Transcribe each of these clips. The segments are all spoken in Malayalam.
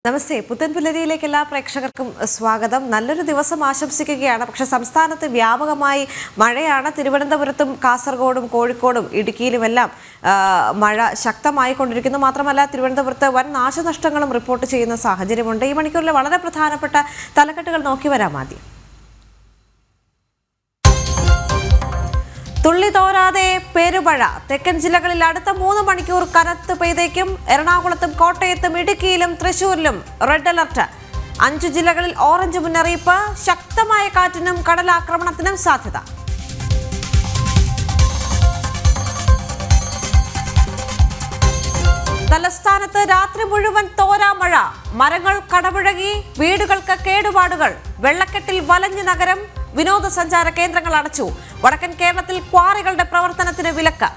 നമസ്തേ. പുത്തൻപുലരിയിലേക്ക് എല്ലാ പ്രേക്ഷകർക്കും സ്വാഗതം. നല്ലൊരു ദിവസം ആശംസിക്കുകയാണ്. പക്ഷേ സംസ്ഥാനത്ത് വ്യാപകമായി മഴയാണ്. തിരുവനന്തപുരത്തും കാസർഗോഡും കോഴിക്കോടും ഇടുക്കിയിലുമെല്ലാം മഴ ശക്തമായിക്കൊണ്ടിരിക്കുന്നു. മാത്രമല്ല തിരുവനന്തപുരത്ത് വൻ നാശനഷ്ടങ്ങളും റിപ്പോർട്ട് ചെയ്യുന്ന സാഹചര്യമുണ്ട്. ഈ മണിക്കൂറിലെ വളരെ പ്രധാനപ്പെട്ട തലക്കെട്ടുകൾ നോക്കി വരാം. ആദ്യം തുള്ളി തോരാതെ പെരുമഴ. തെക്കൻ ജില്ലകളിൽ അടുത്ത 3 മണിക്കൂർ കനത്ത് പെയ്തേക്കും. എറണാകുളത്തും കോട്ടയത്തും ഇടുക്കിയിലും തൃശൂരിലും റെഡ് അലർട്ട്. 5 ജില്ലകളിൽ ഓറഞ്ച് മുന്നറിയിപ്പ്. ശക്തമായ കാറ്റിനും കടലാക്രമണത്തിനും സാധ്യത. തലസ്ഥാനത്ത് രാത്രി മുഴുവൻ തോരാമഴ. മരങ്ങൾ കടപുഴകി, വീടുകൾക്ക് കേടുപാടുകൾ. വെള്ളക്കെട്ടിൽ വലഞ്ഞ നഗരം. വിനോദസഞ്ചാര കേന്ദ്രങ്ങൾ അടച്ചു. വടക്കൻ കേരളത്തിൽ ക്വാറികളുടെ പ്രവർത്തനത്തിന് വിലക്ക്.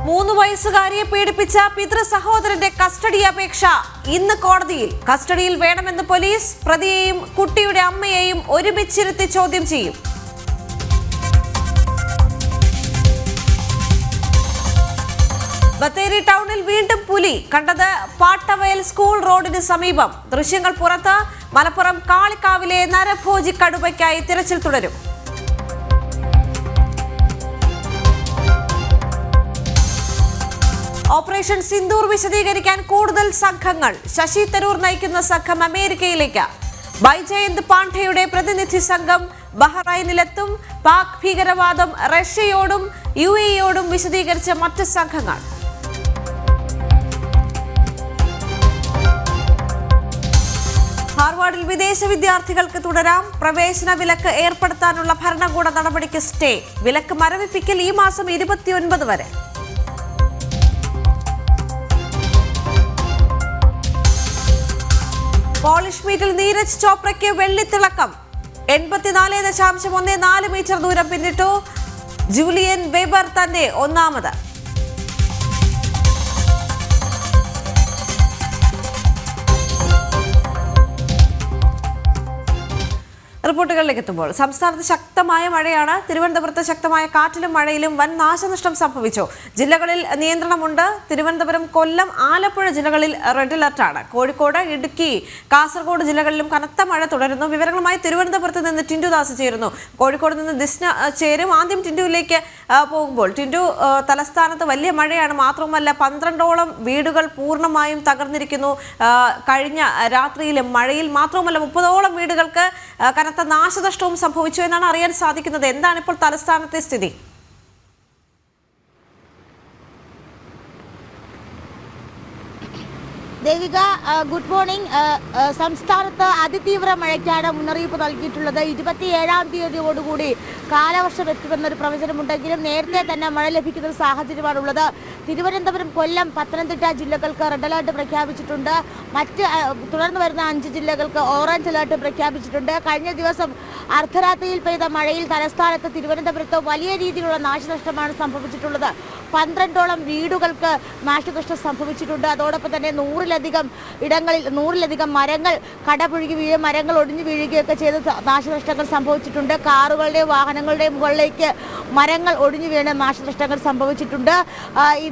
മൂന്ന് വയസ്സുകാരിയെ പീഡിപ്പിച്ച പിതൃ സഹോദരന്റെ കസ്റ്റഡി അപേക്ഷ ഇന്ന് കോടതിയിൽ. കസ്റ്റഡിയിൽ വേണമെന്ന് പോലീസ്. പ്രതിയെയും കുട്ടിയുടെ അമ്മയെയും ഒരുമിച്ചിരുത്തി ചോദ്യം ചെയ്യും. ബത്തേരി ടൗണിൽ വീണ്ടും പുലി. കണ്ടത് പാട്ടവയൽ സ്കൂൾ റോഡിന് സമീപം. ദൃശ്യങ്ങൾ പുറത്ത്. മലപ്പുറം കാളിക്കാവിലെ നരഭോജി കടുവയ്ക്കായി തിരച്ചിൽ തുടരും. ഓപ്പറേഷൻ സിന്ദൂർ വിശദീകരിക്കാൻ കൂടുതൽ സംഘങ്ങൾ. ശശി തരൂർ നയിക്കുന്ന സംഘം അമേരിക്കയിലേക്ക്. ബൈജയന്ത് പാണ്ഡെയുടെ പ്രതിനിധി സംഘം ബഹ്റൈനിലെത്തും. പാക് ഭീകരവാദം റഷ്യയോടും UAEയോടും വിശദീകരിച്ച മറ്റ് സംഘങ്ങൾ. ഹാർവാർഡിൽ വിദേശ വിദ്യാർത്ഥികൾക്ക് തുടരാം. പ്രവേശന വിലക്ക് ഏർപ്പെടുത്താനുള്ള ഭരണകൂട നടപടിക്ക് സ്റ്റേ. വിലക്ക് മരവിപ്പിക്കൽ ഈ മാസം 29 വരെ. പോളിഷ് മീറ്റിൽ നീരജ് ചോപ്രയ്ക്ക് വെള്ളിത്തിളക്കം. 84.14 മീറ്റർ ദൂരം പിന്നിട്ടു. ജൂലിയൻ വെബർ തന്നെ ഒന്നാമത്. റിപ്പോർട്ടുകളിലേക്ക് എത്തുമ്പോൾ സംസ്ഥാനത്ത് ശക്തമായ മഴയാണ്. തിരുവനന്തപുരത്ത് ശക്തമായ കാറ്റിലും മഴയിലും വൻ നാശനഷ്ടം സംഭവിച്ചു. ജില്ലകളിൽ നിയന്ത്രണമുണ്ട്. തിരുവനന്തപുരം, കൊല്ലം, ആലപ്പുഴ ജില്ലകളിൽ റെഡ് അലർട്ടാണ്. കോഴിക്കോട്, ഇടുക്കി, കാസർഗോഡ് ജില്ലകളിലും കനത്ത മഴ തുടരുന്നു. വിവരങ്ങളുമായി തിരുവനന്തപുരത്ത് നിന്ന് ടിൻഡു ദാസ് ചേരുന്നു. കോഴിക്കോട് നിന്ന് ദിസ്ന ചേരും. ആദ്യം ടിൻഡുവിലേക്ക് പോകുമ്പോൾ, ടിൻഡു, തലസ്ഥാനത്ത് വലിയ മഴയാണ്. മാത്രമല്ല 12ഓളം വീടുകൾ പൂർണ്ണമായും തകർന്നിരിക്കുന്നു. കഴിഞ്ഞ രാത്രിയിലും മഴയിൽ മാത്രമല്ല 30ഓളം വീടുകൾക്ക് കനത്ത നാശനഷ്ടവും സംഭവിച്ചു എന്നാണ് അറിയാൻ സാധിക്കുന്നത്. എന്താണ് ഇപ്പോൾ തലസ്ഥാനത്തെ സ്ഥിതി? Devika, good morning. സംസ്ഥാനത്ത് അതിതീവ്ര മഴയ്ക്കാണ് മുന്നറിയിപ്പ് നൽകിയിട്ടുള്ളത്. 27-ാം തീയതിയോടുകൂടി കാലവർഷം എത്തുമെന്നൊരു പ്രവചനമുണ്ടെങ്കിലും നേരത്തെ തന്നെ മഴ ലഭിക്കുന്ന ഒരു സാഹചര്യമാണുള്ളത്. തിരുവനന്തപുരം, കൊല്ലം, പത്തനംതിട്ട ജില്ലകൾക്ക് റെഡ് അലർട്ട് പ്രഖ്യാപിച്ചിട്ടുണ്ട്. മറ്റ് തുടർന്ന് വരുന്ന 5 ജില്ലകൾക്ക് ഓറഞ്ച് അലർട്ട് പ്രഖ്യാപിച്ചിട്ടുണ്ട്. കഴിഞ്ഞ ദിവസം അർദ്ധരാത്രിയിൽ പെയ്ത മഴയിൽ തലസ്ഥാനത്ത് തിരുവനന്തപുരത്ത് വലിയ രീതിയിലുള്ള നാശനഷ്ടമാണ് സംഭവിച്ചിട്ടുള്ളത്. 12ഓളം വീടുകൾക്ക് നാശനഷ്ടം സംഭവിച്ചിട്ടുണ്ട്. അതോടൊപ്പം തന്നെ 100-ലധികം മരങ്ങൾ കടപുഴുകി വീഴുകയും മരങ്ങൾ ഒടിഞ്ഞു വീഴുകയൊക്കെ ചെയ്ത് നാശനഷ്ടങ്ങൾ സംഭവിച്ചിട്ടുണ്ട്. കാറുകളുടെയും വാഹനങ്ങളുടെയും മുകളിലേക്ക് മരങ്ങൾ ഒടിഞ്ഞു വീണ നാശനഷ്ടങ്ങൾ സംഭവിച്ചിട്ടുണ്ട്.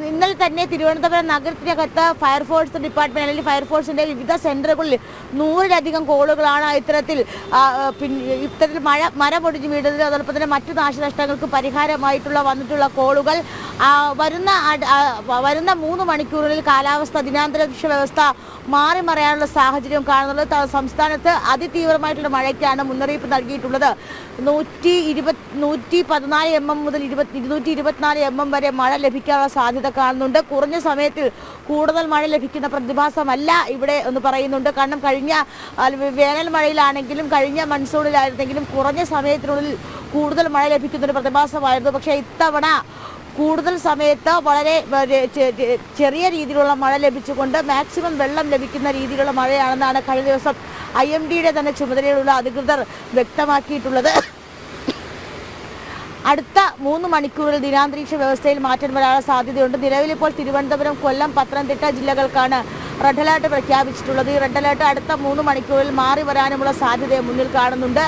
ഇന്നലെ തന്നെ തിരുവനന്തപുരം നഗരത്തിനകത്ത് ഫയർഫോഴ്സ് ഡിപ്പാർട്ട്മെന്റ് അല്ലെങ്കിൽ ഫയർഫോഴ്സിന്റെ വിവിധ സെന്ററുകളിൽ 100-ലധികം കോളുകളാണ് ഇത്തരത്തിൽ മരം ഒടിഞ്ഞു വീഴുന്നത്. അതോടൊപ്പം തന്നെ മറ്റു നാശനഷ്ടങ്ങൾക്ക് പരിഹാരമായിട്ടുള്ള വന്നിട്ടുള്ള കോളുകൾ. വരുന്ന 3 മണിക്കൂറുകളിൽ കാലാവസ്ഥ, ദിനാന്തരീക്ഷ വ്യവസ്ഥ മാറി മറിയാനുള്ള സാഹചര്യം കാണുന്നത്. സംസ്ഥാനത്ത് അതിതീവ്രമായിട്ടുള്ള മഴയ്ക്കാണ് മുന്നറിയിപ്പ് നൽകിയിട്ടുള്ളത്. 114 mm മുതൽ 224 mm വരെ മഴ ലഭിക്കാനുള്ള സാധ്യത കാണുന്നുണ്ട്. കുറഞ്ഞ സമയത്തിൽ കൂടുതൽ മഴ ലഭിക്കുന്ന പ്രതിഭാസമല്ല ഇവിടെ എന്ന് പറയുന്നുണ്ട്. കാരണം കഴിഞ്ഞ വേനൽ മഴയിലാണെങ്കിലും കഴിഞ്ഞ മൺസൂണിലായിരുന്നെങ്കിലും കുറഞ്ഞ സമയത്തിനുള്ളിൽ കൂടുതൽ മഴ ലഭിക്കുന്നൊരു പ്രതിഭാസമായിരുന്നു. പക്ഷേ ഇത്തവണ കൂടുതൽ സമയത്ത് വളരെ ചെറിയ രീതിയിലുള്ള മഴ ലഭിച്ചുകൊണ്ട് മാക്സിമം വെള്ളം ലഭിക്കുന്ന രീതിയിലുള്ള മഴയാണെന്നാണ് കഴിഞ്ഞ ദിവസം IMDയുടെ തന്നെ ചുമതലയുള്ള അധികൃതർ വ്യക്തമാക്കിയിട്ടുള്ളത്. അടുത്ത 3 മണിക്കൂറിൽ ദിനാന്തരീക്ഷ വ്യവസ്ഥയിൽ മാറ്റം വരാനുള്ള സാധ്യതയുണ്ട്. നിലവിലിപ്പോൾ തിരുവനന്തപുരം, കൊല്ലം, പത്തനംതിട്ട ജില്ലകൾക്കാണ് റെഡ് അലേർട്ട് പ്രഖ്യാപിച്ചിട്ടുള്ളത്. ഈ റെഡ് അലേർട്ട് അടുത്ത 3 മണിക്കൂറിൽ മാറി വരാനുമുള്ള സാധ്യതയെ മുന്നിൽ കാണുന്നുണ്ട്.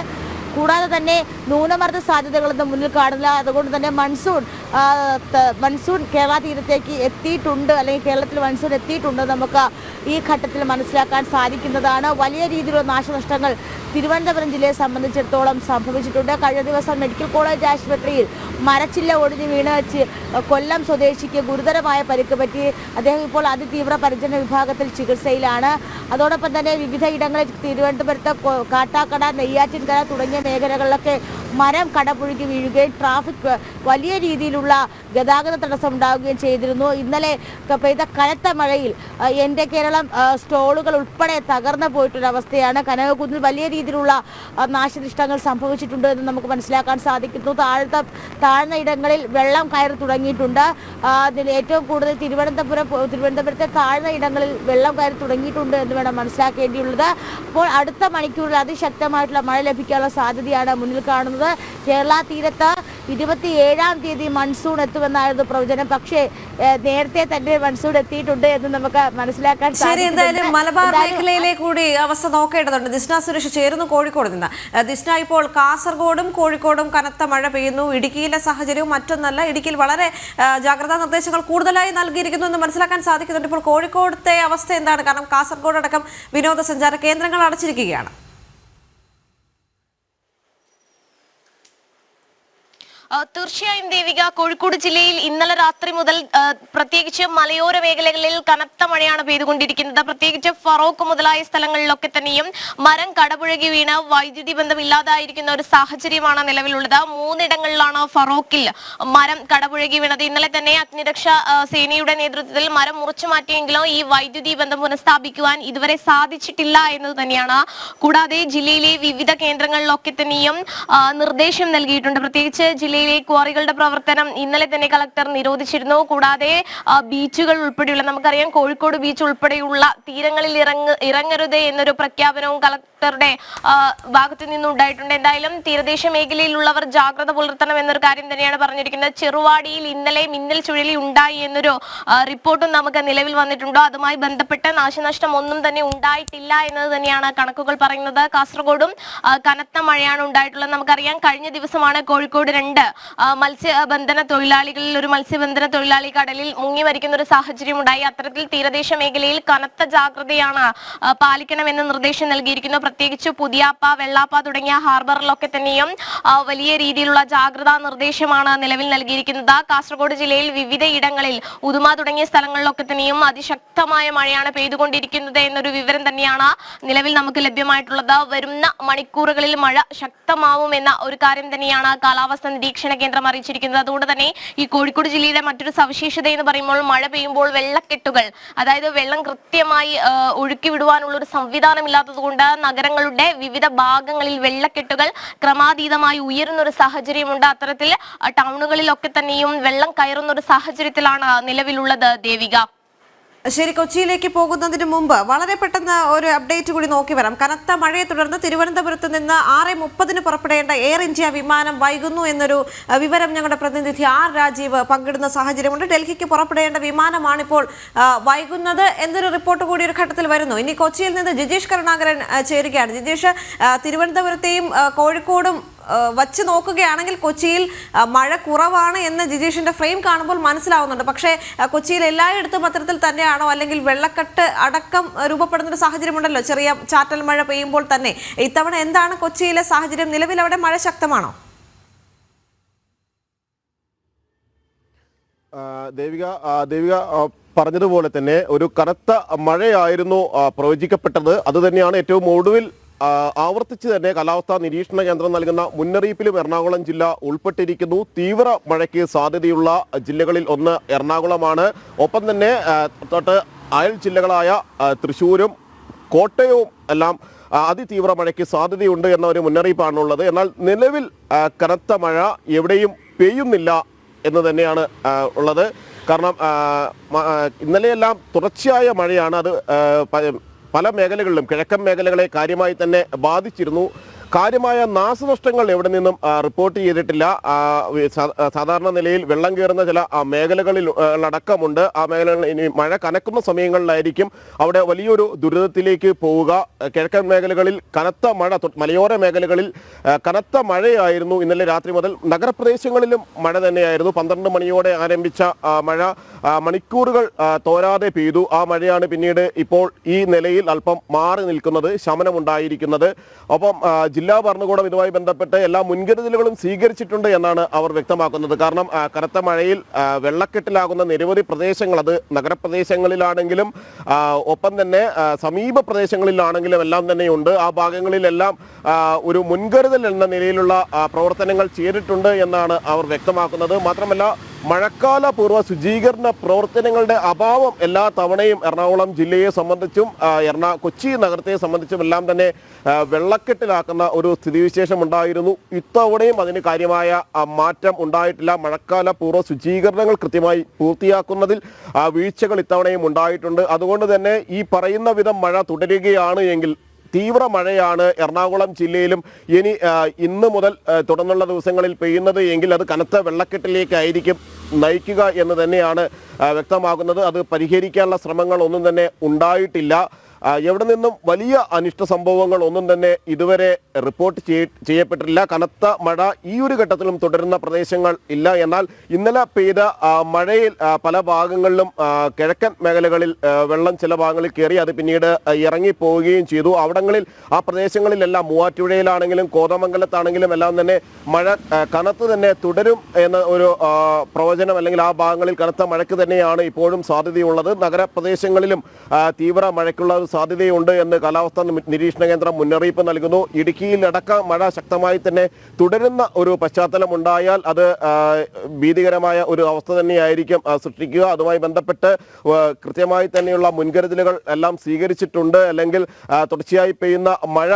കൂടാതെ തന്നെ ന്യൂനമർദ്ദ സാധ്യതകളൊന്നും മുന്നിൽ കാണുന്നില്ല. അതുകൊണ്ട് തന്നെ മൺസൂൺ കേരള തീരത്തേക്ക് എത്തിയിട്ടുണ്ട്, അല്ലെങ്കിൽ കേരളത്തിൽ മൺസൂൺ എത്തിയിട്ടുണ്ട് നമുക്ക് ഈ ഘട്ടത്തിൽ മനസ്സിലാക്കാൻ സാധിക്കുന്നതാണ്. വലിയ രീതിയിലുള്ള നാശനഷ്ടങ്ങൾ തിരുവനന്തപുരം ജില്ലയെ സംബന്ധിച്ചിടത്തോളം സംഭവിച്ചിട്ടുണ്ട്. കഴിഞ്ഞ ദിവസം മെഡിക്കൽ കോളേജ് ആശുപത്രിയിൽ മരച്ചില്ല ഒടിഞ്ഞ് വീണ് കൊല്ലം സ്വദേശിക്ക് ഗുരുതരമായ പരിക്ക് പറ്റി. അദ്ദേഹം ഇപ്പോൾ അതിതീവ്ര പരിചരണ വിഭാഗത്തിൽ ചികിത്സയിലാണ്. അതോടൊപ്പം തന്നെ വിവിധ ഇടങ്ങളിൽ തിരുവനന്തപുരത്ത് കാട്ടാക്കട, നെയ്യാറ്റിൻകര തുടങ്ങിയ മേഖലകളിലൊക്കെ മരം കടപുഴുകി വീഴുകയും ട്രാഫിക് വലിയ രീതിയിലുള്ള ഗതാഗത തടസ്സം ഉണ്ടാവുകയും ചെയ്തിരുന്നു. ഇന്നലെ പെയ്ത കനത്ത മഴയിൽ എൻ്റെ കേരളം സ്റ്റോളുകൾ ഉൾപ്പെടെ തകർന്നു പോയിട്ടൊരവസ്ഥയാണ്. കനകക്കുന്നിൽ വലിയ രീതിയിലുള്ള നാശനഷ്ടങ്ങൾ സംഭവിച്ചിട്ടുണ്ട് എന്ന് നമുക്ക് മനസ്സിലാക്കാൻ സാധിക്കുന്നു. താഴ്ന്ന ഇടങ്ങളിൽ വെള്ളം കയറി തുടങ്ങിയിട്ടുണ്ട്. അതിൽ ഏറ്റവും കൂടുതൽ തിരുവനന്തപുരത്തെ താഴ്ന്ന ഇടങ്ങളിൽ വെള്ളം കയറി തുടങ്ങിയിട്ടുണ്ട് എന്ന് വേണം മനസ്സിലാക്കേണ്ടിയുള്ളത്. അപ്പോൾ അടുത്ത മണിക്കൂറിൽ അതിശക്തമായിട്ടുള്ള മഴ ലഭിക്കാനുള്ള സാധ്യതയാണ് മുന്നിൽ കാണുന്നത്. കേരള തീരത്ത് 27-ാം തീയതി മൺസൂൺ എത്തുമെന്നായിരുന്നു പ്രവചനം. പക്ഷേ നേരത്തെ തന്നെ മൺസൂൺ എത്തിയിട്ടുണ്ട് എന്ന് നമുക്ക് മനസ്സിലാക്കാൻ സാധിക്കും. മലബാർ മേഖലയിലെ കൂടി അവസ്ഥ നോക്കേണ്ടതുണ്ട്. ദിസ്ന സുരേഷ് ചേരുന്നു കോഴിക്കോട് നിന്ന്. ദിസ്ന, ഇപ്പോൾ കാസർഗോഡും കോഴിക്കോടും കനത്ത മഴ പെയ്യുന്നു. ഇടുക്കിയിലെ സാഹചര്യവും മറ്റൊന്നല്ല. ഇടുക്കിയിൽ വളരെ ജാഗ്രതാ നിർദ്ദേശങ്ങൾ കൂടുതലായി നൽകിയിരിക്കുന്നു എന്ന് മനസ്സിലാക്കാൻ സാധിക്കുന്നുണ്ട്. ഇപ്പോൾ കോഴിക്കോടത്തെ അവസ്ഥ എന്താണ്? കാരണം കാസർഗോഡ് അടക്കം വിനോദസഞ്ചാര കേന്ദ്രങ്ങൾ അടച്ചിരിക്കുകയാണ്. തീർച്ചയായും ദേവിക, കോഴിക്കോട് ജില്ലയിൽ ഇന്നലെ രാത്രി മുതൽ പ്രത്യേകിച്ച് മലയോര മേഖലകളിൽ കനത്ത മഴയാണ് പെയ്തുകൊണ്ടിരിക്കുന്നത്. പ്രത്യേകിച്ച് ഫറോക്ക് മുതലായ സ്ഥലങ്ങളിലൊക്കെ തന്നെയും മരം കടപുഴകി വീണ് വൈദ്യുതി ബന്ധം ഇല്ലാതായിരിക്കുന്ന ഒരു സാഹചര്യമാണ് നിലവിലുള്ളത്. 3 ഇടങ്ങളിലാണ് ഫറോക്കിൽ മരം കടപുഴകി വീണത്. ഇന്നലെ തന്നെ അഗ്നിരക്ഷാ സേനയുടെ നേതൃത്വത്തിൽ മരം മുറിച്ചു മാറ്റിയെങ്കിലും ഈ വൈദ്യുതി ബന്ധം പുനഃസ്ഥാപിക്കുവാൻ ഇതുവരെ സാധിച്ചിട്ടില്ല എന്നത് തന്നെയാണ്. കൂടാതെ ജില്ലയിലെ വിവിധ കേന്ദ്രങ്ങളിലൊക്കെ തന്നെയും നിർദ്ദേശം നൽകിയിട്ടുണ്ട്. പ്രത്യേകിച്ച് ജില്ലയിലെ ക്വാറികളുടെ പ്രവർത്തനം ഇന്നലെ തന്നെ കളക്ടർ നിരോധിച്ചിരുന്നു. കൂടാതെ ബീച്ചുകൾ ഉൾപ്പെടെയുള്ള, നമുക്കറിയാം കോഴിക്കോട് ബീച്ച് ഉൾപ്പെടെയുള്ള തീരങ്ങളിൽ ഇറങ്ങരുത് എന്നൊരു പ്രഖ്യാപനവും കളക്ടറുടെ ഭാഗത്തു നിന്നുണ്ടായിട്ടുണ്ട്. എന്തായാലും തീരദേശ മേഖലയിലുള്ളവർ ജാഗ്രത പുലർത്തണം എന്നൊരു കാര്യം തന്നെയാണ് പറഞ്ഞിരിക്കുന്നത്. ചെറുവാടിയിൽ ഇന്നലെ മിന്നൽ ചുഴലി ഉണ്ടായി എന്നൊരു റിപ്പോർട്ടും നമുക്ക് നിലവിൽ വന്നിട്ടുണ്ടോ. അതുമായി ബന്ധപ്പെട്ട് നാശനഷ്ടം ഒന്നും തന്നെ ഉണ്ടായിട്ടില്ല എന്നത് തന്നെയാണ് കണക്കുകൾ പറയുന്നത്. കാസർഗോഡും കനത്ത മഴയാണ് ഉണ്ടായിട്ടുള്ളത്. നമുക്കറിയാം കഴിഞ്ഞ ദിവസമാണ് കോഴിക്കോട് 2 മത്സ്യബന്ധന തൊഴിലാളികളിൽ ഒരു മത്സ്യബന്ധന തൊഴിലാളി കടലിൽ മുങ്ങി മരിക്കുന്ന ഒരു സാഹചര്യം ഉണ്ടായി. അത്തരത്തിൽ തീരദേശ മേഖലയിൽ കനത്ത ജാഗ്രതയാണ് പാലിക്കണമെന്ന് നിർദ്ദേശം നൽകിയിരിക്കുന്നു. പ്രത്യേകിച്ച് പുതിയാപ്പ, വെള്ളാപ്പ തുടങ്ങിയ ഹാർബറിലൊക്കെ തന്നെയും വലിയ രീതിയിലുള്ള ജാഗ്രതാ നിർദ്ദേശമാണ് നിലവിൽ നൽകിയിരിക്കുന്നത്. കാസർഗോഡ് ജില്ലയിൽ വിവിധ ഇടങ്ങളിൽ ഉദുമ തുടങ്ങിയ സ്ഥലങ്ങളിലൊക്കെ തന്നെയും അതിശക്തമായ മഴയാണ് പെയ്തുകൊണ്ടിരിക്കുന്നത് എന്നൊരു വിവരം തന്നെയാണ് നിലവിൽ നമുക്ക് ലഭ്യമായിട്ടുള്ളത്. വരുന്ന മണിക്കൂറുകളിൽ മഴ ശക്തമാവുമെന്ന ഒരു കാര്യം തന്നെയാണ് കാലാവസ്ഥാ നിരീക്ഷണ കേന്ദ്രം അറിയിച്ചിരിക്കുന്നത്. അതുകൊണ്ട് തന്നെ ഈ കോഴിക്കോട് ജില്ലയിലെ മറ്റൊരു സവിശേഷത എന്ന് പറയുമ്പോൾ മഴ പെയ്യുമ്പോൾ വെള്ളക്കെട്ടുകൾ, അതായത് വെള്ളം കൃത്യമായി ഒഴുക്കി വിടുവാനുള്ള ഒരു സംവിധാനം ഇല്ലാത്തത് കൊണ്ട് നഗരങ്ങളുടെ വിവിധ ഭാഗങ്ങളിൽ വെള്ളക്കെട്ടുകൾ ക്രമാതീതമായി ഉയരുന്ന ഒരു സാഹചര്യമുണ്ട്. അത്തരത്തിൽ ടൗണുകളിലൊക്കെ തന്നെയും വെള്ളം കയറുന്ന ഒരു സാഹചര്യത്തിലാണ് നിലവിലുള്ളത് ദേവിക. ശരി, കൊച്ചിയിലേക്ക് പോകുന്നതിന് മുമ്പ് വളരെ പെട്ടെന്ന് ഒരു അപ്ഡേറ്റ് കൂടി നോക്കി വരാം. കനത്ത മഴയെ തുടർന്ന് തിരുവനന്തപുരത്ത് നിന്ന് 6:30 പുറപ്പെടേണ്ട എയർ ഇന്ത്യ വിമാനം വൈകുന്നു എന്നൊരു വിവരം ഞങ്ങളുടെ പ്രതിനിധി ആർ രാജീവ് പങ്കിടുന്ന സാഹചര്യമുണ്ട്. ഡൽഹിക്ക് പുറപ്പെടേണ്ട വിമാനമാണിപ്പോൾ വൈകുന്നത് എന്നൊരു റിപ്പോർട്ട് കൂടി ഒരു ഘട്ടത്തിൽ വരുന്നു. ഇനി കൊച്ചിയിൽ നിന്ന് ജിജീഷ് കരുണാകരൻ ചേരുകയാണ്. ജിജീഷ്, തിരുവനന്തപുരത്തെയും കോഴിക്കോടും വച്ച് നോക്കുകയാണെങ്കിൽ കൊച്ചിയിൽ മഴ കുറവാണ് എന്ന് ജിജീഷിന്റെ ഫ്രെയിം കാണുമ്പോൾ മനസ്സിലാവുന്നുണ്ട്. പക്ഷേ കൊച്ചിയിൽ എല്ലായിടത്തും അത്തരത്തിൽ തന്നെയാണോ, അല്ലെങ്കിൽ വെള്ളക്കെട്ട് അടക്കം രൂപപ്പെടുന്നൊരു സാഹചര്യമുണ്ടല്ലോ ചെറിയ ചാറ്റൽ മഴ പെയ്യുമ്പോൾ തന്നെ? ഇത്തവണ എന്താണ് കൊച്ചിയിലെ സാഹചര്യം? നിലവിൽ അവിടെ മഴ ശക്തമാണോ? ദേവിക പറഞ്ഞതുപോലെ തന്നെ ഒരു കനത്ത മഴയായിരുന്നു പ്രവചിക്കപ്പെട്ടത്. അതുതന്നെയാണ് ഏറ്റവും ഒടുവിൽ ആവർത്തിച്ച് തന്നെ കാലാവസ്ഥാ നിരീക്ഷണ കേന്ദ്രം നൽകുന്ന മുന്നറിയിപ്പിലും എറണാകുളം ജില്ല ഉൾപ്പെട്ടിരിക്കുന്നു. തീവ്ര മഴയ്ക്ക് സാധ്യതയുള്ള ജില്ലകളിൽ ഒന്ന് എറണാകുളമാണ്. ഒപ്പം തന്നെ തൊട്ട് അയൽ ജില്ലകളായ തൃശ്ശൂരും കോട്ടയവും എല്ലാം അതിതീവ്ര മഴയ്ക്ക് സാധ്യതയുണ്ട് എന്ന ഒരു മുന്നറിയിപ്പാണുള്ളത്. എന്നാൽ നിലവിൽ കനത്ത മഴ എവിടെയും പെയ്യുന്നില്ല എന്ന് തന്നെയാണ് ഉള്ളത്. കാരണം ഇന്നലെയെല്ലാം തുടർച്ചയായ മഴയാണ്. അത് പല മേഖലകളിലും കിഴക്കൻ മേഖലകളെ കാര്യമായി തന്നെ ബാധിച്ചിരുന്നു. കാര്യമായ നാശനഷ്ടങ്ങൾ എവിടെ നിന്നും റിപ്പോർട്ട് ചെയ്തിട്ടില്ല. സാധാരണ നിലയിൽ വെള്ളം കയറുന്ന ചില മേഖലകളിൽ അടക്കമുണ്ട്. ആ മേഖലകളിൽ ഇനി മഴ കനക്കുന്ന സമയങ്ങളിലായിരിക്കും അവിടെ വലിയൊരു ദുരിതത്തിലേക്ക് പോവുക. കിഴക്കൻ മേഖലകളിൽ കനത്ത മഴ, മലയോര മേഖലകളിൽ കനത്ത മഴയായിരുന്നു ഇന്നലെ രാത്രി മുതൽ. നഗരപ്രദേശങ്ങളിലും മഴ തന്നെയായിരുന്നു. 12 മണിയോടെ ആരംഭിച്ച മഴ മണിക്കൂറുകൾ തോരാതെ പെയ്തു. ആ മഴയാണ് പിന്നീട് ഇപ്പോൾ ഈ നിലയിൽ അല്പം മാറി നിൽക്കുന്നത്, ശമനമുണ്ടായിരിക്കുന്നത്. ഒപ്പം ജില്ലാ ഭരണകൂടം ഇതുമായി ബന്ധപ്പെട്ട് എല്ലാ മുൻകരുതലുകളും സ്വീകരിച്ചിട്ടുണ്ട് എന്നാണ് അവർ വ്യക്തമാക്കുന്നത്. കാരണം കനത്ത മഴയിൽ വെള്ളക്കെട്ടിലാകുന്ന നിരവധി പ്രദേശങ്ങൾ, അത് നഗരപ്രദേശങ്ങളിലാണെങ്കിലും ഒപ്പം തന്നെ സമീപ പ്രദേശങ്ങളിലാണെങ്കിലും എല്ലാം തന്നെയുണ്ട്. ആ ഭാഗങ്ങളിലെല്ലാം ഒരു മുൻകരുതൽ എന്ന നിലയിലുള്ള പ്രവർത്തനങ്ങൾ ചെയ്തിട്ടുണ്ട് എന്നാണ് അവർ വ്യക്തമാക്കുന്നത്. മാത്രമല്ല മഴക്കാല പൂർവ്വ ശുചീകരണ പ്രവർത്തനങ്ങളുടെ അഭാവം എല്ലാ തവണയും എറണാകുളം ജില്ലയെ സംബന്ധിച്ചും കൊച്ചി നഗരത്തെ സംബന്ധിച്ചും എല്ലാം തന്നെ വെള്ളക്കെട്ടിലാക്കുന്ന ഒരു സ്ഥിതിവിശേഷം ഉണ്ടായിരുന്നു. ഇത്തവണയും അതിന് കാര്യമായ മാറ്റം ഉണ്ടായിട്ടില്ല. മഴക്കാല പൂർവ്വ ശുചീകരണങ്ങൾ കൃത്യമായി പൂർത്തിയാക്കുന്നതിൽ വീഴ്ചകൾ ഇത്തവണയും ഉണ്ടായിട്ടുണ്ട്. അതുകൊണ്ട് തന്നെ ഈ പറയുന്ന വിധം മഴ തുടരുകയാണ് എങ്കിൽ, തീവ്ര മഴയാണ് എറണാകുളം ജില്ലയിലും ഇന്ന് മുതൽ തുടർന്നുള്ള ദിവസങ്ങളിൽ പെയ്യുന്നത് എങ്കിൽ അത് കനത്ത വെള്ളക്കെട്ടിലേക്കായിരിക്കും നയിക്കുക എന്ന് തന്നെയാണ് വ്യക്തമാകുന്നത്. അത് പരിഹരിക്കാനുള്ള ശ്രമങ്ങൾ ഒന്നും തന്നെ ഉണ്ടായിട്ടില്ല. എവിടെ നിന്നും വലിയ അനിഷ്ട സംഭവങ്ങൾ ഒന്നും തന്നെ ഇതുവരെ റിപ്പോർട്ട് ചെയ്യപ്പെട്ടിട്ടില്ല. കനത്ത മഴ ഈ ഒരു ഘട്ടത്തിലും തുടരുന്ന പ്രദേശങ്ങൾ ഇല്ല. എന്നാൽ ഇന്നലെ പെയ്ത മഴയിൽ പല ഭാഗങ്ങളിലും കിഴക്കൻ മേഖലകളിൽ വെള്ളം ചില ഭാഗങ്ങളിൽ കയറി, അത് പിന്നീട് ഇറങ്ങിപ്പോവുകയും ചെയ്തു. അവിടങ്ങളിൽ ആ പ്രദേശങ്ങളിലെല്ലാം മൂവാറ്റുപുഴയിലാണെങ്കിലും കോതമംഗലത്താണെങ്കിലും എല്ലാം തന്നെ മഴ കനത്ത് തന്നെ തുടരും എന്ന ഒരു പ്രവചനം, അല്ലെങ്കിൽ ആ ഭാഗങ്ങളിൽ കനത്ത മഴയ്ക്ക് തന്നെയാണ് ഇപ്പോഴും സാധ്യതയുള്ളത്. നഗരപ്രദേശങ്ങളിലും തീവ്ര മഴയ്ക്കുള്ള സാധ്യതയുണ്ട് എന്ന് കാലാവസ്ഥാ നിരീക്ഷണ കേന്ദ്രം മുന്നറിയിപ്പ് നൽകുന്നു. ഇടുക്കിയിലടക്കം മഴ ശക്തമായി തന്നെ തുടരുന്ന ഒരു പശ്ചാത്തലം ഉണ്ടായാൽ അത് ഭീതികരമായ ഒരു അവസ്ഥ തന്നെയായിരിക്കും സൃഷ്ടിക്കുക. അതുമായി ബന്ധപ്പെട്ട് കൃത്യമായി തന്നെയുള്ള മുൻകരുതലുകൾ എല്ലാം സ്വീകരിച്ചിട്ടുണ്ട്. അല്ലെങ്കിൽ തുടർച്ചയായി പെയ്യുന്ന മഴ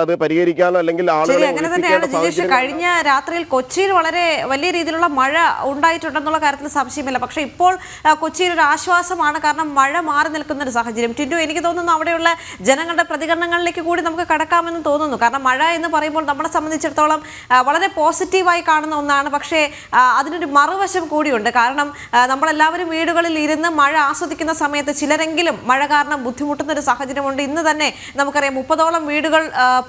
അത് പരിഹരിക്കാനോ അല്ലെങ്കിൽ കഴിഞ്ഞ രാത്രിയിൽ കൊച്ചിയിൽ വളരെ വലിയ രീതിയിലുള്ള മഴ ഉണ്ടായിട്ടുണ്ടെന്നുള്ള കാര്യത്തിൽ സംശയമില്ല. പക്ഷേ ഇപ്പോൾ കൊച്ചിയിൽ ഒരു ആശ്വാസമാണ്, കാരണം മഴ മാറി നിൽക്കുന്ന ഒരു സാഹചര്യം. ടിൻഡു, എനിക്ക് തോന്നുന്നു അവിടെയുള്ള ജനങ്ങളുടെ പ്രതികരണങ്ങളിലേക്ക് കൂടി നമുക്ക് കടക്കാമെന്ന് തോന്നുന്നു. കാരണം മഴ എന്ന് പറയുമ്പോൾ നമ്മളെ സംബന്ധിച്ചിടത്തോളം വളരെ പോസിറ്റീവായി കാണുന്ന ഒന്നാണ്. പക്ഷേ അതിനൊരു മറുവശം കൂടിയുണ്ട്. കാരണം നമ്മളെല്ലാവരും വീടുകളിൽ ഇരുന്ന് മഴ ആസ്വദിക്കുന്ന സമയത്ത് ചിലരെങ്കിലും മഴ കാരണം ബുദ്ധിമുട്ടുന്ന ഒരു സാഹചര്യമുണ്ട്. ഇന്ന് തന്നെ നമുക്കറിയാം 30ഓളം വീടുകൾ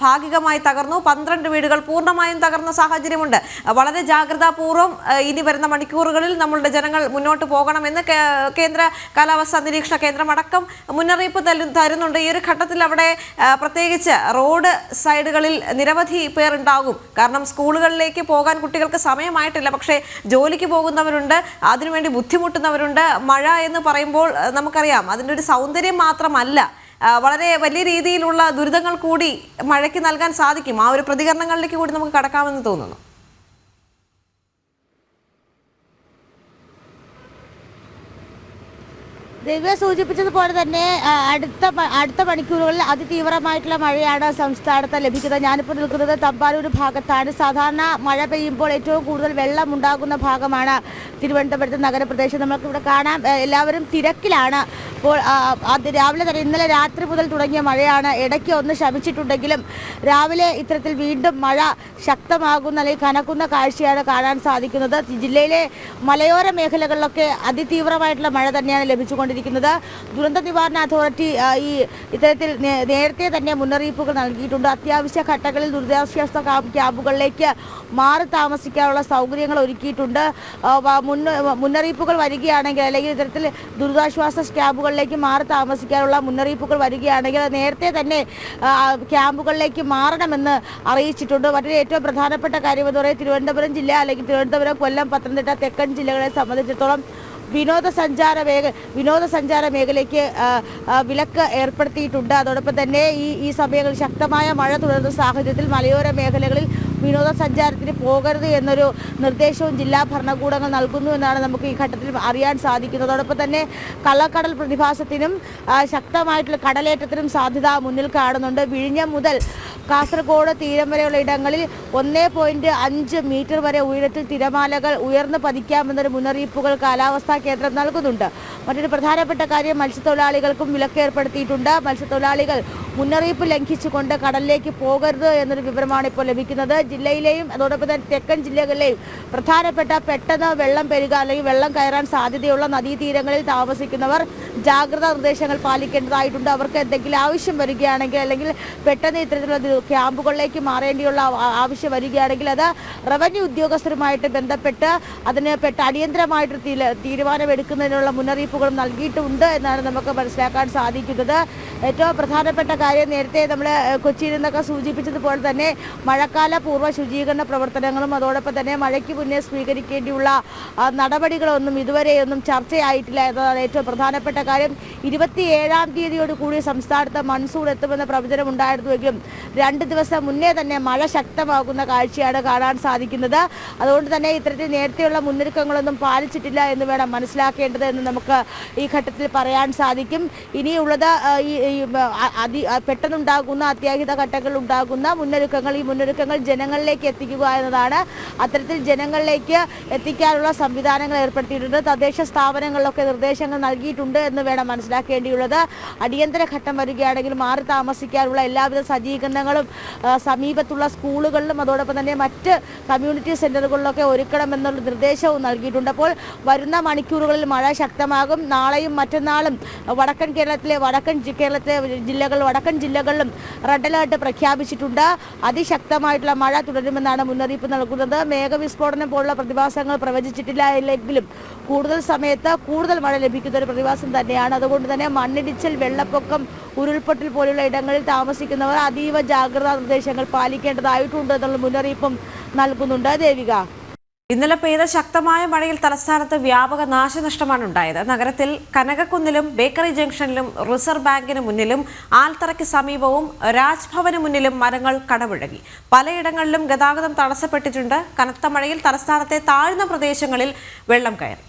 ഭാഗികമായി തകർന്നു, 12 വീടുകൾ പൂർണ്ണമായും തകർന്ന സാഹചര്യമുണ്ട്. വളരെ ജാഗ്രതാപൂർവ്വം ഇനി വരുന്ന മണിക്കൂറുകളിൽ നമ്മളുടെ ജനങ്ങൾ മുന്നോട്ട് പോകണമെന്ന് കേന്ദ്ര കാലാവസ്ഥാ നിരീക്ഷണ കേന്ദ്രം അടക്കം മുന്നറിയിപ്പ് തരുന്നുണ്ട്. ഈ ഒരു ഘട്ടത്തിൽ അവിടെ പ്രത്യേകിച്ച് റോഡ് സൈഡുകളിൽ നിരവധി പേർ ഉണ്ടാകും. കാരണം സ്കൂളുകളിലേക്ക് പോകാൻ കുട്ടികൾക്ക് സമയമായിട്ടില്ല, പക്ഷേ ജോലിക്ക് പോകുന്നവരുണ്ട്, അതിനുവേണ്ടി ബുദ്ധിമുട്ടുന്നവരുണ്ട്. മഴ എന്ന് പറയുമ്പോൾ നമുക്കറിയാം അതിൻ്റെ ഒരു സൗന്ദര്യം മാത്രമല്ല, വളരെ വലിയ രീതിയിലുള്ള ദുരിതങ്ങൾ കൂടി മഴയ്ക്ക് നൽകാൻ സാധിക്കും. ആ ഒരു പ്രതികരണങ്ങളിലേക്ക് കൂടി നമുക്ക് കടക്കാമെന്ന് തോന്നുന്നു. ദിവ്യ സൂചിപ്പിച്ചതുപോലെ തന്നെ അടുത്ത മണിക്കൂറുകളിൽ അതിതീവ്രമായിട്ടുള്ള മഴയാണ് സംസ്ഥാനത്ത് ലഭിക്കുന്നത്. ഞാനിപ്പോൾ നിൽക്കുന്നത് തമ്പാനൂർ ഭാഗത്താണ്. സാധാരണ മഴ പെയ്യുമ്പോൾ ഏറ്റവും കൂടുതൽ വെള്ളം ഉണ്ടാകുന്ന ഭാഗമാണ് തിരുവനന്തപുരത്ത് നഗരപ്രദേശം. നമുക്കിവിടെ കാണാം, എല്ലാവരും തിരക്കിലാണ്. അപ്പോൾ രാവിലെ തന്നെ ഇന്നലെ രാത്രി മുതൽ തുടങ്ങിയ മഴയാണ്. ഇടയ്ക്ക് ഒന്ന് ശമിച്ചിട്ടുണ്ടെങ്കിലും രാവിലെ ഇത്തരത്തിൽ വീണ്ടും മഴ ശക്തമാകുന്ന അല്ലെങ്കിൽ കനക്കുന്ന കാഴ്ചയാണ് കാണാൻ സാധിക്കുന്നത്. ജില്ലയിലെ മലയോര മേഖലകളിലൊക്കെ അതിതീവ്രമായിട്ടുള്ള മഴ തന്നെയാണ് ലഭിച്ചുകൊണ്ടിരിക്കുന്നത്. ദുരന്ത നിവാരണ അതോറിറ്റി ഇത്തരത്തിൽ നേരത്തെ തന്നെ മുന്നറിയിപ്പുകൾ നൽകിയിട്ടുണ്ട്. അത്യാവശ്യ ഘട്ടങ്ങളിൽ ദുരിതാശ്വാസ ക്യാമ്പുകളിലേക്ക് മാറി താമസിക്കാനുള്ള സൗകര്യങ്ങൾ ഒരുക്കിയിട്ടുണ്ട്. മുന്നറിയിപ്പുകൾ വരികയാണെങ്കിൽ, അല്ലെങ്കിൽ ഇത്തരത്തിൽ ദുരിതാശ്വാസ ക്യാമ്പുകളിലേക്ക് മാറി താമസിക്കാനുള്ള മുന്നറിയിപ്പുകൾ വരികയാണെങ്കിൽ നേരത്തെ തന്നെ ക്യാമ്പുകളിലേക്ക് മാറണമെന്ന് അറിയിച്ചിട്ടുണ്ട്. മറ്റൊരു ഏറ്റവും പ്രധാനപ്പെട്ട കാര്യം എന്ന് പറയുന്നത് തിരുവനന്തപുരം ജില്ല, അല്ലെങ്കിൽ തിരുവനന്തപുരം, കൊല്ലം, പത്തനംതിട്ട, തെക്കൻ ജില്ലകളെ സംബന്ധിച്ചിടത്തോളം വിനോദസഞ്ചാര മേഖലയ്ക്ക് വിലക്ക് ഏർപ്പെടുത്തിയിട്ടുണ്ട്. അതോടൊപ്പം തന്നെ ഈ സമയങ്ങളിൽ ശക്തമായ മഴ തുടരുന്ന സാഹചര്യത്തിൽ മലയോര മേഖലകളിൽ വിനോദസഞ്ചാരത്തിന് പോകരുത് എന്നൊരു നിർദ്ദേശവും ജില്ലാ ഭരണകൂടങ്ങൾ നൽകുന്നു എന്നാണ് നമുക്ക് ഈ ഘട്ടത്തിൽ അറിയാൻ സാധിക്കുന്നത്. അതോടൊപ്പം തന്നെ കള്ളക്കടൽ പ്രതിഭാസത്തിനും ശക്തമായിട്ടുള്ള കടലേറ്റത്തിനും സാധ്യത മുന്നിൽ കാണുന്നുണ്ട്. വിഴിഞ്ഞം മുതൽ കാസർഗോഡ് തീരം വരെയുള്ള ഇടങ്ങളിൽ 1.5 മീറ്റർ വരെ ഉയരത്തിൽ തിരമാലകൾ ഉയർന്നു പതിക്കാമെന്നൊരു മുന്നറിയിപ്പുകൾ കാലാവസ്ഥാ കേന്ദ്രം നൽകുന്നുണ്ട്. മറ്റൊരു പ്രധാനപ്പെട്ട കാര്യം, മത്സ്യത്തൊഴിലാളികൾക്കും വിലക്ക് ഏർപ്പെടുത്തിയിട്ടുണ്ട്. മത്സ്യത്തൊഴിലാളികൾ മുന്നറിയിപ്പ് ലംഘിച്ചുകൊണ്ട് കടലിലേക്ക് പോകരുത് എന്നൊരു വിവരമാണ് ഇപ്പോൾ ലഭിക്കുന്നത്. ജില്ലയിലെയും അതോടൊപ്പം തന്നെ തെക്കൻ ജില്ലകളിലെയും പ്രധാനപ്പെട്ട പെട്ടെന്ന് വെള്ളം പെരുക അല്ലെങ്കിൽ വെള്ളം കയറാൻ സാധ്യതയുള്ള നദീതീരങ്ങളിൽ താമസിക്കുന്നവർ ജാഗ്രതാ നിർദ്ദേശങ്ങൾ പാലിക്കേണ്ടതായിട്ടുണ്ട്. അവർക്ക് എന്തെങ്കിലും ആവശ്യം വരികയാണെങ്കിൽ അല്ലെങ്കിൽ പെട്ടെന്ന് ഇത്തരത്തിലുള്ള ക്യാമ്പുകളിലേക്ക് മാറേണ്ടിയുള്ള ആവശ്യം വരികയാണെങ്കിൽ അത് റവന്യൂ ഉദ്യോഗസ്ഥരുമായിട്ട് ബന്ധപ്പെട്ട് അതിന് അടിയന്തരമായിട്ട് തീരുമാനമെടുക്കുന്നതിനുള്ള മുന്നറിയിപ്പുകളും നൽകിയിട്ടുണ്ട് എന്നാണ് നമുക്ക് മനസ്സിലാക്കാൻ സാധിക്കുന്നത്. ഏറ്റവും പ്രധാനപ്പെട്ട കാര്യം നേരത്തെ നമ്മൾ കൊച്ചിയിൽ നിന്നൊക്കെ സൂചിപ്പിച്ചതുപോലെ തന്നെ മഴക്കാല പൂർവ്വ ശുചീകരണ പ്രവർത്തനങ്ങളും അതോടൊപ്പം തന്നെ മഴയ്ക്ക് മുന്നേ സ്വീകരിക്കേണ്ടിയുള്ള നടപടികളൊന്നും ഇതുവരെയൊന്നും ചർച്ചയായിട്ടില്ല എന്നതാണ് ഏറ്റവും പ്രധാനപ്പെട്ട കാര്യം. 27-ാം തീയതിയോടുകൂടി സംസ്ഥാനത്ത് മൺസൂൺ എത്തുമെന്ന പ്രവചനം ഉണ്ടായിരുന്നുവെങ്കിലും 2 ദിവസം മുന്നേ തന്നെ മഴ ശക്തമാകുന്ന കാഴ്ചയാണ് കാണാൻ സാധിക്കുന്നത്. അതുകൊണ്ട് തന്നെ ഇത്തരത്തിൽ നേരത്തെയുള്ള മുന്നൊരുക്കങ്ങളൊന്നും പാലിച്ചിട്ടില്ല എന്ന് വേണം മനസ്സിലാക്കേണ്ടത് എന്ന് നമുക്ക് ഈ ഘട്ടത്തിൽ പറയാൻ സാധിക്കും. ഇനിയുള്ളത് പെട്ടെന്നുണ്ടാകുന്ന അത്യാഹിത ഘട്ടങ്ങളിൽ ഉണ്ടാകുന്ന മുന്നൊരുക്കങ്ങൾ, ഈ മുന്നൊരുക്കങ്ങൾ ജനങ്ങളിലേക്ക് എത്തിക്കുക എന്നതാണ്. അത്തരത്തിൽ ജനങ്ങളിലേക്ക് എത്തിക്കാനുള്ള സംവിധാനങ്ങൾ ഏർപ്പെടുത്തിയിട്ടുണ്ട്. തദ്ദേശ സ്ഥാപനങ്ങളിലൊക്കെ നിർദ്ദേശങ്ങൾ നൽകിയിട്ടുണ്ട് എന്ന് വേണം മനസ്സിലാക്കേണ്ടിയുള്ളത്. അടിയന്തര ഘട്ടം വരികയാണെങ്കിൽ മാറി താമസിക്കാനുള്ള എല്ലാവിധ സജ്ജീകരണങ്ങളും സമീപത്തുള്ള സ്കൂളുകളിലും അതോടൊപ്പം തന്നെ മറ്റ് കമ്മ്യൂണിറ്റി സെന്ററുകളിലൊക്കെ ഒരുക്കണമെന്നുള്ള നിർദ്ദേശവും നൽകിയിട്ടുണ്ട്. അപ്പോൾ വരുന്ന മണിക്കൂറുകളിൽ മഴ ശക്തമാകും. നാളെയും മറ്റന്നാളും വടക്കൻ ജില്ലകളിലും റെഡ് അലേർട്ട് പ്രഖ്യാപിച്ചിട്ടുണ്ട്. അതിശക്തമായിട്ടുള്ള മഴ തുടരുമെന്നാണ് മുന്നറിയിപ്പ് നൽകുന്നത്. മേഘവിസ്ഫോടനം പോലുള്ള പ്രതിഭാസങ്ങൾ പ്രവചിച്ചിട്ടില്ല എങ്കിലും കൂടുതൽ സമയത്ത് കൂടുതൽ മഴ ലഭിക്കുന്ന ഒരു പ്രതിഭാസം തന്നെയാണ്. അതുകൊണ്ട് തന്നെ മണ്ണിടിച്ചിൽ, വെള്ളപ്പൊക്കം, ഉരുൾപൊട്ടൽ പോലുള്ള ഇടങ്ങളിൽ താമസിക്കുന്നവർ അതീവ ജാഗ്രതാ നിർദ്ദേശങ്ങൾ പാലിക്കേണ്ടതായിട്ടുണ്ട് എന്നുള്ള മുന്നറിയിപ്പും നൽകുന്നുണ്ട്. ദേവിക, ഇന്നലെ പെയ്ത ശക്തമായ മഴയിൽ തലസ്ഥാനത്ത് വ്യാപക നാശനഷ്ടമാണ് ഉണ്ടായത്. നഗരത്തിൽ കനകക്കുന്നിലും ബേക്കറി ജംഗ്ഷനിലും റിസർവ് ബാങ്കിന് മുന്നിലും ആൽത്തറയ്ക്ക് സമീപവും രാജ്ഭവന് മുന്നിലും മരങ്ങൾ കടപുഴകി. പലയിടങ്ങളിലും ഗതാഗതം തടസ്സപ്പെട്ടിട്ടുണ്ട്. കനത്ത മഴയിൽ തലസ്ഥാനത്തെ താഴ്ന്ന പ്രദേശങ്ങളിൽ വെള്ളം കയറി.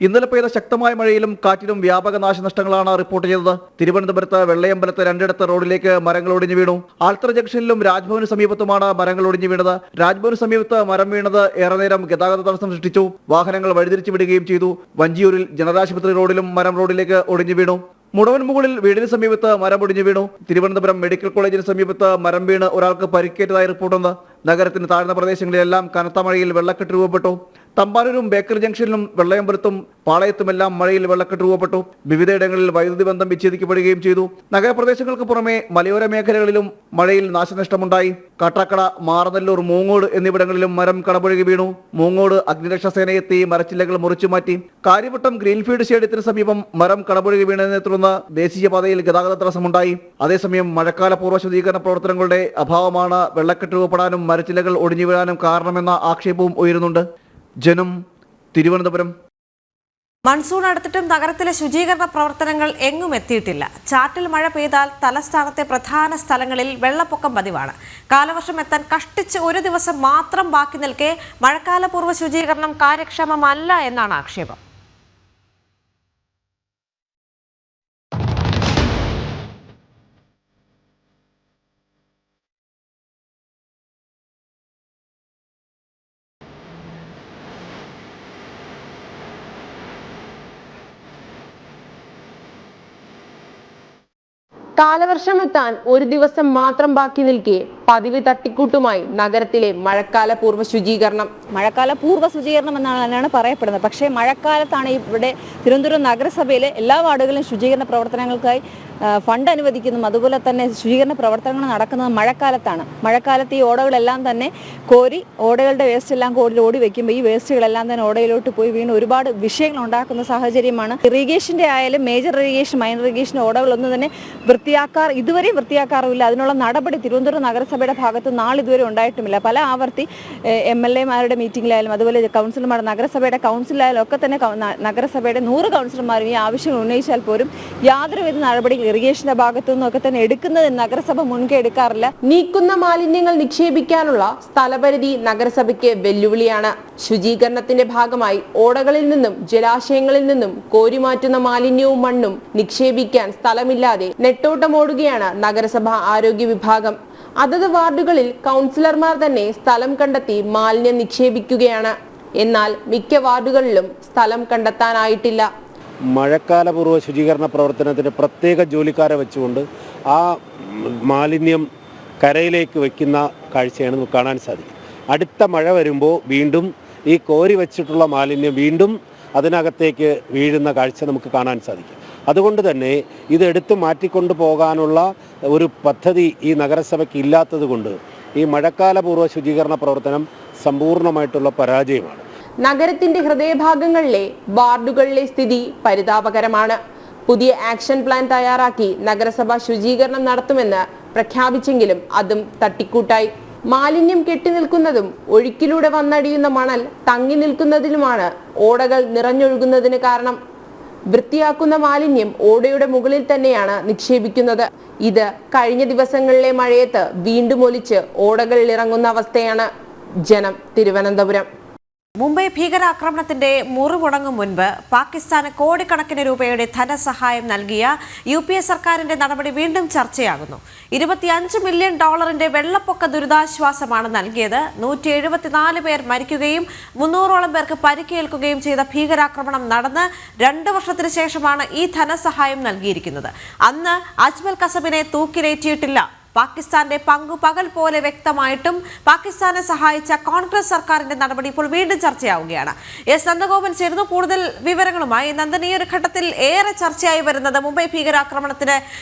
ഇന്നലെ പെയ്ത ശക്തമായ മഴയിലും കാറ്റിലും വ്യാപക നാശനഷ്ടങ്ങളാണ് റിപ്പോർട്ട് ചെയ്തത്. തിരുവനന്തപുരത്ത് വെള്ളയമ്പലത്ത് 2 റോഡിലേക്ക് മരങ്ങൾ ഒടിഞ്ഞു വീണു. ആൽത്തറ ജംഗ്ഷനിലും രാജ്ഭവന് സമീപത്തുമാണ് മരങ്ങൾ ഒടിഞ്ഞു വീണത്. രാജ്ഭവന് സമീപത്ത് മരം വീണത് ഏറെ നേരം ഗതാഗത തടസ്സം സൃഷ്ടിച്ചു. വാഹനങ്ങൾ വഴിതിരിച്ചു വിടുകയും ചെയ്തു. വഞ്ചിയൂരിൽ ജനറാശുപത്രി റോഡിലും മരം റോഡിലേക്ക് ഒടിഞ്ഞു വീണു. മുടവൻ മുകളിൽ വീടിന് സമീപത്ത് മരം ഒടിഞ്ഞു വീണു. തിരുവനന്തപുരം മെഡിക്കൽ കോളേജിന് സമീപത്ത് മരം വീണ് ഒരാൾക്ക് പരിക്കേറ്റതായി റിപ്പോർട്ടുണ്ട്. നഗരത്തിന് താഴ്ന്ന പ്രദേശങ്ങളിലെല്ലാം കനത്ത മഴയിൽ വെള്ളക്കെട്ട് രൂപപ്പെട്ടു. തമ്പാനൂരും ബേക്കറി ജംഗ്ഷനിലും വെള്ളയമ്പലത്തും പാളയത്തുമെല്ലാം മഴയിൽ വെള്ളക്കെട്ട് രൂപപ്പെട്ടു. വിവിധയിടങ്ങളിൽ വൈദ്യുതി ബന്ധം വിച്ഛേദിക്കപ്പെടുകയും ചെയ്തു. നഗരപ്രദേശങ്ങൾക്ക് പുറമെ മലയോര മേഖലകളിലും മഴയിൽ നാശനഷ്ടമുണ്ടായി. കാട്ടാക്കട, മാറനല്ലൂർ, മൂങ്ങോട് എന്നിവിടങ്ങളിലും മരം കടപുഴകി വീണു. മൂങ്ങോട് അഗ്നിരക്ഷാസേനയെത്തി മരച്ചില്ലകൾ മുറിച്ചുമാറ്റി. കാര്യവട്ടം ഗ്രീൻഫീൽഡ് സ്റ്റേഡിയത്തിന് സമീപം മരം കടപുഴകി വീണതിനെ തുടർന്ന് ദേശീയപാതയിൽ ഗതാഗത തടസ്സമുണ്ടായി. അതേസമയം മഴക്കാല പൂർവ്വ ശുചീകരണ പ്രവർത്തനങ്ങളുടെ അഭാവമാണ് വെള്ളക്കെട്ട് രൂപപ്പെടാനും മരച്ചില്ലകൾ ഒടിഞ്ഞു വീഴാനും കാരണമെന്ന ആക്ഷേപവും ഉയരുന്നുണ്ട്. ജനം, തിരുവനന്തപുരം. മൺസൂൺ അടുത്തിട്ടും നഗരത്തിലെ ശുചീകരണ പ്രവർത്തനങ്ങൾ എങ്ങും എത്തിയിട്ടില്ല. ചാറ്റൽ മഴ പെയ്താൽ തലസ്ഥാനത്തെ പ്രധാന സ്ഥലങ്ങളിൽ വെള്ളപ്പൊക്കം പതിവാണ്. കാലവർഷം എത്താൻ കഷ്ടിച്ച് 1 ദിവസം മാത്രം ബാക്കി നിൽക്കെ മഴക്കാല പൂർവ്വ ശുചീകരണം കാര്യക്ഷമമല്ല എന്നാണ് ആക്ഷേപം. കാലവർഷമെത്താൻ 1 ദിവസം മാത്രം ബാക്കി നിൽക്കെ പതിവ് തട്ടിക്കൂട്ടുമായി നഗരത്തിലെ മഴക്കാല പൂർവ്വ ശുചീകരണം. മഴക്കാല പൂർവ്വ ശുചീകരണം എന്നാണ് പറയപ്പെടുന്നത്. പക്ഷേ മഴക്കാലത്താണ് ഇവിടെ തിരുവനന്തപുരം നഗരസഭയിലെ എല്ലാ വാർഡുകളിലും ശുചീകരണ പ്രവർത്തനങ്ങൾക്കായി ഫണ്ട് അനുവദിക്കുന്നതും അതുപോലെ തന്നെ ശുചീകരണ പ്രവർത്തനങ്ങൾ നടക്കുന്നത് മഴക്കാലത്താണ്. മഴക്കാലത്ത് ഈ ഓടകളെല്ലാം തന്നെ കോരി ഓടകളുടെ വേസ്റ്റ് എല്ലാം കോടിയിൽ ഓടി വെക്കുമ്പോൾ ഈ വേസ്റ്റുകളെല്ലാം തന്നെ ഓടയിലോട്ട് പോയി വീണ് ഒരുപാട് വിഷയങ്ങൾ ഉണ്ടാക്കുന്ന സാഹചര്യമാണ്. ഇറിഗേഷൻ്റെ ആയാലും മേജർ ഇറിഗേഷൻ, മൈനർ ഇറിഗേഷൻ ഓടകളൊന്നും തന്നെ ഇതുവരെ വൃത്തിയാക്കാറുമില്ല. അതിനുള്ള നടപടി തിരുവനന്തപുരം നഗരസഭയുടെ ഭാഗത്ത് നാളിതുവരെ ഉണ്ടായിട്ടുമില്ല. പല ആവർത്തി MLA-മാരുടെ മീറ്റിംഗിലായാലും അതുപോലെ കൗൺസിലർമാർ, നഗരസഭയുടെ കൗൺസിലായാലും ഒക്കെ തന്നെ നഗരസഭയുടെ 100 കൗൺസിലർമാരും ഈ ആവശ്യങ്ങൾ ഉന്നയിച്ചാൽ പോലും യാതൊരുവിധ നടപടികൾ ഇറിഗേഷന്റെ ഭാഗത്തു നിന്നൊക്കെ തന്നെ എടുക്കുന്നത് നഗരസഭ മുൻകൈ എടുക്കാറില്ല. നീക്കുന്ന മാലിന്യങ്ങൾ നിക്ഷേപിക്കാനുള്ള സ്ഥലപരിധി നഗരസഭയ്ക്ക് വെല്ലുവിളിയാണ്. ശുചീകരണത്തിന്റെ ഭാഗമായി ഓടകളിൽ നിന്നും ജലാശയങ്ങളിൽ നിന്നും കോരിമാറ്റുന്ന മാലിന്യവും മണ്ണും നിക്ഷേപിക്കാൻ സ്ഥലമില്ലാതെ നെട്ടോട്ടമോടുകയാണ് നഗരസഭ ആരോഗ്യ വിഭാഗം. അതത് വാർഡുകളിൽ കൗൺസിലർമാർ തന്നെ സ്ഥലം കണ്ടെത്തി മാലിന്യം നിക്ഷേപിക്കുകയാണ്. എന്നാൽ മിക്ക വാർഡുകളിലും സ്ഥലം കണ്ടെത്താനായിട്ടില്ല. മഴക്കാലപൂർവ്വ ശുചീകരണ പ്രവർത്തനത്തിന് പ്രത്യേക ജോലിക്കാരെ വെച്ചുകൊണ്ട് ആ മാലിന്യം കരയിലേക്ക് വയ്ക്കുന്ന കാഴ്ചയാണ് നമുക്ക് കാണാൻ സാധിക്കും. അടുത്ത മഴ വരുമ്പോൾ വീണ്ടും ഈ കോരി വച്ചിട്ടുള്ള മാലിന്യം വീണ്ടും അതിനകത്തേക്ക് വീഴുന്ന കാഴ്ച നമുക്ക് കാണാൻ സാധിക്കും. അതുകൊണ്ട് തന്നെ ഇതെടുത്ത് മാറ്റിക്കൊണ്ടു പോകാനുള്ള ഒരു പദ്ധതി ഈ നഗരസഭയ്ക്ക് ഇല്ലാത്തത് കൊണ്ട് ഈ മഴക്കാലപൂർവ്വ ശുചീകരണ പ്രവർത്തനം സമ്പൂർണ്ണമായിട്ടുള്ള പരാജയമാണ്. നഗരത്തിന്റെ ഹൃദയഭാഗങ്ങളിലെ വാർഡുകളിലെ സ്ഥിതി പരിതാപകരമാണ്. പുതിയ ആക്ഷൻ പ്ലാൻ തയ്യാറാക്കി നഗരസഭ ശുചീകരണം നടത്തുമെന്ന് പ്രഖ്യാപിച്ചെങ്കിലും അതും തട്ടിക്കൂട്ടായി. മാലിന്യം കെട്ടിനിൽക്കുന്നതും ഒഴുക്കിലൂടെ വന്നടിയുന്ന മണൽ തങ്ങി നിൽക്കുന്നതിലുമാണ് ഓടകൾ നിറഞ്ഞൊഴുകുന്നതിന് കാരണം. വൃത്തിയാക്കുന്ന മാലിന്യം ഓടയുടെ മുകളിൽ തന്നെയാണ് നിക്ഷേപിക്കുന്നത്. ഇത് കഴിഞ്ഞ ദിവസങ്ങളിലെ മഴയത്ത് വീണ്ടും ഒലിച്ച് ഓടകളിൽ ഇറങ്ങുന്ന അവസ്ഥയാണ്. ജനം, തിരുവനന്തപുരം. മുംബൈ ഭീകരാക്രമണത്തിന്റെ മുറിവുണങ്ങും മുൻപ് പാകിസ്ഥാന് കോടിക്കണക്കിന് രൂപയുടെ ധനസഹായം നൽകിയ UPA സർക്കാരിന്റെ നടപടി വീണ്ടും ചർച്ചയാകുന്നു. $25 മില്യൺ വെള്ളപ്പൊക്ക ദുരിതാശ്വാസമാണ് നൽകിയത്. 174 പേർ മരിക്കുകയും 300ഓളം പേർക്ക് പരിക്കേൽക്കുകയും ചെയ്ത ഭീകരാക്രമണം നടന്ന് 2 വർഷത്തിന് ശേഷമാണ് ഈ ധനസഹായം നൽകിയിരിക്കുന്നത്. അന്ന് അജ്മൽ കസബിനെ തൂക്കിലേറ്റിയിട്ടില്ല. പാകിസ്ഥാന്റെ പങ്കു പകൽ പോലെ വ്യക്തമായിട്ടും പാകിസ്ഥാനെ സഹായിച്ച കോൺഗ്രസ് സർക്കാരിന്റെ നടപടി ഇപ്പോൾ വീണ്ടും ചർച്ചയാവുകയാണ്. എസ് നന്ദഗോപൻ ചേരുന്നു കൂടുതൽ വിവരങ്ങളുമായി. നന്ദൻ, ഈ ഒരു ഘട്ടത്തിൽ ഏറെ ചർച്ചയായി വരുന്നത് മുംബൈ ഭീകരാക്രമണത്തിന്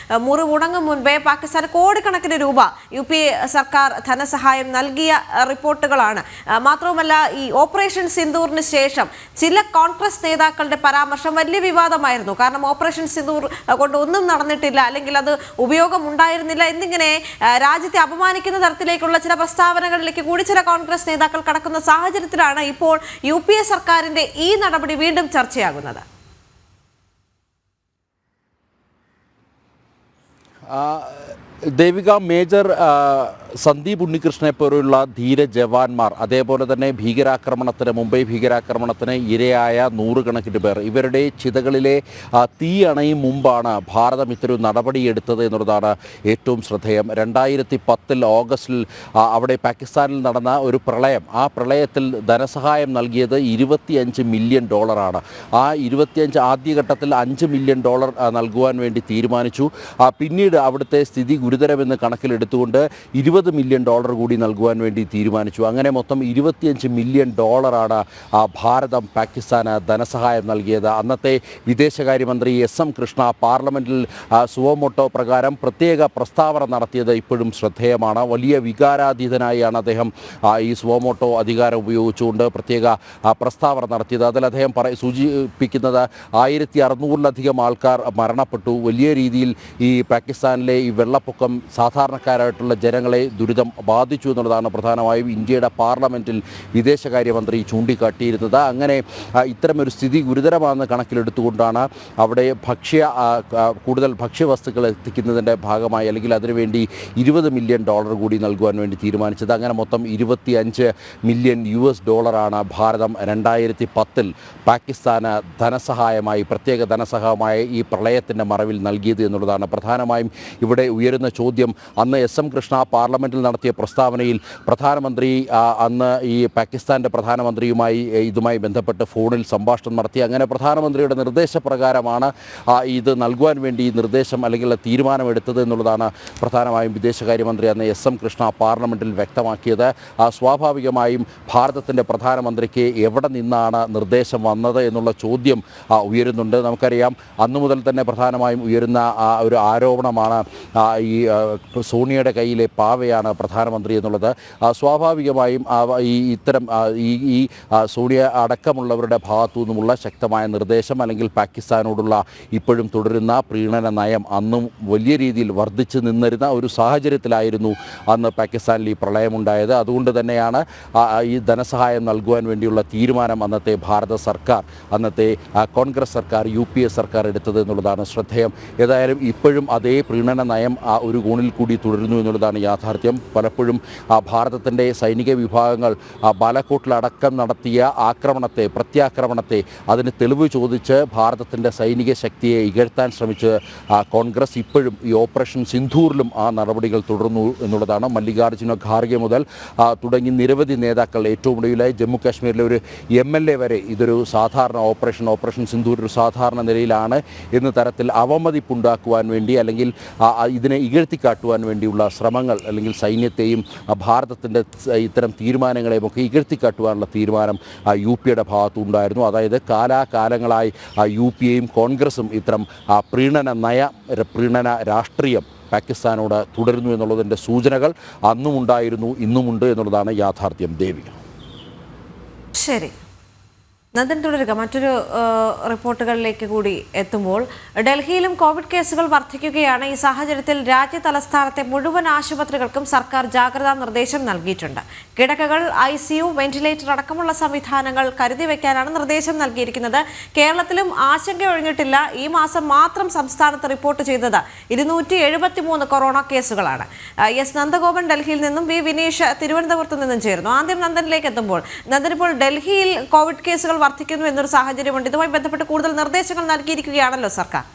മുറിവുണങ്ങും മുൻപേ പാകിസ്ഥാന് കോടിക്കണക്കിന് രൂപ UPA സർക്കാർ ധനസഹായം നൽകിയ റിപ്പോർട്ടുകളാണ്. മാത്രവുമല്ല, ഈ ഓപ്പറേഷൻ സിന്ദൂറിന് ശേഷം ചില കോൺഗ്രസ് നേതാക്കളുടെ പരാമർശം വലിയ വിവാദമായിരുന്നു. കാരണം ഓപ്പറേഷൻ സിന്ദൂർ കൊണ്ട് ഒന്നും നടന്നിട്ടില്ല, അല്ലെങ്കിൽ അത് ഉപയോഗമുണ്ടായിരുന്നില്ല എന്നിങ്ങനെ രാജ്യത്തെ അപമാനിക്കുന്ന തരത്തിലേക്കുള്ള ചില പ്രസ്താവനകളിലേക്ക് കൂടി ചില കോൺഗ്രസ് നേതാക്കൾ കടക്കുന്ന സാഹചര്യത്തിലാണ് ഇപ്പോൾ UPA സർക്കാരിന്റെ ഈ നടപടി വീണ്ടും ചർച്ചയാകുന്നത്. ദേവിക, മേജർ സന്ദീപ് ഉണ്ണികൃഷ്ണനെ പോലുള്ള ധീര ജവാന്മാർ, അതേപോലെ തന്നെ മുംബൈ ഭീകരാക്രമണത്തിന് ഇരയായ നൂറുകണക്കിന് പേർ, ഇവരുടെ ചിതകളിലെ തീ അണയും മുമ്പാണ് ഭാരതം ഇത്തരം നടപടിയെടുത്തത് എന്നുള്ളതാണ് ഏറ്റവും ശ്രദ്ധേയം. 2010 ഓഗസ്റ്റിൽ അവിടെ പാകിസ്ഥാനിൽ നടന്ന ഒരു പ്രളയം, ആ പ്രളയത്തിൽ ധനസഹായം നൽകിയത് $25 മില്യൺ. ആ 25 ആദ്യഘട്ടത്തിൽ $5 മില്യൺ നൽകുവാൻ വേണ്ടി തീരുമാനിച്ചു. പിന്നീട് അവിടുത്തെ സ്ഥിതി ഗുരുതരമെന്ന് കണക്കിലെടുത്തുകൊണ്ട് $20 മില്യൺ കൂടി നൽകുവാൻ വേണ്ടി തീരുമാനിച്ചു. അങ്ങനെ മൊത്തം $25 മില്യൺ ഭാരതം പാകിസ്ഥാന് ധനസഹായം നൽകിയത്. അന്നത്തെ വിദേശകാര്യമന്ത്രി SM കൃഷ്ണ പാർലമെൻറ്റിൽ സുവോമോട്ടോ പ്രകാരം പ്രത്യേക പ്രസ്താവന നടത്തിയത് ഇപ്പോഴും ശ്രദ്ധേയമാണ്. വലിയ വികാരാധീതനായാണ് അദ്ദേഹം ഈ സുവോമോട്ടോ അധികാരം ഉപയോഗിച്ചുകൊണ്ട് പ്രത്യേക പ്രസ്താവന നടത്തിയത്. അതിൽ അദ്ദേഹം സൂചിപ്പിക്കുന്നത് 1600-ലധികം ആൾക്കാർ മരണപ്പെട്ടു. വലിയ രീതിയിൽ ഈ പാകിസ്ഥാനിലെ ഈ വെള്ളപ്പൊക്കം സാധാരണക്കാരായിട്ടുള്ള ജനങ്ങളെ ദുരിതം ബാധിച്ചു എന്നുള്ളതാണ് പ്രധാനമായും ഇന്ത്യയുടെ പാർലമെൻറ്റിൽ വിദേശകാര്യമന്ത്രി ചൂണ്ടിക്കാട്ടിയിരുന്നത്. അങ്ങനെ ഇത്തരമൊരു സ്ഥിതി ഗുരുതരമാണെന്ന് കണക്കിലെടുത്തുകൊണ്ടാണ് അവിടെ കൂടുതൽ ഭക്ഷ്യവസ്തുക്കൾ എത്തിക്കുന്നതിൻ്റെ ഭാഗമായി, അല്ലെങ്കിൽ അതിനുവേണ്ടി $20 മില്യൺ കൂടി നൽകുവാൻ വേണ്ടി തീരുമാനിച്ചത്. അങ്ങനെ മൊത്തം $25 മില്യൺ ഭാരതം 2010 പാകിസ്ഥാന് ധനസഹായമായി, പ്രത്യേക ധനസഹായമായി ഈ പ്രളയത്തിൻ്റെ മറവിൽ നൽകിയത് എന്നുള്ളതാണ് പ്രധാനമായും ഇവിടെ ഉയരുന്ന ചോദ്യം. അന്ന് SM കൃഷ്ണ പാർലമെൻറ്റിൽ നടത്തിയ പ്രസ്താവനയിൽ പ്രധാനമന്ത്രി അന്ന് ഈ പാകിസ്ഥാൻ്റെ പ്രധാനമന്ത്രിയുമായി ഇതുമായി ബന്ധപ്പെട്ട് ഫോണിൽ സംഭാഷണം നടത്തി. അങ്ങനെ പ്രധാനമന്ത്രിയുടെ നിർദ്ദേശപ്രകാരമാണ് ഇത് നൽകുവാൻ വേണ്ടി നിർദ്ദേശം അല്ലെങ്കിൽ തീരുമാനമെടുത്തത് എന്നുള്ളതാണ് പ്രധാനമായും വിദേശകാര്യമന്ത്രി അന്ന് SM കൃഷ്ണ പാർലമെൻറ്റിൽ വ്യക്തമാക്കിയത്. സ്വാഭാവികമായും ഭാരതത്തിൻ്റെ പ്രധാനമന്ത്രിക്ക് എവിടെ നിന്നാണ് നിർദ്ദേശം വന്നത് എന്നുള്ള ചോദ്യം ഉയരുന്നുണ്ട്. നമുക്കറിയാം, അന്നു മുതൽ തന്നെ പ്രധാനമായും ഉയരുന്ന ഒരു ആരോപണമാണ് ഈ സോണിയയുടെ കയ്യിലെ പാവയാണ് പ്രധാനമന്ത്രി എന്നുള്ളത്. സ്വാഭാവികമായും ഇത്തരം ഈ സോണിയ അടക്കമുള്ളവരുടെ ഭാഗത്തു നിന്നുമുള്ള ശക്തമായ നിർദ്ദേശം, അല്ലെങ്കിൽ പാകിസ്ഥാനോടുള്ള ഇപ്പോഴും തുടരുന്ന പ്രീണന നയം അന്നും വലിയ രീതിയിൽ വർദ്ധിച്ചു നിന്നിരുന്ന ഒരു സാഹചര്യത്തിലായിരുന്നു അന്ന് പാകിസ്ഥാനിൽ ഈ പ്രളയമുണ്ടായത്. അതുകൊണ്ട് തന്നെയാണ് ഈ ധനസഹായം നൽകുവാൻ വേണ്ടിയുള്ള തീരുമാനം അന്നത്തെ ഭാരത സർക്കാർ, അന്നത്തെ കോൺഗ്രസ് സർക്കാർ, UPA സർക്കാർ എടുത്തത് എന്നുള്ളതാണ് ശ്രദ്ധേയം. ഏതായാലും ഇപ്പോഴും അതേ പ്രീണന നയം ഒരു കോണിൽ കൂടി തുടരുന്നു എന്നുള്ളതാണ് യാഥാർത്ഥ്യം. യാഥാർത്ഥ്യം. പലപ്പോഴും ഭാരതത്തിൻ്റെ സൈനിക വിഭാഗങ്ങൾ ബാലക്കോട്ടിലടക്കം നടത്തിയ ആക്രമണത്തെ, പ്രത്യാക്രമണത്തെ, അതിന് തെളിവ് ചോദിച്ച് ഭാരതത്തിൻ്റെ സൈനിക ശക്തിയെ ഇകഴ്ത്താൻ ശ്രമിച്ച് കോൺഗ്രസ് ഇപ്പോഴും ഈ ഓപ്പറേഷൻ സിന്ധൂറിലും ആ നടപടികൾ തുടർന്നു എന്നുള്ളതാണ്. മല്ലികാർജ്ജുന ഖാർഗെ മുതൽ തുടങ്ങി നിരവധി നേതാക്കൾ, ഏറ്റവും ഒടുവിലായി ജമ്മു കാശ്മീരിലെ ഒരു MLA വരെ ഇതൊരു സാധാരണ ഓപ്പറേഷൻ സിന്ധൂർ ഒരു സാധാരണ നിലയിലാണ് എന്ന തരത്തിൽ അവമതിപ്പുണ്ടാക്കുവാൻ വേണ്ടി, അല്ലെങ്കിൽ ഇതിനെ ഇകഴ്ത്തിക്കാട്ടുവാൻ വേണ്ടിയുള്ള ശ്രമങ്ങൾ, അല്ലെങ്കിൽ സൈന്യത്തെയും ഭാരതത്തിൻ്റെ ഇത്തരം തീരുമാനങ്ങളെയും ഒക്കെ ഇകഴ്ത്തിക്കാട്ടുവാനുള്ള തീരുമാനം UP-യുടെ ഭാഗത്തുണ്ടായിരുന്നു. അതായത് കാലാകാലങ്ങളായി UP-യും കോൺഗ്രസും ഇത്തരം പ്രീണന രാഷ്ട്രീയം പാകിസ്ഥാനോട് തുടരുന്നു എന്നുള്ളതിൻ്റെ സൂചനകൾ അന്നും ഉണ്ടായിരുന്നു, ഇന്നുമുണ്ട് എന്നുള്ളതാണ് യാഥാർത്ഥ്യം. ദേവിക. ശരി, നന്ദൻ തുടരുക. മറ്റൊരു റിപ്പോർട്ടുകളിലേക്ക് കൂടി എത്തുമ്പോൾ ഡൽഹിയിലും കോവിഡ് കേസുകൾ വർദ്ധിക്കുകയാണ്. ഈ സാഹചര്യത്തിൽ രാജ്യ തലസ്ഥാനത്തെ മുഴുവൻ ആശുപത്രികൾക്കും സർക്കാർ ജാഗ്രതാ നിർദ്ദേശം നൽകിയിട്ടുണ്ട്. കിടക്കകൾ, ICU, വെന്റിലേറ്റർ അടക്കമുള്ള സംവിധാനങ്ങൾ കരുതി വയ്ക്കാനാണ് നിർദ്ദേശം നൽകിയിരിക്കുന്നത്. കേരളത്തിലും ആശങ്ക ഒഴിഞ്ഞിട്ടില്ല. ഈ മാസം മാത്രം സംസ്ഥാനത്ത് റിപ്പോർട്ട് ചെയ്തത് 273 കൊറോണ കേസുകളാണ്. എസ് നന്ദഗോപൻ ഡൽഹിയിൽ നിന്നും, വി വിനീഷ് തിരുവനന്തപുരത്ത് നിന്നും ചേരുന്നു. ആദ്യം നന്ദനിലേക്ക് എത്തുമ്പോൾ, നന്ദൻ, ഇപ്പോൾ ഡൽഹിയിൽ കോവിഡ് കേസുകൾ വർദ്ധിക്കുന്നു എന്നൊരു സാഹചര്യമുണ്ട്. ഇതുമായി ബന്ധപ്പെട്ട് കൂടുതൽ നിർദ്ദേശങ്ങൾ നൽകിയിരിക്കുകയാണല്ലോ സർക്കാർ.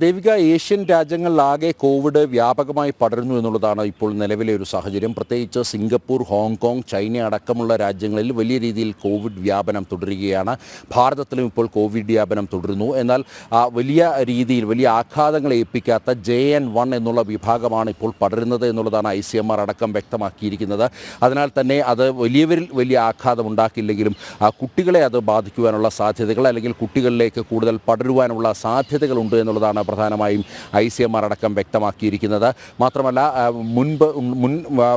ദേവിക, ഏഷ്യൻ രാജ്യങ്ങളിലാകെ കോവിഡ് വ്യാപകമായി പടരുന്നു എന്നുള്ളതാണ് ഇപ്പോൾ നിലവിലെ ഒരു സാഹചര്യം. പ്രത്യേകിച്ച് സിംഗപ്പൂർ, ഹോങ്കോങ്, ചൈന അടക്കമുള്ള രാജ്യങ്ങളിൽ വലിയ രീതിയിൽ കോവിഡ് വ്യാപനം തുടരുകയാണ്. ഭാരതത്തിലും ഇപ്പോൾ കോവിഡ് വ്യാപനം തുടരുന്നു. എന്നാൽ വലിയ രീതിയിൽ വലിയ ആഘാതങ്ങളെ ഏൽപ്പിക്കാത്ത JN1 എന്നുള്ള വിഭാഗമാണ് ഇപ്പോൾ പടരുന്നത് എന്നുള്ളതാണ് ICMR അടക്കം വ്യക്തമാക്കിയിരിക്കുന്നത്. അതിനാൽ തന്നെ അത് വലിയവരിൽ വലിയ ആഘാതം ഉണ്ടാക്കില്ലെങ്കിലും കുട്ടികളെ അത് ബാധിക്കുവാനുള്ള സാധ്യതകൾ, അല്ലെങ്കിൽ കുട്ടികളിലേക്ക് കൂടുതൽ പടരുവാനുള്ള സാധ്യതകളുണ്ട് എന്നുള്ളതാണ് പ്രധാനമായും ICMR അടക്കം വ്യക്തമാക്കിയിരിക്കുന്നത്. മാത്രമല്ല, മുൻ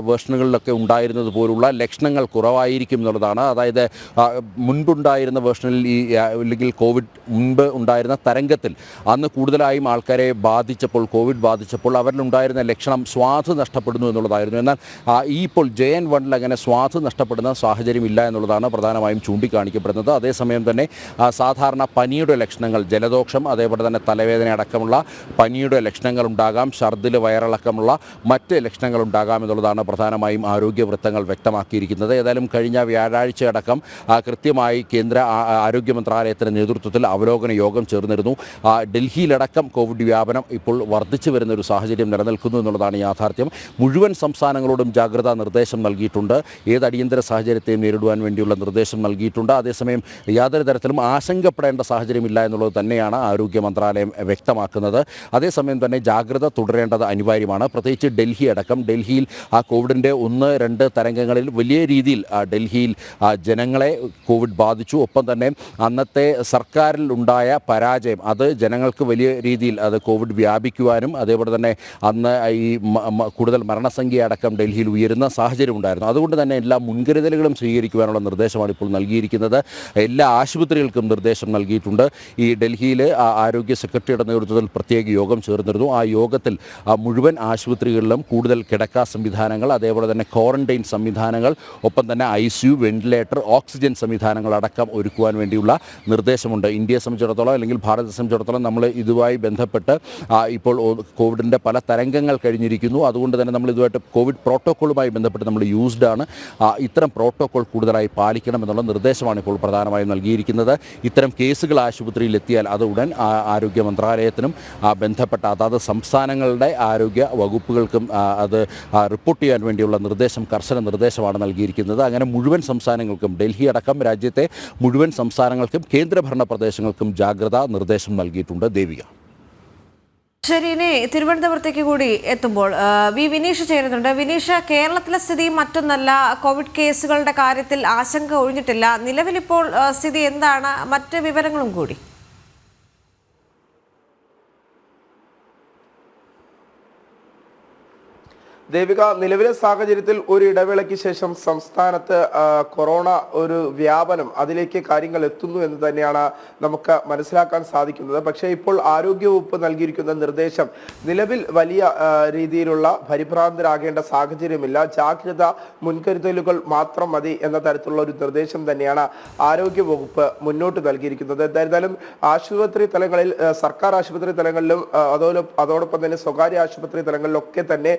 വേർഷനുകളിലൊക്കെ ഉണ്ടായിരുന്നത് പോലുള്ള ലക്ഷണങ്ങൾ കുറവായിരിക്കും എന്നുള്ളതാണ്. അതായത് മുൻപുണ്ടായിരുന്ന വേർഷനിൽ അല്ലെങ്കിൽ കോവിഡ് മുൻപ് ഉണ്ടായിരുന്ന തരംഗത്തിൽ അന്ന് കൂടുതലായും ആൾക്കാരെ കോവിഡ് ബാധിച്ചപ്പോൾ അവരിലുണ്ടായിരുന്ന ലക്ഷണം സ്വാധ് നഷ്ടപ്പെടുന്നു എന്നുള്ളതായിരുന്നു. എന്നാൽ ഇപ്പോൾ JN1 അങ്ങനെ സ്വാധ് നഷ്ടപ്പെടുന്ന സാഹചര്യമില്ല എന്നുള്ളതാണ് പ്രധാനമായും ചൂണ്ടിക്കാണിക്കപ്പെടുന്നത്. അതേസമയം തന്നെ സാധാരണ പനിയുടെ ലക്ഷണങ്ങൾ, ജലദോഷം, അതേപോലെ തന്നെ തലവേദന അടക്കമുള്ള പനിയുടെ ലക്ഷണങ്ങൾ ഉണ്ടാകാം, ഛർദിൽ, വയറിളക്കമുള്ള മറ്റ് ലക്ഷണങ്ങൾ ഉണ്ടാകാം എന്നുള്ളതാണ് പ്രധാനമായും ആരോഗ്യ വൃത്തങ്ങൾ വ്യക്തമാക്കിയിരിക്കുന്നത്. ഏതായാലും കഴിഞ്ഞ വ്യാഴാഴ്ചയടക്കം കൃത്യമായി കേന്ദ്ര ആരോഗ്യ മന്ത്രാലയത്തിൻ്റെ നേതൃത്വത്തിൽ അവലോകന യോഗം ചേർന്നിരുന്നു. ഡൽഹിയിലടക്കം കോവിഡ് വ്യാപനം ഇപ്പോൾ വർദ്ധിച്ചു വരുന്ന ഒരു സാഹചര്യം നിലനിൽക്കുന്നു എന്നുള്ളതാണ് യാഥാർത്ഥ്യം. മുഴുവൻ സംസ്ഥാനങ്ങളോടും ജാഗ്രതാ നിർദ്ദേശം നൽകിയിട്ടുണ്ട്. ഏത് അടിയന്തര സാഹചര്യത്തെയും നേരിടുവാൻ വേണ്ടിയുള്ള നിർദ്ദേശം നൽകിയിട്ടുണ്ട്. അതേസമയം യാതൊരു തരത്തിലും ആശങ്കപ്പെടേണ്ട സാഹചര്യമില്ല എന്നുള്ളത് തന്നെയാണ് ആരോഗ്യ മന്ത്രാലയം വ്യക്തമാക്കുന്നത്. അതേസമയം തന്നെ ജാഗ്രത തുടരേണ്ടത് അനിവാര്യമാണ്. പ്രത്യേകിച്ച് ഡൽഹിയിൽ കോവിഡിൻ്റെ 1-2 തരംഗങ്ങളിൽ വലിയ രീതിയിൽ ഡൽഹിയിൽ ജനങ്ങളെ കോവിഡ് ബാധിച്ചു. ഒപ്പം തന്നെ അന്നത്തെ സർക്കാരിൽ ഉണ്ടായ പരാജയം, അത് ജനങ്ങൾക്ക് വലിയ രീതിയിൽ അത് കോവിഡ് വ്യാപിക്കുവാനും, അതേപോലെ തന്നെ അന്ന് ഈ കൂടുതൽ മരണസംഖ്യ അടക്കം ഡൽഹിയിൽ ഉയരുന്ന സാഹചര്യം ഉണ്ടായിരുന്നു. അതുകൊണ്ട് തന്നെ എല്ലാ മുൻകരുതലുകളും സ്വീകരിക്കുവാനുള്ള നിർദ്ദേശമാണ് ഇപ്പോൾ നൽകിയിരിക്കുന്നത്. എല്ലാ ആശുപത്രികൾക്കും നിർദ്ദേശം നൽകിയിട്ടുണ്ട്. ഈ ഡൽഹിയിൽ ആരോഗ്യ സെക്രട്ടറിയുടെ നേതൃത്വത്തിൽ പ്രത്യേക യോഗം ചേർന്നിരുന്നു. ആ യോഗത്തിൽ മുഴുവൻ ആശുപത്രികളിലും കൂടുതൽ കിടക്കാ സംവിധാനങ്ങൾ, അതേപോലെ തന്നെ ക്വാറന്റൈൻ സംവിധാനങ്ങൾ, ഒപ്പം തന്നെ ICU, വെന്റിലേറ്റർ, ഓക്സിജൻ സംവിധാനങ്ങൾ അടക്കം ഒരുക്കുവാൻ വേണ്ടിയുള്ള നിർദ്ദേശമുണ്ട്. ഇന്ത്യയെ സംബന്ധിച്ചിടത്തോളം, അല്ലെങ്കിൽ ഭാരതത്തെ സംബന്ധിച്ചിടത്തോളം, നമ്മൾ ഇതുമായി ബന്ധപ്പെട്ട് ഇപ്പോൾ കോവിഡിൻ്റെ പല തരംഗങ്ങൾ കഴിഞ്ഞിരിക്കുന്നു. അതുകൊണ്ട് തന്നെ നമ്മൾ ഇതുമായിട്ട് കോവിഡ് പ്രോട്ടോക്കോളുമായി ബന്ധപ്പെട്ട് നമ്മൾ യൂസ്ഡാണ്. ഇത്തരം പ്രോട്ടോക്കോൾ കൂടുതലായി പാലിക്കണം എന്നുള്ള നിർദ്ദേശമാണ് ഇപ്പോൾ പ്രധാനമായും നൽകിയിരിക്കുന്നത്. ഇത്തരം കേസുകൾ ആശുപത്രിയിൽ എത്തിയാൽ അത് ഉടൻ ആരോഗ്യ മന്ത്രാലയത്തിനും ബന്ധപ്പെട്ട അതാത് സംസ്ഥാനങ്ങളുടെ ആരോഗ്യ വകുപ്പുകൾക്കും അത് റിപ്പോർട്ട് ചെയ്യാൻ വേണ്ടിയുള്ള കർശന നിർദ്ദേശമാണ് നൽകിയിരിക്കുന്നത്. അങ്ങനെ മുഴുവൻ സംസ്ഥാനങ്ങൾക്കും, ഡൽഹി അടക്കം രാജ്യത്തെ മുഴുവൻ സംസ്ഥാനങ്ങൾക്കും കേന്ദ്രഭരണ പ്രദേശങ്ങൾക്കും ജാഗ്രതാ നിർദ്ദേശം നൽകിയിട്ടുണ്ട്. ദേവിക. ശരി, ഇനി തിരുവനന്തപുരത്തേക്ക് കൂടി എത്തുമ്പോൾ വി വിനീഷ് ചേരുന്നുണ്ട്. വിനീഷ്, കേരളത്തിലെ സ്ഥിതി മറ്റൊന്നല്ല. കോവിഡ് കേസുകളുടെ കാര്യത്തിൽ ആശങ്ക ഒഴിഞ്ഞിട്ടില്ല. നിലവിലിപ്പോൾ സ്ഥിതി എന്താണ്? മറ്റ് വിവരങ്ങളും കൂടി. ദേവിക, നിലവിലെ സാഹചര്യത്തിൽ ഒരു ഇടവേളയ്ക്ക് ശേഷം സംസ്ഥാനത്ത് കൊറോണ ഒരു വ്യാപനം അതിലേക്ക് കാര്യങ്ങൾ എത്തുന്നു എന്ന് തന്നെയാണ് നമുക്ക് മനസ്സിലാക്കാൻ സാധിക്കുന്നത്. പക്ഷേ ഇപ്പോൾ ആരോഗ്യവകുപ്പ് നൽകിയിരിക്കുന്ന നിർദ്ദേശം നിലവിൽ വലിയ രീതിയിലുള്ള പരിഭ്രാന്തരാകേണ്ട സാഹചര്യമില്ല, ജാഗ്രത മുൻകരുതലുകൾ മാത്രം മതി എന്ന തരത്തിലുള്ള ഒരു നിർദ്ദേശം തന്നെയാണ് ആരോഗ്യവകുപ്പ് മുന്നോട്ട് നൽകിയിരിക്കുന്നത്. എന്തായിരുന്നാലും ആശുപത്രി തലങ്ങളിൽ, സർക്കാർ ആശുപത്രി തലങ്ങളിലും അതോടൊപ്പം തന്നെ സ്വകാര്യ ആശുപത്രി തലങ്ങളിലൊക്കെ തന്നെ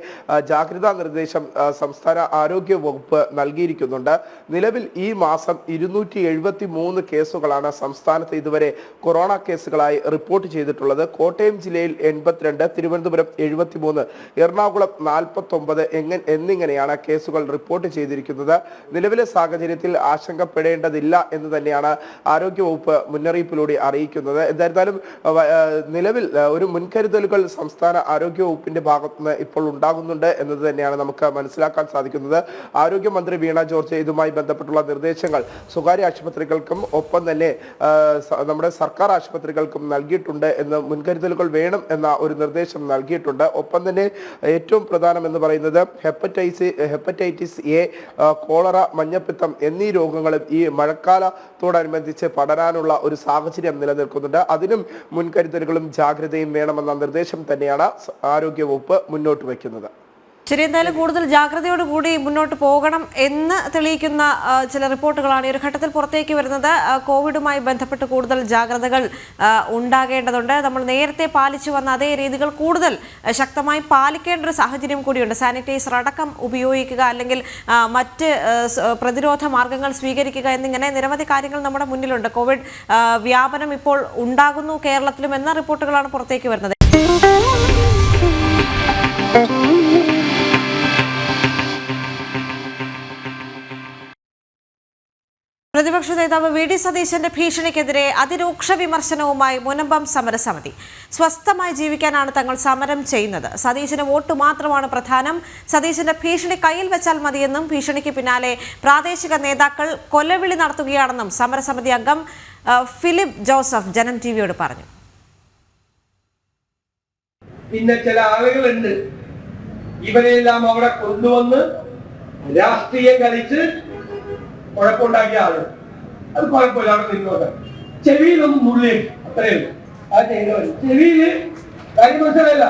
ജാഗ്രതാ നിർദ്ദേശം സംസ്ഥാന ആരോഗ്യ വകുപ്പ് നൽകിയിരിക്കുന്നുണ്ട്. നിലവിൽ ഈ മാസം 273 കേസുകളാണ് സംസ്ഥാനത്ത് ഇതുവരെ കൊറോണ കേസുകളായി റിപ്പോർട്ട് ചെയ്തിട്ടുള്ളത്. കോട്ടയം ജില്ലയിൽ 82, തിരുവനന്തപുരം 73, എറണാകുളം 49 എന്നിങ്ങനെയാണ് കേസുകൾ റിപ്പോർട്ട് ചെയ്തിരിക്കുന്നത്. നിലവിലെ സാഹചര്യത്തിൽ ആശങ്കപ്പെടേണ്ടതില്ല എന്ന് തന്നെയാണ് ആരോഗ്യവകുപ്പ് മുന്നറിയിപ്പിലൂടെ അറിയിക്കുന്നത്. എന്തായിരുന്നാലും നിലവിൽ ഒരു മുൻകരുതലുകൾ സംസ്ഥാന ആരോഗ്യ വകുപ്പിന്റെ ഭാഗത്തുനിന്ന് ഇപ്പോൾ ഉണ്ടാകുന്നുണ്ട് എന്നത് തന്നെയാണ് നമുക്ക് മനസ്സിലാക്കാൻ സാധിക്കുന്നത്. ആരോഗ്യമന്ത്രി വീണ ജോർജ് ഇതുമായി ബന്ധപ്പെട്ടുള്ള നിർദ്ദേശങ്ങൾ സ്വകാര്യ ആശുപത്രികൾക്കും ഒപ്പം തന്നെ നമ്മുടെ സർക്കാർ ആശുപത്രികൾക്കും നൽകിയിട്ടുണ്ട് എന്ന്, മുൻകരുതലുകൾ വേണം എന്ന ഒരു നിർദ്ദേശം നൽകിയിട്ടുണ്ട്. ഒപ്പം തന്നെ ഏറ്റവും പ്രധാനം എന്ന് പറയുന്നത് ഹെപ്പറ്റൈറ്റിസ് എ, കോളറ, മഞ്ഞപ്പിത്തം എന്നീ രോഗങ്ങളും ഈ മഴക്കാലത്തോടനുബന്ധിച്ച് പടരാനുള്ള ഒരു സാഹചര്യം നിലനിൽക്കുന്നുണ്ട്. അതിനും മുൻകരുതലുകളും ജാഗ്രതയും വേണമെന്ന നിർദ്ദേശം തന്നെയാണ് ആരോഗ്യവകുപ്പ് മുന്നോട്ട് വയ്ക്കുന്നത്. ശരി, എന്തായാലും കൂടുതൽ ജാഗ്രതയോടുകൂടി മുന്നോട്ട് പോകണം എന്ന് തെളിയിക്കുന്ന ചില റിപ്പോർട്ടുകളാണ് ഈ ഒരു ഘട്ടത്തിൽ പുറത്തേക്ക് വരുന്നത്. കോവിഡുമായി ബന്ധപ്പെട്ട് കൂടുതൽ ജാഗ്രതകൾ ഉണ്ടാകേണ്ടതുണ്ട്. നമ്മൾ നേരത്തെ പാലിച്ചു വന്ന അതേ രീതികൾ കൂടുതൽ ശക്തമായി പാലിക്കേണ്ട ഒരു സാഹചര്യം കൂടിയുണ്ട്. സാനിറ്റൈസർ അടക്കം ഉപയോഗിക്കുക, അല്ലെങ്കിൽ മറ്റ് പ്രതിരോധ മാർഗങ്ങൾ സ്വീകരിക്കുക എന്നിങ്ങനെ നിരവധി കാര്യങ്ങൾ നമ്മുടെ മുന്നിലുണ്ട്. കോവിഡ് വ്യാപനം ഇപ്പോൾ ഉണ്ടാകുന്നു കേരളത്തിലും എന്ന റിപ്പോർട്ടുകളാണ് പുറത്തേക്ക് വരുന്നത്. പ്രതിപക്ഷ നേതാവ് വി ഡി സതീശന്റെ ഭീഷണിക്കെതിരെ അതിരൂക്ഷ വിമർശനവുമായി മുനമ്പം സമരസമിതി. സ്വസ്ഥമായി ജീവിക്കാനാണ് തങ്ങൾ സമരം ചെയ്യുന്നത്, സതീശന് വോട്ട് മാത്രമാണ് പ്രധാനം, സതീശന്റെ ഭീഷണി കയ്യിൽ വെച്ചാൽ മതിയെന്നും ഭീഷണിക്ക് പിന്നാലെ പ്രാദേശിക നേതാക്കൾ കൊലവിളി നടത്തുകയാണെന്നും സമരസമിതി അംഗം ഫിലിപ്പ് ജോസഫ് ജനം ടിവിയോട് പറഞ്ഞു. പിന്നെ ചില ആളുകളുണ്ട്, ഇവരെല്ലാം അവിടെ കൊണ്ടുവന്ന് രാഷ്ട്രീയം കളിച്ച് കുഴപ്പമുണ്ടാക്കിയ ആള്. അത് കുഴപ്പമില്ല, അവിടെ നിന്നോട്ടെ. ചെവിയിലൊന്നും മുള്ളിയേക്കും, അത്രയുള്ളൂ. ആ ചെയ്യുന്നവർ ചെവിയില് കാര്യം മനസ്സിലല്ല,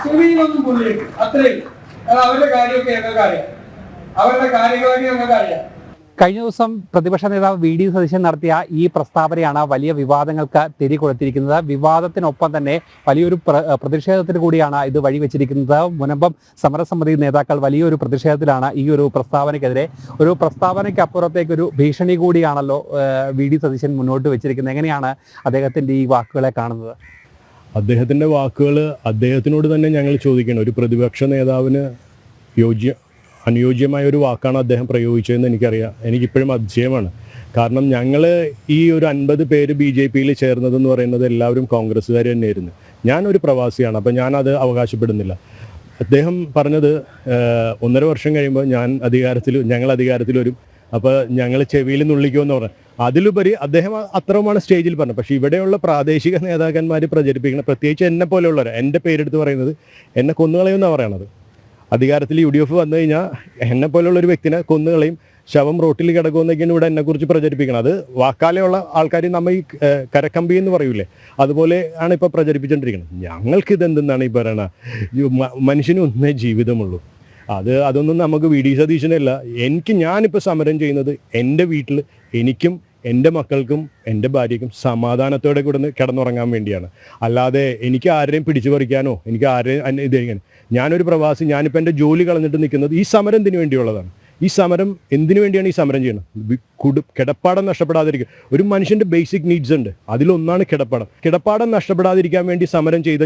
ചെവിയിലൊന്നും മുള്ളിയേക്കും, അത്രയുള്ളൂ. അത് അവരുടെ കാര്യമൊക്കെ ഞങ്ങൾക്ക് അറിയാം, അവരുടെ കാര്യങ്ങളൊക്കെ ഞങ്ങൾക്ക് അറിയാം. കഴിഞ്ഞ ദിവസം പ്രതിപക്ഷ നേതാവ് വി ഡി സതീശൻ നടത്തിയ ഈ പ്രസ്താവനയാണ് വലിയ വിവാദങ്ങൾക്ക് തിരികൊടുത്തിരിക്കുന്നത്. വിവാദത്തിനൊപ്പം തന്നെ വലിയൊരു പ്രതിഷേധത്തിന് കൂടിയാണ് ഇത് വഴിവെച്ചിരിക്കുന്നത്. മുനമ്പം സമരസമിതി നേതാക്കൾ വലിയൊരു പ്രതിഷേധത്തിലാണ് ഈ ഒരു പ്രസ്താവനയ്ക്കെതിരെ. ഒരു പ്രസ്താവനയ്ക്ക് അപ്പുറത്തേക്ക് ഒരു ഭീഷണി കൂടിയാണല്ലോ വി ഡി സതീശൻ മുന്നോട്ട് വെച്ചിരിക്കുന്നത്. എങ്ങനെയാണ് അദ്ദേഹത്തിന്റെ ഈ വാക്കുകളെ കാണുന്നത്? അദ്ദേഹത്തിന്റെ വാക്കുകൾ അദ്ദേഹത്തിനോട് തന്നെ ഞങ്ങൾ ചോദിക്കണം. ഒരു പ്രതിപക്ഷ നേതാവിന് അനുയോജ്യമായ ഒരു വാക്കാണ് അദ്ദേഹം പ്രയോഗിച്ചതെന്ന് എനിക്കറിയാം. എനിക്കിപ്പോഴും അതിശയമാണ്. കാരണം ഞങ്ങൾ ഈ ഒരു 50 പേര് BJPയിൽ ചേർന്നതെന്ന് പറയുന്നത് എല്ലാവരും കോൺഗ്രസ്സുകാർ തന്നെയായിരുന്നു. ഞാനൊരു പ്രവാസിയാണ്, അപ്പം ഞാനത് അവകാശപ്പെടുന്നില്ല. അദ്ദേഹം പറഞ്ഞത് 1.5 വർഷം കഴിയുമ്പോൾ ഞങ്ങൾ അധികാരത്തിൽ വരും, അപ്പോൾ ഞങ്ങൾ ചെവിയിൽ നുള്ളിക്കുമെന്ന് പറഞ്ഞു. അതിലുപരി അദ്ദേഹം അത്രയുമാണ് സ്റ്റേജിൽ പറഞ്ഞത്. പക്ഷേ ഇവിടെയുള്ള പ്രാദേശിക നേതാക്കന്മാർ പ്രചരിപ്പിക്കണം, പ്രത്യേകിച്ച് എന്നെ പോലെയുള്ളവർ, എൻ്റെ പേരെടുത്ത് പറയുന്നത് എന്നെ കൊന്നുകളയുമെന്നാണ് പറയണത്. അധികാരത്തിൽ UDF വന്നു കഴിഞ്ഞാൽ എന്നെ പോലെയുള്ള ഒരു വ്യക്തിനെ കൊന്നുകളയും, ശവം റോട്ടിൽ കിടക്കുമെന്നൊക്കെയാണ് ഇവിടെ എന്നെക്കുറിച്ച് പ്രചരിപ്പിക്കണം. അത് വാക്കാലെയുള്ള ആൾക്കാർ നമ്മൾ ഈ കരക്കമ്പി എന്ന് പറയൂലേ, അതുപോലെ ആണ് ഇപ്പോൾ പ്രചരിപ്പിച്ചുകൊണ്ടിരിക്കുന്നത്. ഞങ്ങൾക്ക് ഇതെന്തെന്നാണ് ഈ പറയണത്? മനുഷ്യന് ഒന്നേ ജീവിതമുള്ളൂ. അതൊന്നും നമുക്ക് വി ഡി സതീശനല്ല. ഞാനിപ്പോൾ സമരം ചെയ്യുന്നത് എൻ്റെ വീട്ടിൽ എനിക്കും എൻ്റെ മക്കൾക്കും എൻ്റെ ഭാര്യയ്ക്കും സമാധാനത്തോടെ കിടന്നുറങ്ങാൻ വേണ്ടിയാണ്. അല്ലാതെ എനിക്ക് ആരെയും പിടിച്ചു പറിക്കാനോ എനിക്ക് ആരെയും ഇതായിരിക്കാൻ. ഞാനൊരു പ്രവാസി, ഞാനിപ്പോൾ എൻ്റെ ജോലി കളഞ്ഞിട്ട് നിൽക്കുന്നത് ഈ സമരം എന്തിനു വേണ്ടിയുള്ളതാണ്. ഈ സമരം എന്തിനു വേണ്ടിയാണ് ഈ സമരം ചെയ്യുന്നത്? കിടപ്പാടം നഷ്ടപ്പെടാതിരിക്കുക. ഒരു മനുഷ്യൻ്റെ ബേസിക് നീഡ്സ് ഉണ്ട്, അതിലൊന്നാണ് കിടപ്പാടം. കിടപ്പാടം നഷ്ടപ്പെടാതിരിക്കാൻ വേണ്ടി സമരം ചെയ്ത്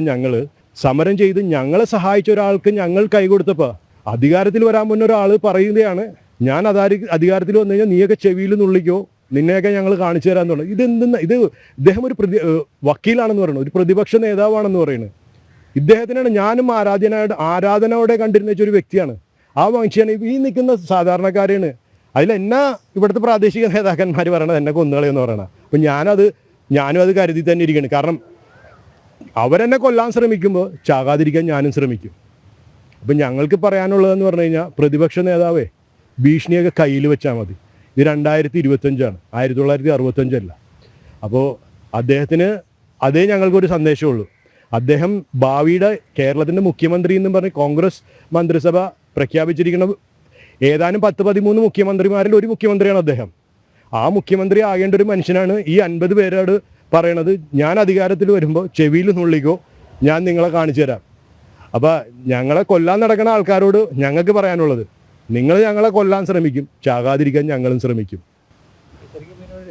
ഞങ്ങളെ സഹായിച്ച ഒരാൾക്ക് ഞങ്ങൾ കൈ കൊടുത്തപ്പോൾ അധികാരത്തിൽ വരാൻ മുന്നേ ഒരാൾ പറയുകയാണ്, ഞാൻ അധികാരത്തിൽ വന്നു കഴിഞ്ഞാൽ നീയൊക്കെ ചെവിയിൽ നുള്ളിക്കോ, നിന്നെയൊക്കെ ഞങ്ങൾ കാണിച്ചു തരാൻ തുടങ്ങി. ഇത് ഇദ്ദേഹം ഒരു വക്കീലാണെന്ന് പറയുന്നത്, ഒരു പ്രതിപക്ഷ നേതാവാണെന്ന് പറയുന്നത്. ഇദ്ദേഹത്തിനാണ് ഞാനും ആരാധനയോടെ കണ്ടിരുന്ന ഒരു വ്യക്തിയാണ്. ആ മനുഷ്യന് ഈ നിൽക്കുന്ന സാധാരണക്കാരെയാണ്. അതിലെന്നാ ഇവിടുത്തെ പ്രാദേശിക നേതാക്കന്മാർ പറയണത് എന്നെ കൊന്നുകളയെന്ന് പറയണത്. അപ്പം ഞാനും അത് കരുതി തന്നെ ഇരിക്കുകയാണ്. കാരണം അവരെന്നെ കൊല്ലാൻ ശ്രമിക്കുമ്പോൾ ചാകാതിരിക്കാൻ ഞാനും ശ്രമിക്കും. അപ്പം ഞങ്ങൾക്ക് പറയാനുള്ളതെന്ന് പറഞ്ഞു കഴിഞ്ഞാൽ പ്രതിപക്ഷ നേതാവേ ഭീഷണിയൊക്കെ കയ്യിൽ വെച്ചാൽ മതി. ഇത് 2025 1965 അപ്പോൾ അദ്ദേഹത്തിന് അതേ ഞങ്ങൾക്കൊരു സന്ദേശമുള്ളൂ. അദ്ദേഹം ഭാവിയുടെ കേരളത്തിൻ്റെ മുഖ്യമന്ത്രി എന്നും പറഞ്ഞ് കോൺഗ്രസ് മന്ത്രിസഭ പ്രഖ്യാപിച്ചിരിക്കുന്ന ഏതാനും 10-13 മുഖ്യമന്ത്രിമാരിൽ ഒരു മുഖ്യമന്ത്രിയാണ് അദ്ദേഹം. ആ മുഖ്യമന്ത്രി ആകേണ്ട ഒരു മനുഷ്യനാണ് ഈ 50 പേരോട് പറയണത്, ഞാൻ അധികാരത്തിൽ വരുമ്പോൾ ചെവിയിൽ നുള്ളിക്കോ, ഞാൻ നിങ്ങളെ കാണിച്ചു തരാം. അപ്പോൾ ഞങ്ങളെ കൊല്ലാൻ നടക്കുന്ന ആൾക്കാരോട് ഞങ്ങൾക്ക് പറയാനുള്ളത്, നിങ്ങൾ ഞങ്ങളെ കൊല്ലാൻ ശ്രമിക്കും, ചാകാതിരിക്കാൻ ഞങ്ങളും ശ്രമിക്കും.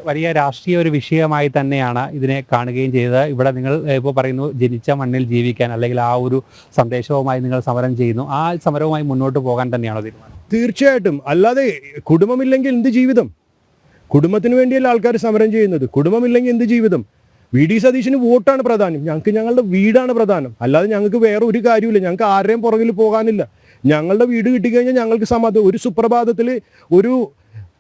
വലിയ രാഷ്ട്രീയ ഒരു വിഷയമായി തന്നെയാണ് ഇതിനെ കാണുകയും ചെയ്തത്. ഇവിടെ നിങ്ങൾ ഇപ്പോൾ പറയുന്നു ജനിച്ച മണ്ണിൽ ജീവിക്കാൻ, അല്ലെങ്കിൽ ആ ഒരു സന്ദേശവുമായി നിങ്ങൾ സമരം ചെയ്യുന്നു. ആ സമരവുമായി മുന്നോട്ട് പോകാൻ തന്നെയാണോ തീരുമാനം? തീർച്ചയായിട്ടും. അല്ലാതെ കുടുംബമില്ലെങ്കിൽ എന്ത് ജീവിതം? കുടുംബത്തിന് വേണ്ടിയല്ല ആൾക്കാർ സമരം ചെയ്യുന്നത്. കുടുംബമില്ലെങ്കിൽ എന്ത് ജീവിതം? വി.ഡി. സതീശന് വോട്ടാണ് പ്രധാനം, ഞങ്ങൾക്ക് ഞങ്ങളുടെ വീടാണ് പ്രധാനം. അല്ലാതെ ഞങ്ങൾക്ക് വേറെ ഒരു കാര്യമില്ല. ഞങ്ങൾക്ക് ആരുടെയും പുറകിൽ പോകാനില്ല. ഞങ്ങളുടെ വീട് കിട്ടിക്കഴിഞ്ഞാൽ ഞങ്ങൾക്ക് സമാധാനം. ഒരു സുപ്രഭാതത്തിൽ ഒരു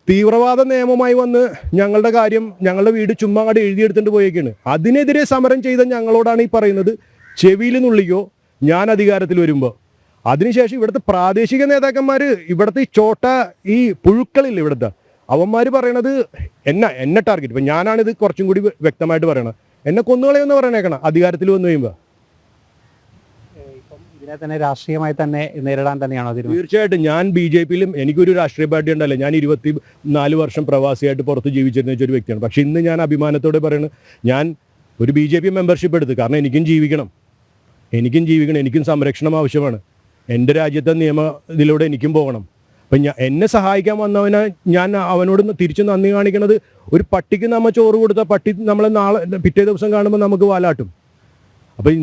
തീവ്രവാദ നിയമമായി വന്ന് ഞങ്ങളുടെ കാര്യം, ഞങ്ങളുടെ വീട് ചുമ്മാ അങ്ങോട്ട് എഴുതിയെടുത്തിട്ട് പോയേക്കാണ്. അതിനെതിരെ സമരം ചെയ്ത ഞങ്ങളോടാണ് ഈ പറയുന്നത്, ചെവിയിൽ നുള്ളിക്കോ ഞാൻ അധികാരത്തിൽ വരുമ്പോൾ. അതിനുശേഷം ഇവിടുത്തെ പ്രാദേശിക നേതാക്കന്മാർ, ഇവിടുത്തെ ഈ ചോട്ട ഈ പുഴുക്കളില്ല ഇവിടുത്തെ, അവന്മാർ പറയണത് എന്നെ ടാർഗറ്റ്. ഇപ്പം ഞാനാണിത് കുറച്ചും കൂടി വ്യക്തമായിട്ട് പറയണം, എന്നെ കൊന്നുകളയെന്ന് പറയണേക്കണം അധികാരത്തിൽ വന്നു കഴിയുമ്പോൾ. ഇതിനെ തന്നെ രാഷ്ട്രീയമായി തന്നെ നേരിടാൻ തന്നെയാണോ തീരുമാനം? തീർച്ചയായിട്ടും. ഞാൻ BJP-യിലും എനിക്കൊരു രാഷ്ട്രീയ പാർട്ടി ഉണ്ടല്ലോ. ഞാൻ 24 വർഷം പ്രവാസിയായിട്ട് പുറത്ത് ജീവിച്ചിരുന്ന ഒരു വ്യക്തിയാണ്. പക്ഷെ ഇന്ന് ഞാൻ അഭിമാനത്തോടെ പറയുന്നത്, ഞാൻ ഒരു BJP മെമ്പർഷിപ്പ് എടുത്ത്. കാരണം എനിക്കും ജീവിക്കണം, എനിക്കും സംരക്ഷണം ആവശ്യമാണ്. എൻ്റെ രാജ്യത്തെ നിയമ ഇതിലൂടെ എനിക്കും പോകണം. അപ്പം എന്നെ സഹായിക്കാൻ വന്നവനെ ഞാൻ അവനോട് തിരിച്ച് നന്ദി കാണിക്കണത്, ഒരു പട്ടിക്ക് നമ്മൾ ചോറ് കൊടുത്താൽ പട്ടി നമ്മളെ പിറ്റേ ദിവസം കാണുമ്പോൾ നമുക്ക് വാലാട്ടും. അപ്പം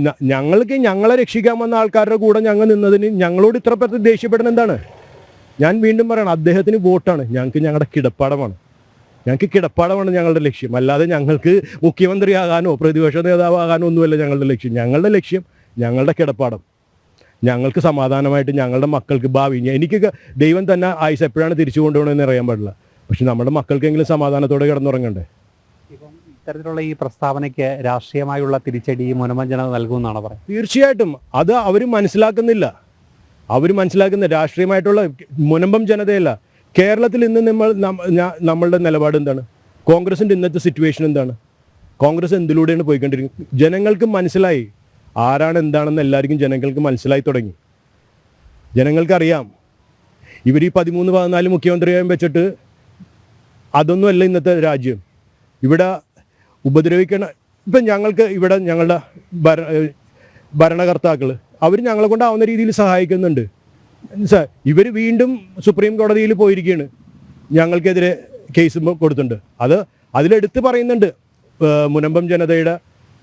ഞങ്ങളെ രക്ഷിക്കാൻ വന്ന ആൾക്കാരുടെ കൂടെ ഞങ്ങൾ നിന്നതിന് ഞങ്ങളോട് ഇത്ര പേർക്ക് ദേഷ്യപ്പെടണം എന്താണ്? ഞാൻ വീണ്ടും പറയണം, അദ്ദേഹത്തിന് വോട്ടാണ്, ഞങ്ങൾക്ക് ഞങ്ങളുടെ കിടപ്പാടമാണ്. ഞങ്ങളുടെ ലക്ഷ്യം. അല്ലാതെ ഞങ്ങൾക്ക് മുഖ്യമന്ത്രിയാകാനോ പ്രതിപക്ഷ നേതാവാകാനോ ഒന്നുമല്ല ഞങ്ങളുടെ ലക്ഷ്യം. ഞങ്ങളുടെ ലക്ഷ്യം ഞങ്ങളുടെ കിടപ്പാടം, ഞങ്ങൾക്ക് സമാധാനമായിട്ട് ഞങ്ങളുടെ മക്കൾക്ക് ഭാവി. എനിക്ക് ദൈവം തന്നെ ആയുസ് എപ്പോഴാണ് തിരിച്ചു കൊണ്ടുപോകണമെന്ന് അറിയാൻ പാടില്ല. പക്ഷെ നമ്മുടെ മക്കൾക്കെങ്കിലും സമാധാനത്തോടെ കിടന്നുറങ്ങണ്ടേ? ഇത്തരത്തിലുള്ള ഈ പ്രസ്താവനയ്ക്ക് രാഷ്ട്രീയമായുള്ള തിരിച്ചടി മുനമ്പം ജനത നൽകുമെന്നാണ് പറയുന്നത്. തീർച്ചയായിട്ടും. അത് അവർ മനസ്സിലാക്കുന്നില്ല. രാഷ്ട്രീയമായിട്ടുള്ള മുനമ്പം ജനതയല്ല. കേരളത്തിൽ ഇന്ന് നമ്മളുടെ നിലപാട് എന്താണ്? കോൺഗ്രസിൻ്റെ ഇന്നത്തെ സിറ്റുവേഷൻ എന്താണ്? കോൺഗ്രസ് എന്തിലൂടെയാണ് പോയിക്കൊണ്ടിരിക്കുന്നത്? ജനങ്ങൾക്ക് മനസ്സിലായി ആരാണ് എന്താണെന്ന്. എല്ലാവർക്കും ജനങ്ങൾക്ക് മനസ്സിലായി തുടങ്ങി. ജനങ്ങൾക്കറിയാം ഇവർ ഈ 13-14 മുഖ്യമന്ത്രിയായും വെച്ചിട്ട് അതൊന്നുമല്ല ഇന്നത്തെ രാജ്യം. ഇവിടെ ഉപദ്രവിക്കണ ഇപ്പം ഞങ്ങൾക്ക് ഇവിടെ ഞങ്ങളുടെ ഭരണകർത്താക്കൾ അവർ ഞങ്ങളെ കൊണ്ടാവുന്ന രീതിയിൽ സഹായിക്കുന്നുണ്ട്. ഇവർ വീണ്ടും സുപ്രീം കോടതിയിൽ പോയിരിക്കുകയാണ്, ഞങ്ങൾക്കെതിരെ കേസ് കൊടുത്തിട്ടുണ്ട്. അതിലെടുത്ത് പറയുന്നുണ്ട്,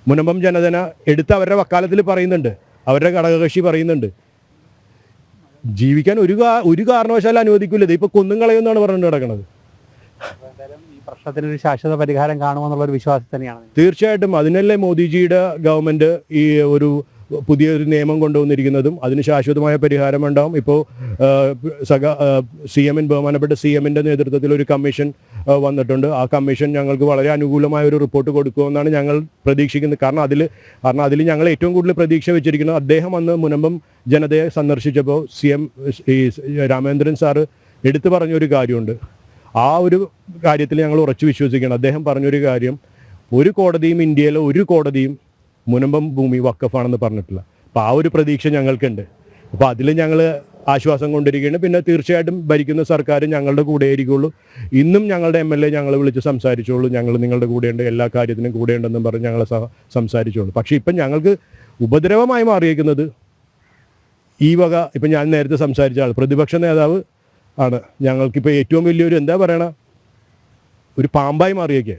മുനമ്പം ജനതനെ എടുത്ത് അവരുടെ വക്കാലത്തിൽ പറയുന്നുണ്ട്, അവരുടെ ഘടകകക്ഷി പറയുന്നുണ്ട്, ജീവിക്കാൻ ഒരു കാരണവശാലും അനുവദിക്കില്ല. ഇതിപ്പോൾ കൊന്നും കളയുമെന്നാണ് പറഞ്ഞിട്ട് നടക്കുന്നത്. ഈ പ്രശ്നത്തിനൊരു ശാശ്വത പരിഹാരം കാണുമെന്നുള്ളൊരു വിശ്വാസം തന്നെയാണ്. തീർച്ചയായിട്ടും. അതിനല്ലേ മോദിജിയുടെ ഗവൺമെൻറ് ഈ ഒരു പുതിയൊരു നിയമം കൊണ്ടുവന്നിരിക്കുന്നതും അതിന് ശാശ്വതമായ പരിഹാരം ഉണ്ടാവും. ഇപ്പോൾ ബഹുമാനപ്പെട്ട CM-ന്റെ നേതൃത്വത്തിൽ ഒരു കമ്മീഷൻ വന്നിട്ടുണ്ട്. ആ കമ്മീഷൻ ഞങ്ങൾക്ക് വളരെ അനുകൂലമായ ഒരു റിപ്പോർട്ട് കൊടുക്കുമെന്നാണ് ഞങ്ങൾ പ്രതീക്ഷിക്കുന്നത്. കാരണം അതിൽ ഞങ്ങൾ ഏറ്റവും കൂടുതൽ പ്രതീക്ഷ വെച്ചിരിക്കുന്നത്, അദ്ദേഹം വന്ന് മുനമ്പം ജനതയെ സന്ദർശിച്ചപ്പോൾ ഈ രാമേന്ദ്രൻ സാറ് എടുത്തു പറഞ്ഞൊരു കാര്യമുണ്ട്. ആ ഒരു കാര്യത്തിൽ ഞങ്ങൾ ഉറച്ചു വിശ്വസിക്കണം. അദ്ദേഹം പറഞ്ഞൊരു കാര്യം, ഒരു കോടതിയും ഇന്ത്യയിലെ ഒരു കോടതിയും മുനമ്പം ഭൂമി വഖഫാണെന്ന് പറഞ്ഞിട്ടില്ല. അപ്പോൾ ആ ഒരു പ്രതീക്ഷ ഞങ്ങൾക്കുണ്ട്. അപ്പോൾ അതിൽ ഞങ്ങൾ ആശ്വാസം കൊണ്ടിരിക്കുകയാണ്. പിന്നെ തീർച്ചയായിട്ടും ഭരിക്കുന്ന സർക്കാർ ഞങ്ങളുടെ കൂടെ ആയിരിക്കുള്ളൂ. ഇന്നും ഞങ്ങളുടെ MLA ഞങ്ങളെ വിളിച്ച് സംസാരിച്ചോളൂ, ഞങ്ങൾ നിങ്ങളുടെ കൂടെയുണ്ട്, എല്ലാ കാര്യത്തിനും കൂടെയുണ്ടെന്നും പറഞ്ഞ് ഞങ്ങളെ സംസാരിച്ചോളൂ. പക്ഷേ ഇപ്പം ഞങ്ങൾക്ക് ഉപദ്രവമായി മാറിയിരിക്കുന്നത് ഈ വക, ഇപ്പം ഞാൻ നേരത്തെ സംസാരിച്ച ആൾ പ്രതിപക്ഷ നേതാവ് ആണ്. ഞങ്ങൾക്കിപ്പോൾ ഏറ്റവും വലിയൊരു എന്താ പറയണ, ഒരു പാമ്പായി മാറിയേക്കേ.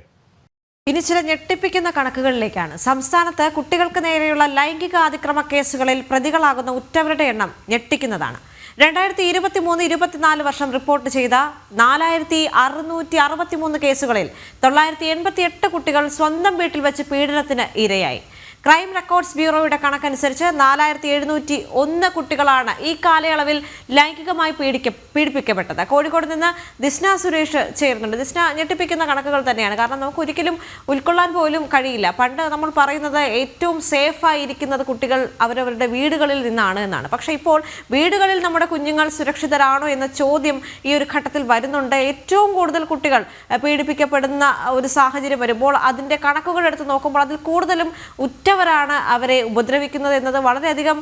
ഇനി ചില ഞെട്ടിപ്പിക്കുന്ന കണക്കുകളിലേക്കാണ്. സംസ്ഥാനത്ത് കുട്ടികൾക്ക് നേരെയുള്ള ലൈംഗിക അതിക്രമ കേസുകളിൽ പ്രതികളാകുന്ന ഉറ്റവരുടെ എണ്ണം ഞെട്ടിക്കുന്നതാണ്. 2023-24 വർഷം റിപ്പോർട്ട് ചെയ്ത 4663 കേസുകളിൽ 988 കുട്ടികൾ സ്വന്തം വീട്ടിൽ വെച്ച് പീഡനത്തിന് ഇരയായി. ക്രൈം റെക്കോർഡ്സ് ബ്യൂറോയുടെ കണക്കനുസരിച്ച് 4701 കുട്ടികളാണ് ഈ കാലയളവിൽ ലൈംഗികമായി പീഡിപ്പിക്കപ്പെട്ടത്. കോഴിക്കോട് നിന്ന് ദിസ്ന സുരേഷ് ചേരുന്നുണ്ട്. ദിസ്ന, ഞെട്ടിപ്പിക്കുന്ന കണക്കുകൾ തന്നെയാണ്. കാരണം നമുക്ക് ഒരിക്കലും ഉൾക്കൊള്ളാൻ പോലും കഴിയില്ല. പണ്ട് നമ്മൾ പറയുന്നത് ഏറ്റവും സേഫായിരിക്കുന്നത് കുട്ടികൾ അവരവരുടെ വീടുകളിൽ നിന്നാണ് എന്നാണ്. പക്ഷേ ഇപ്പോൾ വീടുകളിൽ നമ്മുടെ കുഞ്ഞുങ്ങൾ സുരക്ഷിതരാണോ എന്ന ചോദ്യം ഈ ഒരു ഘട്ടത്തിൽ വരുന്നുണ്ട്. ഏറ്റവും കൂടുതൽ കുട്ടികൾ പീഡിപ്പിക്കപ്പെടുന്ന ഒരു സാഹചര്യം വരുമ്പോൾ അതിൻ്റെ കണക്കുകൾ എടുത്ത് നോക്കുമ്പോൾ അതിൽ കൂടുതലും ഉറ്റവരാണ് അവരെ ഉപദ്രവിക്കുന്നത് എന്നത് വളരെയധികം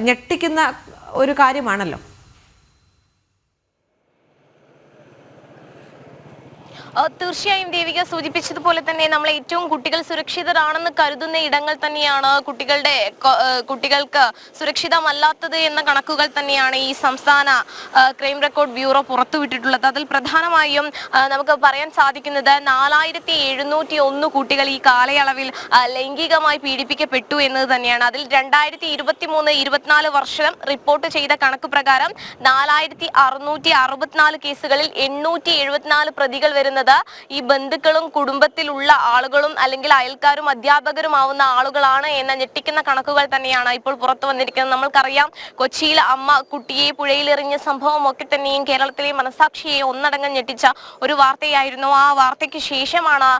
ഞെട്ടിക്കുന്ന ഒരു കാര്യമാണല്ലോ. തീർച്ചയായും ദേവിക സൂചിപ്പിച്ചതുപോലെ തന്നെ നമ്മൾ ഏറ്റവും കുട്ടികൾ സുരക്ഷിതരാണെന്ന് കരുതുന്ന ഇടങ്ങൾ തന്നെയാണ് കുട്ടികൾക്ക് സുരക്ഷിതമല്ലാത്തത് എന്ന കണക്കുകൾ തന്നെയാണ് ഈ സംസ്ഥാന ക്രൈം റെക്കോർഡ് ബ്യൂറോ പുറത്തുവിട്ടിട്ടുള്ളത്. അതിൽ പ്രധാനമായും നമുക്ക് പറയാൻ സാധിക്കുന്നത് 4701 കുട്ടികൾ ഈ കാലയളവിൽ ലൈംഗികമായി പീഡിപ്പിക്കപ്പെട്ടു എന്നത് തന്നെയാണ്. അതിൽ 2023-24 വർഷം റിപ്പോർട്ട് ചെയ്ത കണക്ക് പ്രകാരം 4664 കേസുകളിൽ 874 പ്രതികൾ വരുന്നത് ഈ ബന്ധുക്കളും കുടുംബത്തിലുള്ള ആളുകളും അല്ലെങ്കിൽ അയൽക്കാരും അധ്യാപകരുമാവുന്ന ആളുകളാണ് എന്ന ഞെട്ടിക്കുന്ന കണക്കുകൾ തന്നെയാണ് ഇപ്പോൾ പുറത്തു വന്നിരിക്കുന്നത്. നമ്മൾക്കറിയാം, കൊച്ചിയിൽ അമ്മ കുട്ടിയെ പുഴയിലെറിഞ്ഞ സംഭവം ഒക്കെ തന്നെയും കേരളത്തിലെ മനസാക്ഷിയെ ഒന്നടങ്കം ഞെട്ടിച്ച ഒരു വാർത്തയായിരുന്നു. ആ വാർത്തയ്ക്ക് ശേഷമാണ്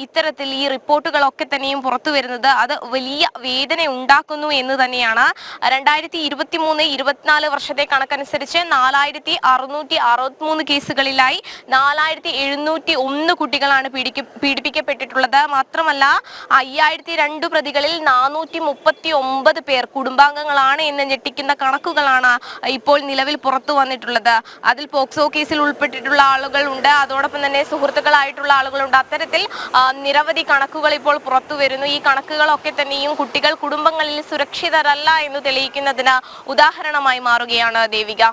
ഇത്തരത്തിൽ ഈ റിപ്പോർട്ടുകളൊക്കെ തന്നെയും പുറത്തു വരുന്നത്. അത് വലിയ വേദന ഉണ്ടാക്കുന്നു എന്ന് തന്നെയാണ്. 2023-24 വർഷത്തെ കണക്കനുസരിച്ച് 4663 കേസുകളിലായി 4701 കുട്ടികളാണ് പീഡിപ്പിക്കപ്പെട്ടിട്ടുള്ളത്. മാത്രമല്ല 5002 പ്രതികളിൽ 439 പേർ കുടുംബാംഗങ്ങളാണ് എന്ന് ഞെട്ടിക്കുന്ന കണക്കുകളാണ് ഇപ്പോൾ നിലവിൽ പുറത്തു വന്നിട്ടുള്ളത്. അതിൽ പോക്സോ കേസിൽ ഉൾപ്പെട്ടിട്ടുള്ള ആളുകൾ ഉണ്ട്, അതോടൊപ്പം തന്നെ സുഹൃത്തുക്കളായിട്ടുള്ള ആളുകളുണ്ട്. അത്തരത്തിൽ നിരവധി കണക്കുകൾ ഇപ്പോൾ പുറത്തു വരുന്നു. ഈ കണക്കുകളൊക്കെ തന്നെയും കുട്ടികൾ കുടുംബങ്ങളിൽ സുരക്ഷിതരല്ല എന്ന് തെളിയിക്കുന്നതിന് ഉദാഹരണമായി മാറുകയാണ് ദേവിക.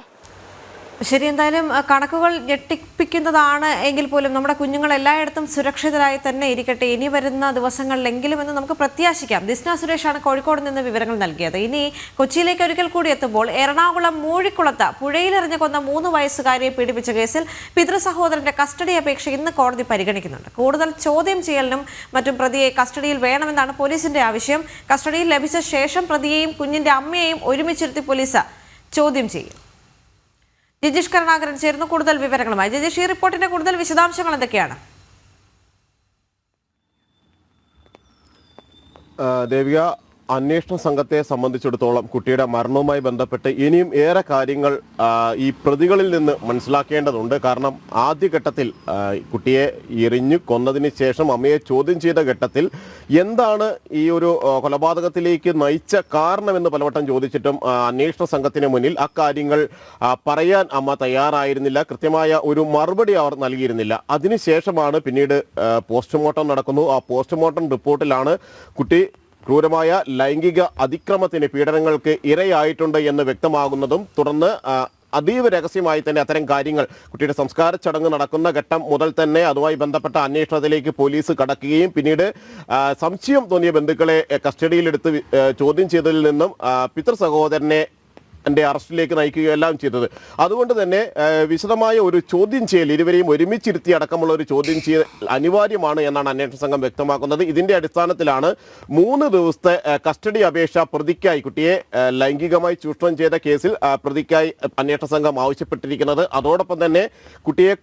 ശരി, എന്തായാലും കണക്കുകൾ ഞെട്ടിപ്പിക്കുന്നതാണ് എങ്കിൽ പോലും നമ്മുടെ കുഞ്ഞുങ്ങൾ എല്ലായിടത്തും സുരക്ഷിതരായി തന്നെ ഇരിക്കട്ടെ ഇനി വരുന്ന ദിവസങ്ങളിലെങ്കിലും എന്ന് നമുക്ക് പ്രത്യാശിക്കാം. ദിസ്ന സുരേഷാണ് കോഴിക്കോട് നിന്ന് വിവരങ്ങൾ നൽകിയത്. ഇനി കൊച്ചിയിലേക്ക് ഒരിക്കൽ കൂടി എത്തുമ്പോൾ എറണാകുളം മൂഴിക്കുളത്ത് പുഴയിലെറിഞ്ഞ് കൊന്ന 3 വയസ്സുകാരിയെ പീഡിപ്പിച്ച കേസിൽ പിതൃസഹോദരന്റെ കസ്റ്റഡി അപേക്ഷ ഇന്ന് കോടതി പരിഗണിക്കുന്നുണ്ട്. കൂടുതൽ ചോദ്യം ചെയ്യലിനും മറ്റും പ്രതിയെ കസ്റ്റഡിയിൽ വേണമെന്നാണ് പോലീസിന്റെ ആവശ്യം. കസ്റ്റഡിയിൽ ലഭിച്ച ശേഷം പ്രതിയെയും കുഞ്ഞിന്റെ അമ്മയെയും ഒരുമിച്ചിരുത്തി പോലീസ് ചോദ്യം ചെയ്യും. ജിജീഷ് കരുണാകരൻ ചേർന്ന് കൂടുതൽ വിവരങ്ങളുമായി. ജിജീഷ്, ഈ റിപ്പോർട്ടിന്റെ കൂടുതൽ വിശദാംശങ്ങൾ എന്തൊക്കെയാണ്? ദേവിക, അന്വേഷണ സംഘത്തെ സംബന്ധിച്ചിടത്തോളം കുട്ടിയുടെ മരണവുമായി ബന്ധപ്പെട്ട് ഇനിയും ഏറെ കാര്യങ്ങൾ ഈ പ്രതികളിൽ നിന്ന് മനസ്സിലാക്കേണ്ടതുണ്ട്. കാരണം ആദ്യഘട്ടത്തിൽ കുട്ടിയെ എറിഞ്ഞു കൊന്നതിന് ശേഷം അമ്മയെ ചോദ്യം ചെയ്ത ഘട്ടത്തിൽ എന്താണ് ഈ ഒരു കൊലപാതകത്തിലേക്ക് നയിച്ച കാരണമെന്ന് പലവട്ടം ചോദിച്ചിട്ടും അന്വേഷണ സംഘത്തിന് മുന്നിൽ അക്കാര്യങ്ങൾ പറയാൻ അമ്മ തയ്യാറായിരുന്നില്ല. കൃത്യമായ ഒരു മറുപടി അവർ നൽകിയിരുന്നില്ല. അതിനുശേഷമാണ് പിന്നീട് പോസ്റ്റ്മോർട്ടം നടക്കുന്നു. ആ പോസ്റ്റ്മോർട്ടം റിപ്പോർട്ടിലാണ് കുട്ടി ക്രൂരമായ ലൈംഗിക അതിക്രമത്തിന്, പീഡനങ്ങൾക്ക് ഇരയായിട്ടുണ്ട് എന്ന് വ്യക്തമാകുന്നതും തുടർന്ന് അതീവ രഹസ്യമായി തന്നെ അത്തരം കാര്യങ്ങൾ കുട്ടിയുടെ സംസ്കാര ചടങ്ങ് നടക്കുന്ന ഘട്ടം മുതൽ തന്നെ അതുമായി ബന്ധപ്പെട്ട അന്വേഷണത്തിലേക്ക് പോലീസ് കടക്കുകയും പിന്നീട് സംശയം തോന്നിയ ബന്ധുക്കളെ കസ്റ്റഡിയിലെടുത്ത് ചോദ്യം ചെയ്തതിൽ നിന്നും പിതൃ സഹോദരനെ അറസ്റ്റിലേക്ക് നയിക്കുകയെല്ലാം ചെയ്തത്. അതുകൊണ്ട് തന്നെ വിശദമായ ഒരു ചോദ്യം ചെയ്യൽ, ഇരുവരെയും ഒരുമിച്ചിരുത്തി അടക്കമുള്ള ഒരു ചോദ്യം ചെയ്യൽ അനിവാര്യമാണ് എന്നാണ് അന്വേഷണ സംഘം വ്യക്തമാക്കുന്നത്. ഇതിന്റെ അടിസ്ഥാനത്തിലാണ് 3 ദിവസത്തെ കസ്റ്റഡി അപേക്ഷ പ്രതിക്കായി, കുട്ടിയെ ലൈംഗികമായി ചൂഷണം ചെയ്ത കേസിൽ പ്രതിക്കായി അന്വേഷണ സംഘം ആവശ്യപ്പെട്ടിരിക്കുന്നത്. അതോടൊപ്പം തന്നെ കുട്ടിയെ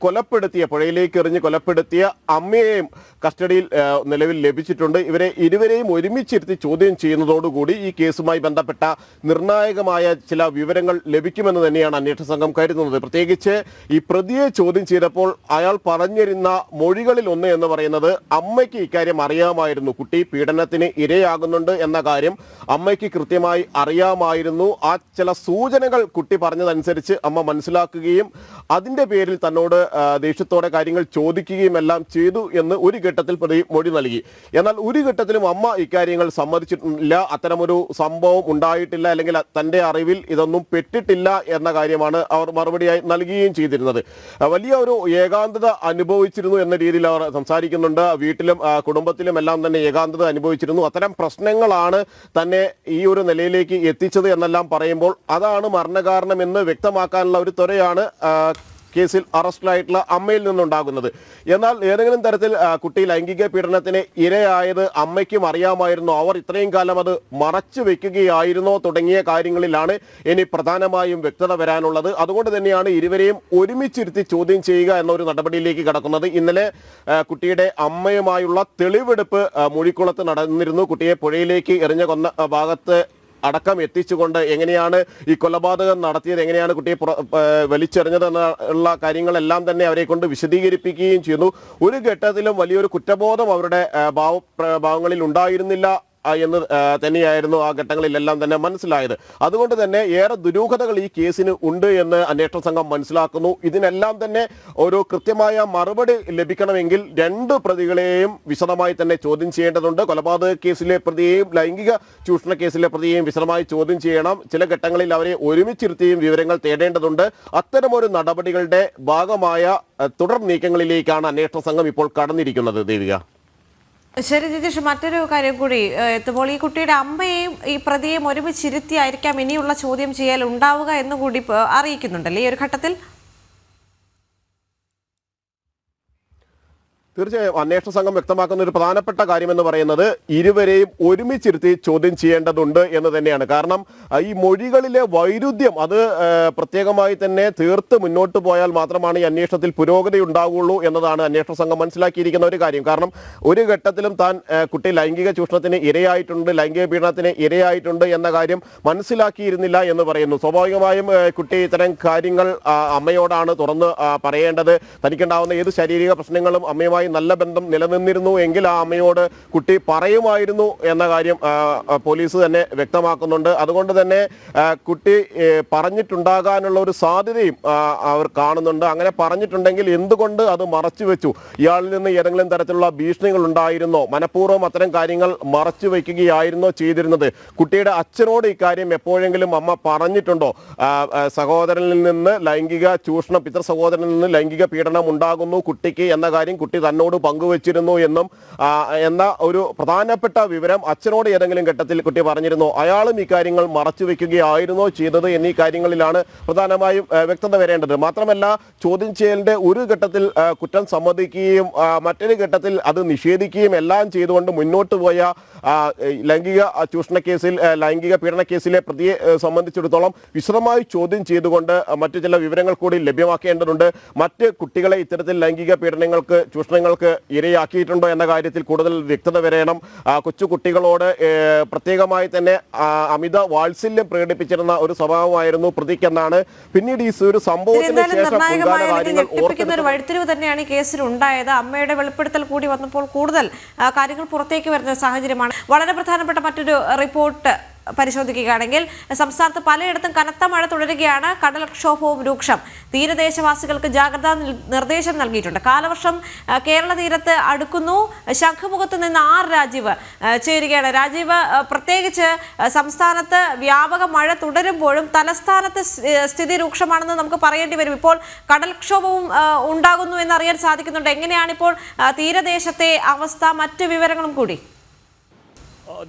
പുഴയിലേക്ക് എറിഞ്ഞ് കൊലപ്പെടുത്തിയ അമ്മയെയും കസ്റ്റഡിയിൽ നിലവിൽ ലഭിച്ചിട്ടുണ്ട്. ഇരുവരെയും ഒരുമിച്ചിരുത്തി ചോദ്യം ചെയ്യുന്നതോടുകൂടി ഈ കേസുമായി ബന്ധപ്പെട്ട നിർണായകമായ ചില വിവരങ്ങൾ ലഭിക്കുമെന്ന് തന്നെയാണ് അന്വേഷണ സംഘം കരുതുന്നത്. പ്രത്യേകിച്ച് ഈ പ്രതിയെ ചോദ്യം ചെയ്തപ്പോൾ അയാൾ പറഞ്ഞിരുന്ന മൊഴികളിൽ ഒന്ന് എന്ന് പറയുന്നത് അമ്മയ്ക്ക് ഇക്കാര്യം അറിയാമായിരുന്നു. കുട്ടി പീഡനത്തിന് ഇരയാകുന്നുണ്ട് എന്ന കാര്യം അമ്മയ്ക്ക് കൃത്യമായി അറിയാമായിരുന്നു. ആ ചില സൂചനകൾ കുട്ടി പറഞ്ഞതനുസരിച്ച് അമ്മ മനസ്സിലാക്കുകയും അതിൻ്റെ പേരിൽ തന്നോട് ദേഷ്യത്തോടെ കാര്യങ്ങൾ ചോദിക്കുകയും എല്ലാം ചെയ്തു എന്ന് ഒരു ഘട്ടത്തിൽ പ്രതി മൊഴി നൽകി. എന്നാൽ ഒരു ഘട്ടത്തിലും അമ്മ ഇക്കാര്യങ്ങൾ സമ്മതിച്ചിട്ടില്ല. അത്തരമൊരു സംഭവം ഉണ്ടായിട്ടില്ല, അല്ലെങ്കിൽ തൻ്റെ അറിവിൽ ഇതൊന്നും പെട്ടിട്ടില്ല എന്ന കാര്യമാണ് അവർ മറുപടിയായി നൽകുകയും ചെയ്തിരുന്നത്. വലിയ ഒരു ഏകാന്തത അനുഭവിച്ചിരുന്നു എന്ന രീതിയിൽ അവർ സംസാരിക്കുന്നുണ്ട്. വീട്ടിലും കുടുംബത്തിലും എല്ലാം തന്നെ ഏകാന്തത അനുഭവിച്ചിരുന്നു. അത്തരം പ്രശ്നങ്ങളാണ് തന്നെ ഈ ഒരു നിലയിലേക്ക് എത്തിച്ചത് എന്നെല്ലാം പറയുമ്പോൾ അതാണ് മരണകാരണമെന്ന് വ്യക്തമാക്കാനുള്ള ഒരു ത്വരയാണ് കേസിൽ അറസ്റ്റിലായിട്ടുള്ള അമ്മയിൽ നിന്നുണ്ടാകുന്നത്. എന്നാൽ ഏതെങ്കിലും തരത്തിൽ കുട്ടി ലൈംഗിക പീഡനത്തിന് ഇരയായത് അമ്മയ്ക്കും അറിയാമായിരുന്നോ, അവർ ഇത്രയും കാലം അത് മറച്ചു വെക്കുകയായിരുന്നോ തുടങ്ങിയ കാര്യങ്ങളിലാണ് ഇനി പ്രധാനമായും വ്യക്തത വരാനുള്ളത്. അതുകൊണ്ട് തന്നെയാണ് ഇരുവരെയും ഒരുമിച്ചിരുത്തി ചോദ്യം ചെയ്യുക എന്നൊരു നടപടിയിലേക്ക് കടക്കുന്നത്. ഇന്നലെ കുട്ടിയുടെ അമ്മയുമായുള്ള തെളിവെടുപ്പ് മുഴിക്കുളത്ത് നടന്നിരുന്നു. കുട്ടിയെ പുഴയിലേക്ക് എറിഞ്ഞ കൊന്ന ഭാഗത്ത് അടക്കം എത്തിച്ചുകൊണ്ട് എങ്ങനെയാണ് ഈ കൊലപാതകം നടത്തിയത്, എങ്ങനെയാണ് കുട്ടിയെ വലിച്ചെറിഞ്ഞത് എന്നുള്ള കാര്യങ്ങളെല്ലാം തന്നെ അവരെ കൊണ്ട് വിശദീകരിപ്പിക്കുകയും ചെയ്യുന്നു. ഒരു ഘട്ടത്തിലും വലിയൊരു കുറ്റബോധം അവരുടെ ഭാവങ്ങളിൽ ഉണ്ടായിരുന്നില്ല എന്ന് തന്നെയായിരുന്നു ആ ഘട്ടങ്ങളിലെല്ലാം തന്നെ മനസ്സിലായത്. അതുകൊണ്ട് തന്നെ ഏറെ ദുരൂഹതകൾ ഈ കേസിന് ഉണ്ട് എന്ന് അന്വേഷണ സംഘം മനസ്സിലാക്കുന്നു. ഇതിനെല്ലാം തന്നെ ഒരു കൃത്യമായ മറുപടി ലഭിക്കണമെങ്കിൽ രണ്ട് പ്രതികളെയും വിശദമായി തന്നെ ചോദ്യം ചെയ്യേണ്ടതുണ്ട്. കൊലപാതക കേസിലെ പ്രതിയെയും ലൈംഗിക ചൂഷണ കേസിലെ പ്രതിയെയും വിശദമായി ചോദ്യം ചെയ്യണം. ചില ഘട്ടങ്ങളിൽ അവരെ ഒരുമിച്ചിരുത്തിയും വിവരങ്ങൾ തേടേണ്ടതുണ്ട്. അത്തരമൊരു നടപടികളുടെ ഭാഗമായ തുടർ നീക്കങ്ങളിലേക്കാണ് അന്വേഷണ സംഘം ഇപ്പോൾ കടന്നിരിക്കുന്നത്. ദേവിക. ശരി ജിതീഷ്, മറ്റൊരു കാര്യം കൂടി എത്തുമ്പോൾ ഈ കുട്ടിയുടെ അമ്മയെയും ഈ പ്രതിയെയും ഒരുമിച്ചിരുത്തിയായിരിക്കാം ഇനിയുള്ള ചോദ്യം ചെയ്യൽ ഉണ്ടാവുക എന്നുകൂടി അറിയിക്കുന്നുണ്ടല്ലേ ഈ ഒരു ഘട്ടത്തിൽ? തീർച്ചയായും അന്വേഷണ സംഘം വ്യക്തമാക്കുന്ന ഒരു പ്രധാനപ്പെട്ട കാര്യമെന്ന് പറയുന്നത് ഇരുവരെയും ഒരുമിച്ചിരുത്തി ചോദ്യം ചെയ്യേണ്ടതുണ്ട് എന്ന് തന്നെയാണ്. കാരണം ഈ മൊഴികളിലെ വൈരുദ്ധ്യം അത് പ്രത്യേകമായി തന്നെ തീർത്ത് മുന്നോട്ട് പോയാൽ മാത്രമാണ് ഈ അന്വേഷണത്തിൽ പുരോഗതി ഉണ്ടാവുകയുള്ളൂ എന്നതാണ് അന്വേഷണ സംഘം മനസ്സിലാക്കിയിരിക്കുന്ന ഒരു കാര്യം. കാരണം ഒരു ഘട്ടത്തിലും താൻ കുട്ടി ലൈംഗിക ചൂഷണത്തിന് ഇരയായിട്ടുണ്ട്, ലൈംഗിക പീഡനത്തിന് ഇരയായിട്ടുണ്ട് എന്ന കാര്യം മനസ്സിലാക്കിയിരുന്നില്ല എന്ന് പറയുന്നു. സ്വാഭാവികമായും കുട്ടി ഇത്തരം കാര്യങ്ങൾ അമ്മയോടാണ് തുറന്ന് പറയേണ്ടത്. തനിക്കുണ്ടാവുന്ന ഏത് ശാരീരിക പ്രശ്നങ്ങളും അമ്മയുമായി നല്ല ബന്ധം നിലനിന്നിരുന്നു എങ്കിൽ ആ അമ്മയോട് കുട്ടി പറയുമായിരുന്നു എന്ന കാര്യം പോലീസ് തന്നെ വ്യക്തമാക്കുന്നുണ്ട്. അതുകൊണ്ട് തന്നെ കുട്ടി പറഞ്ഞിട്ടുണ്ടാകാനുള്ള ഒരു സാധ്യതയും അവർ കാണുന്നുണ്ട്. അങ്ങനെ പറഞ്ഞിട്ടുണ്ടെങ്കിൽ എന്തുകൊണ്ട് അത് മറച്ചു വെച്ചു? ഇയാളിൽ നിന്ന് ഏതെങ്കിലും തരത്തിലുള്ള ഭീഷണികൾ ഉണ്ടായിരുന്നോ? മനഃപൂർവ്വം അത്തരം കാര്യങ്ങൾ മറച്ചു വയ്ക്കുകയായിരുന്നോ ചെയ്തിരുന്നത്? കുട്ടിയുടെ അച്ഛനോട് ഇക്കാര്യം എപ്പോഴെങ്കിലും അമ്മ പറഞ്ഞിട്ടുണ്ടോ? സഹോദരനിൽ നിന്ന് ലൈംഗിക ചൂഷണം, പിതൃ സഹോദരനിൽ നിന്ന് ലൈംഗിക പീഡനം ഉണ്ടാകുന്നു കുട്ടിക്ക് എന്ന കാര്യം കുട്ടി തന്നോട് പങ്കുവച്ചിരുന്നു എന്നും എന്ന ഒരു പ്രധാനപ്പെട്ട വിവരം അച്ഛനോട് ഏതെങ്കിലും ഘട്ടത്തിൽ കുട്ടി പറഞ്ഞിരുന്നോ? അയാളും ഈ കാര്യങ്ങൾ മറച്ചു വെക്കുകയായിരുന്നോ ചെയ്തത് എന്നീ കാര്യങ്ങളിലാണ് പ്രധാനമായും വ്യക്തത വരേണ്ടത്. മാത്രമല്ല ചോദ്യം ചെയ്യലിന്റെ ഒരു ഘട്ടത്തിൽ കുറ്റം സമ്മതിക്കുകയും മറ്റൊരു ഘട്ടത്തിൽ അത് നിഷേധിക്കുകയും എല്ലാം ചെയ്തുകൊണ്ട് മുന്നോട്ട് പോയ ലൈംഗിക ചൂഷണ കേസിൽ, ലൈംഗിക പീഡന കേസിലെ പ്രതിയെ സംബന്ധിച്ചിടത്തോളം വിശദമായി ചോദ്യം ചെയ്തുകൊണ്ട് മറ്റു ചില വിവരങ്ങൾ കൂടി ലഭ്യമാക്കേണ്ടതുണ്ട്. മറ്റ് കുട്ടികളെ ഇത്തരത്തിൽ ലൈംഗിക പീഡനങ്ങൾക്ക്, ചൂഷണങ്ങൾക്ക് ഇരയാക്കിയിട്ടുണ്ടോ എന്ന കാര്യത്തിൽ കൂടുതൽ വ്യക്തത വരേണം. കൊച്ചു കുട്ടികളോട് പ്രത്യേകമായി തന്നെ അമിത വാത്സല്യം പ്രകടിപ്പിച്ചിരുന്ന ഒരു സ്വഭാവമായിരുന്നു പ്രതിക്കെന്നാണ് പിന്നീട് ഈ ഒരു സംഭവത്തിന് ശേഷം ഒരു വഴിത്തിരിവ് തന്നെയാണ് ഈ കേസിൽ ഉണ്ടായത്. അമ്മയുടെ വെളിപ്പെടുത്തൽ കൂടി വന്നപ്പോൾ കൂടുതൽ കാര്യങ്ങൾ പുറത്തേക്ക് വരുന്ന സാഹചര്യമാണ്. വളരെ പ്രധാനപ്പെട്ട മറ്റൊരു റിപ്പോർട്ട് പരിശോധിക്കുകയാണെങ്കിൽ സംസ്ഥാനത്ത് പലയിടത്തും കനത്ത മഴ തുടരുകയാണ്. കടൽക്ഷോഭവും രൂക്ഷം. തീരദേശവാസികൾക്ക് ജാഗ്രതാ നിർദ്ദേശം നൽകിയിട്ടുണ്ട്. കാലവർഷം കേരള തീരത്ത് അടുക്കുന്നു. ശംഖുമുഖത്ത് നിന്ന് രാജീവ് ചേരുകയാണ്. രാജീവ്, പ്രത്യേകിച്ച് സംസ്ഥാനത്ത് വ്യാപക മഴ തുടരുമ്പോഴും തലസ്ഥാനത്ത് സ്ഥിതി രൂക്ഷമാണെന്ന് നമുക്ക് പറയേണ്ടി വരും. ഇപ്പോൾ കടൽക്ഷോഭവും ഉണ്ടാകുന്നു എന്നറിയാൻ സാധിക്കുന്നുണ്ട്. എങ്ങനെയാണിപ്പോൾ തീരദേശത്തെ അവസ്ഥ? മറ്റു വിവരങ്ങളും കൂടി.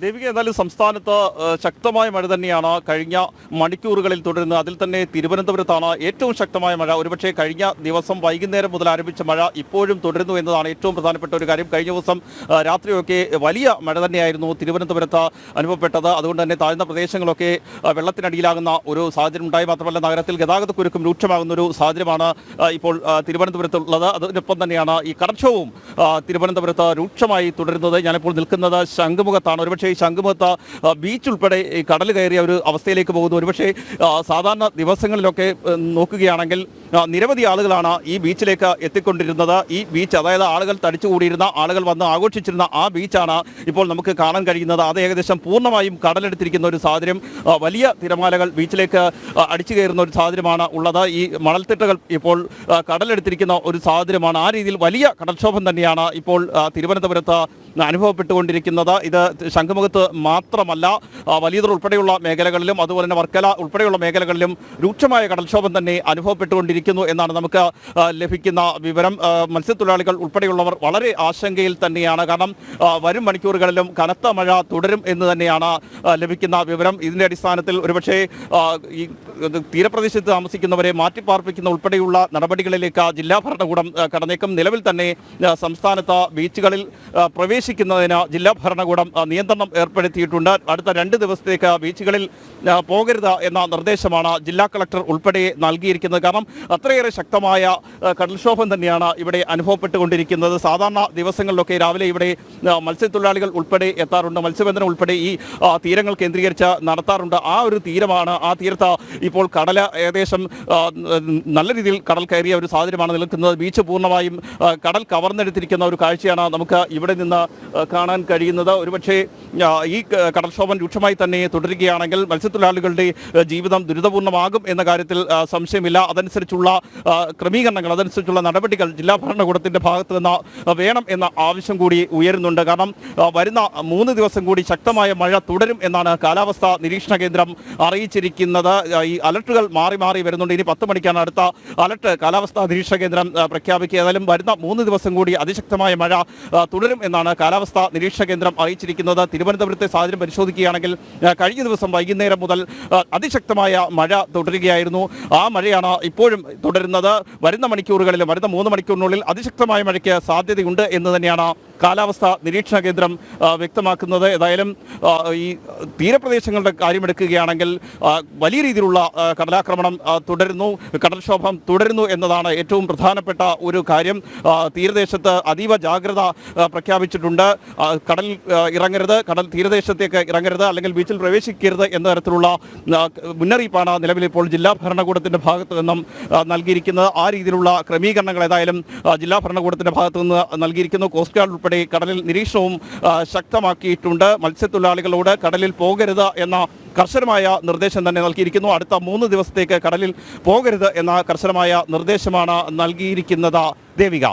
ദേവിക, എന്നാലും സംസ്ഥാനത്ത് ശക്തമായ മഴ തന്നെയാണ് കഴിഞ്ഞ മണിക്കൂറുകളിൽ തുടരുന്നത്. അതിൽ തന്നെ തിരുവനന്തപുരത്താണ് ഏറ്റവും ശക്തമായ മഴ. ഒരുപക്ഷെ കഴിഞ്ഞ ദിവസം വൈകുന്നേരം മുതൽ ആരംഭിച്ച മഴ ഇപ്പോഴും തുടരുന്നു എന്നതാണ് ഏറ്റവും പ്രധാനപ്പെട്ട ഒരു കാര്യം. കഴിഞ്ഞ ദിവസം രാത്രിയൊക്കെ വലിയ മഴ തന്നെയായിരുന്നു തിരുവനന്തപുരത്ത് അനുഭവപ്പെട്ടത്. അതുകൊണ്ട് തന്നെ താഴ്ന്ന പ്രദേശങ്ങളൊക്കെ വെള്ളത്തിനടിയിലാകുന്ന ഒരു സാഹചര്യം ഉണ്ടായി. മാത്രമല്ല നഗരത്തിൽ ഗതാഗതക്കുരുക്കും രൂക്ഷമാകുന്ന ഒരു സാഹചര്യമാണ് ഇപ്പോൾ തിരുവനന്തപുരത്തുള്ളത്. അതിനൊപ്പം തന്നെയാണ് ഈ കടൽക്ഷോഭവും തിരുവനന്തപുരത്ത് രൂക്ഷമായി തുടരുന്നത്. ഞാനിപ്പോൾ നിൽക്കുന്നത് ശംഖുമുഖത്താണ്. ഒരുപക്ഷെ ഈ ശംഖുമുഖത്ത് ബീച്ച് ഉൾപ്പെടെ കടൽ കയറിയ ഒരു അവസ്ഥയിലേക്ക് പോകുന്നു. ഒരുപക്ഷെ സാധാരണ ദിവസങ്ങളിലൊക്കെ നോക്കുകയാണെങ്കിൽ നിരവധി ആളുകളാണ് ഈ ബീച്ചിലേക്ക് എത്തിക്കൊണ്ടിരുന്നത്. ഈ ബീച്ച്, അതായത് ആളുകൾ തടിച്ചുകൂടിയിരുന്ന, ആളുകൾ വന്ന് ആഘോഷിച്ചിരുന്ന ആ ബീച്ചാണ് ഇപ്പോൾ നമുക്ക് കാണാൻ കഴിയുന്നത്. അത് ഏകദേശം പൂർണ്ണമായും കടലെടുത്തിരിക്കുന്ന ഒരു സാഹചര്യം. വലിയ തിരമാലകൾ ബീച്ചിലേക്ക് അടിച്ചു കയറുന്ന ഒരു സാഹചര്യമാണ് ഉള്ളത്. ഈ മണൽത്തിട്ടകൾ ഇപ്പോൾ കടലെടുത്തിരിക്കുന്ന ഒരു സാഹചര്യമാണ്. ആ രീതിയിൽ വലിയ കടൽക്ഷോഭം തന്നെയാണ് ഇപ്പോൾ തിരുവനന്തപുരത്ത് അനുഭവപ്പെട്ടുകൊണ്ടിരിക്കുന്നത്. ഇത് ശംഖുമുഖത്ത് മാത്രമല്ല വലിയതൂർ ഉൾപ്പെടെയുള്ള മേഖലകളിലും അതുപോലെ തന്നെ വർക്കല ഉൾപ്പെടെയുള്ള മേഖലകളിലും രൂക്ഷമായ കടൽക്ഷോഭം തന്നെ അനുഭവപ്പെട്ടുകൊണ്ടിരിക്കുന്നു എന്നാണ് നമുക്ക് ലഭിക്കുന്ന വിവരം. മത്സ്യത്തൊഴിലാളികൾ ഉൾപ്പെടെയുള്ളവർ വളരെ ആശങ്കയിൽ തന്നെയാണ്. കാരണം വരും മണിക്കൂറുകളിലും കനത്ത മഴ തുടരും എന്ന് തന്നെയാണ് ലഭിക്കുന്ന വിവരം. ഇതിന്റെ അടിസ്ഥാനത്തിൽ ഒരുപക്ഷെ ഈ തീരപ്രദേശത്ത് താമസിക്കുന്നവരെ മാറ്റിപ്പാർപ്പിക്കുന്ന ഉൾപ്പെടെയുള്ള നടപടികളിലേക്ക് ജില്ലാ ഭരണകൂടം കടന്നേക്കും. നിലവിൽ തന്നെ സംസ്ഥാനത്ത് ബീച്ചുകളിൽ പ്രവേശിക്കുന്നതിന് ജില്ലാ ഭരണകൂടം നിയന്ത്രണം ഏർപ്പെടുത്തിയിട്ടുണ്ട്. അടുത്ത 2 ദിവസത്തേക്ക് ബീച്ചുകളിൽ പോകരുത് എന്ന നിർദ്ദേശമാണ് ജില്ലാ കളക്ടർ ഉൾപ്പെടെ നൽകിയിരിക്കുന്നത്. കാരണം അത്രയേറെ ശക്തമായ കടൽക്ഷോഭം തന്നെയാണ് ഇവിടെ അനുഭവപ്പെട്ടുകൊണ്ടിരിക്കുന്നത്. സാധാരണ ദിവസങ്ങളിലൊക്കെ രാവിലെ ഇവിടെ മത്സ്യത്തൊഴിലാളികൾ ഉൾപ്പെടെ എത്താറുണ്ട്, മത്സ്യബന്ധനം ഉൾപ്പെടെ ഈ തീരങ്ങൾ കേന്ദ്രീകരിച്ച് നടത്താറുണ്ട്. ആ ഒരു തീരമാണ്, ആ തീരത്ത് ഇപ്പോൾ കടൽ ഏകദേശം നല്ല രീതിയിൽ കടൽ കയറിയ ഒരു സാഹചര്യമാണ് നിൽക്കുന്നത്. ബീച്ച് പൂർണ്ണമായും കടൽ കവർന്നെടുത്തിരിക്കുന്ന ഒരു കാഴ്ചയാണ് നമുക്ക് ഇവിടെ നിന്ന് കാണാൻ കഴിയുന്നത്. ഒരുപക്ഷെ ഈ കടൽക്ഷോഭം രൂക്ഷമായി തന്നെ തുടരുകയാണെങ്കിൽ മത്സ്യത്തൊഴിലാളികളുടെ ജീവിതം ദുരിതപൂർണ്ണമാകും എന്ന കാര്യത്തിൽ സംശയമില്ല. അതനുസരിച്ചുള്ള ക്രമീകരണങ്ങൾ, അതനുസരിച്ചുള്ള നടപടികൾ ജില്ലാ ഭരണകൂടത്തിന്റെ ഭാഗത്ത് നിന്ന് വേണം എന്ന ആവശ്യം കൂടി ഉയരുന്നുണ്ട്. കാരണം വരുന്ന 3 ദിവസം കൂടി ശക്തമായ മഴ തുടരും എന്നാണ് കാലാവസ്ഥാ നിരീക്ഷണ കേന്ദ്രം അറിയിച്ചിരിക്കുന്നത്. ഈ അലർട്ടുകൾ മാറി മാറി വരുന്നുണ്ട്. ഇനി 10 മണിക്കാണ് അടുത്ത അലർട്ട് കാലാവസ്ഥാ നിരീക്ഷണ കേന്ദ്രം പ്രഖ്യാപിക്കുക. ഏതായാലും വരുന്ന 3 ദിവസം കൂടി അതിശക്തമായ മഴ തുടരും എന്നാണ് കാലാവസ്ഥാ നിരീക്ഷണ കേന്ദ്രം അറിയിച്ചിരിക്കുന്നത്. തിരുവനന്തപുരത്തെ സാഹചര്യം പരിശോധിക്കുകയാണെങ്കിൽ കഴിഞ്ഞ ദിവസം വൈകുന്നേരം മുതൽ അതിശക്തമായ മഴ തുടരുകയായിരുന്നു. ആ മഴയാണ് ഇപ്പോഴും തുടരുന്നത്. വരുന്ന മണിക്കൂറുകളിലും വരുന്ന 3 മണിക്കൂറിനുള്ളിൽ അതിശക്തമായ മഴയ്ക്ക് സാധ്യതയുണ്ട് എന്ന് തന്നെയാണ് കാലാവസ്ഥാ നിരീക്ഷണ കേന്ദ്രം വ്യക്തമാക്കുന്നത്. ഏതായാലും ഈ തീരപ്രദേശങ്ങളുടെ കാര്യമെടുക്കുകയാണെങ്കിൽ വലിയ രീതിയിലുള്ള കടലാക്രമണം തുടരുന്നു, കടൽക്ഷോഭം തുടരുന്നു എന്നതാണ് ഏറ്റവും പ്രധാനപ്പെട്ട ഒരു കാര്യം. തീരദേശത്ത് അതീവ ജാഗ്രത പ്രഖ്യാപിച്ചിട്ടുണ്ട്. കടൽ ഇറങ്ങരുത്, കടൽ തീരദേശത്തേക്ക് ഇറങ്ങരുത്, അല്ലെങ്കിൽ ബീച്ചിൽ പ്രവേശിക്കരുത് എന്ന തരത്തിലുള്ള മുന്നറിയിപ്പാണ് നിലവിലിപ്പോൾ ജില്ലാ ഭരണകൂടത്തിൻ്റെ ഭാഗത്തു നിന്നും നൽകിയിരിക്കുന്നത്. ആ രീതിയിലുള്ള ക്രമീകരണങ്ങൾ ഏതായാലും ജില്ലാ ഭരണകൂടത്തിൻ്റെ ഭാഗത്തു നിന്ന് നൽകിയിരിക്കുന്നു. കോസ്റ്റ് ഗാർഡ് ഉൾപ്പെടെ കടലിൽ നിരീക്ഷണവും ശക്തമാക്കിയിട്ടുണ്ട്. മത്സ്യത്തൊഴിലാളികളോട് കടലിൽ പോകരുത് എന്ന കർശനമായ നിർദ്ദേശം തന്നെ നൽകിയിരിക്കുന്നു. അടുത്ത 3 ദിവസത്തേക്ക് കടലിൽ പോകരുത് എന്ന കർശനമായ നിർദ്ദേശമാണ് നൽകിയിരിക്കുന്നത്. ദേവിക.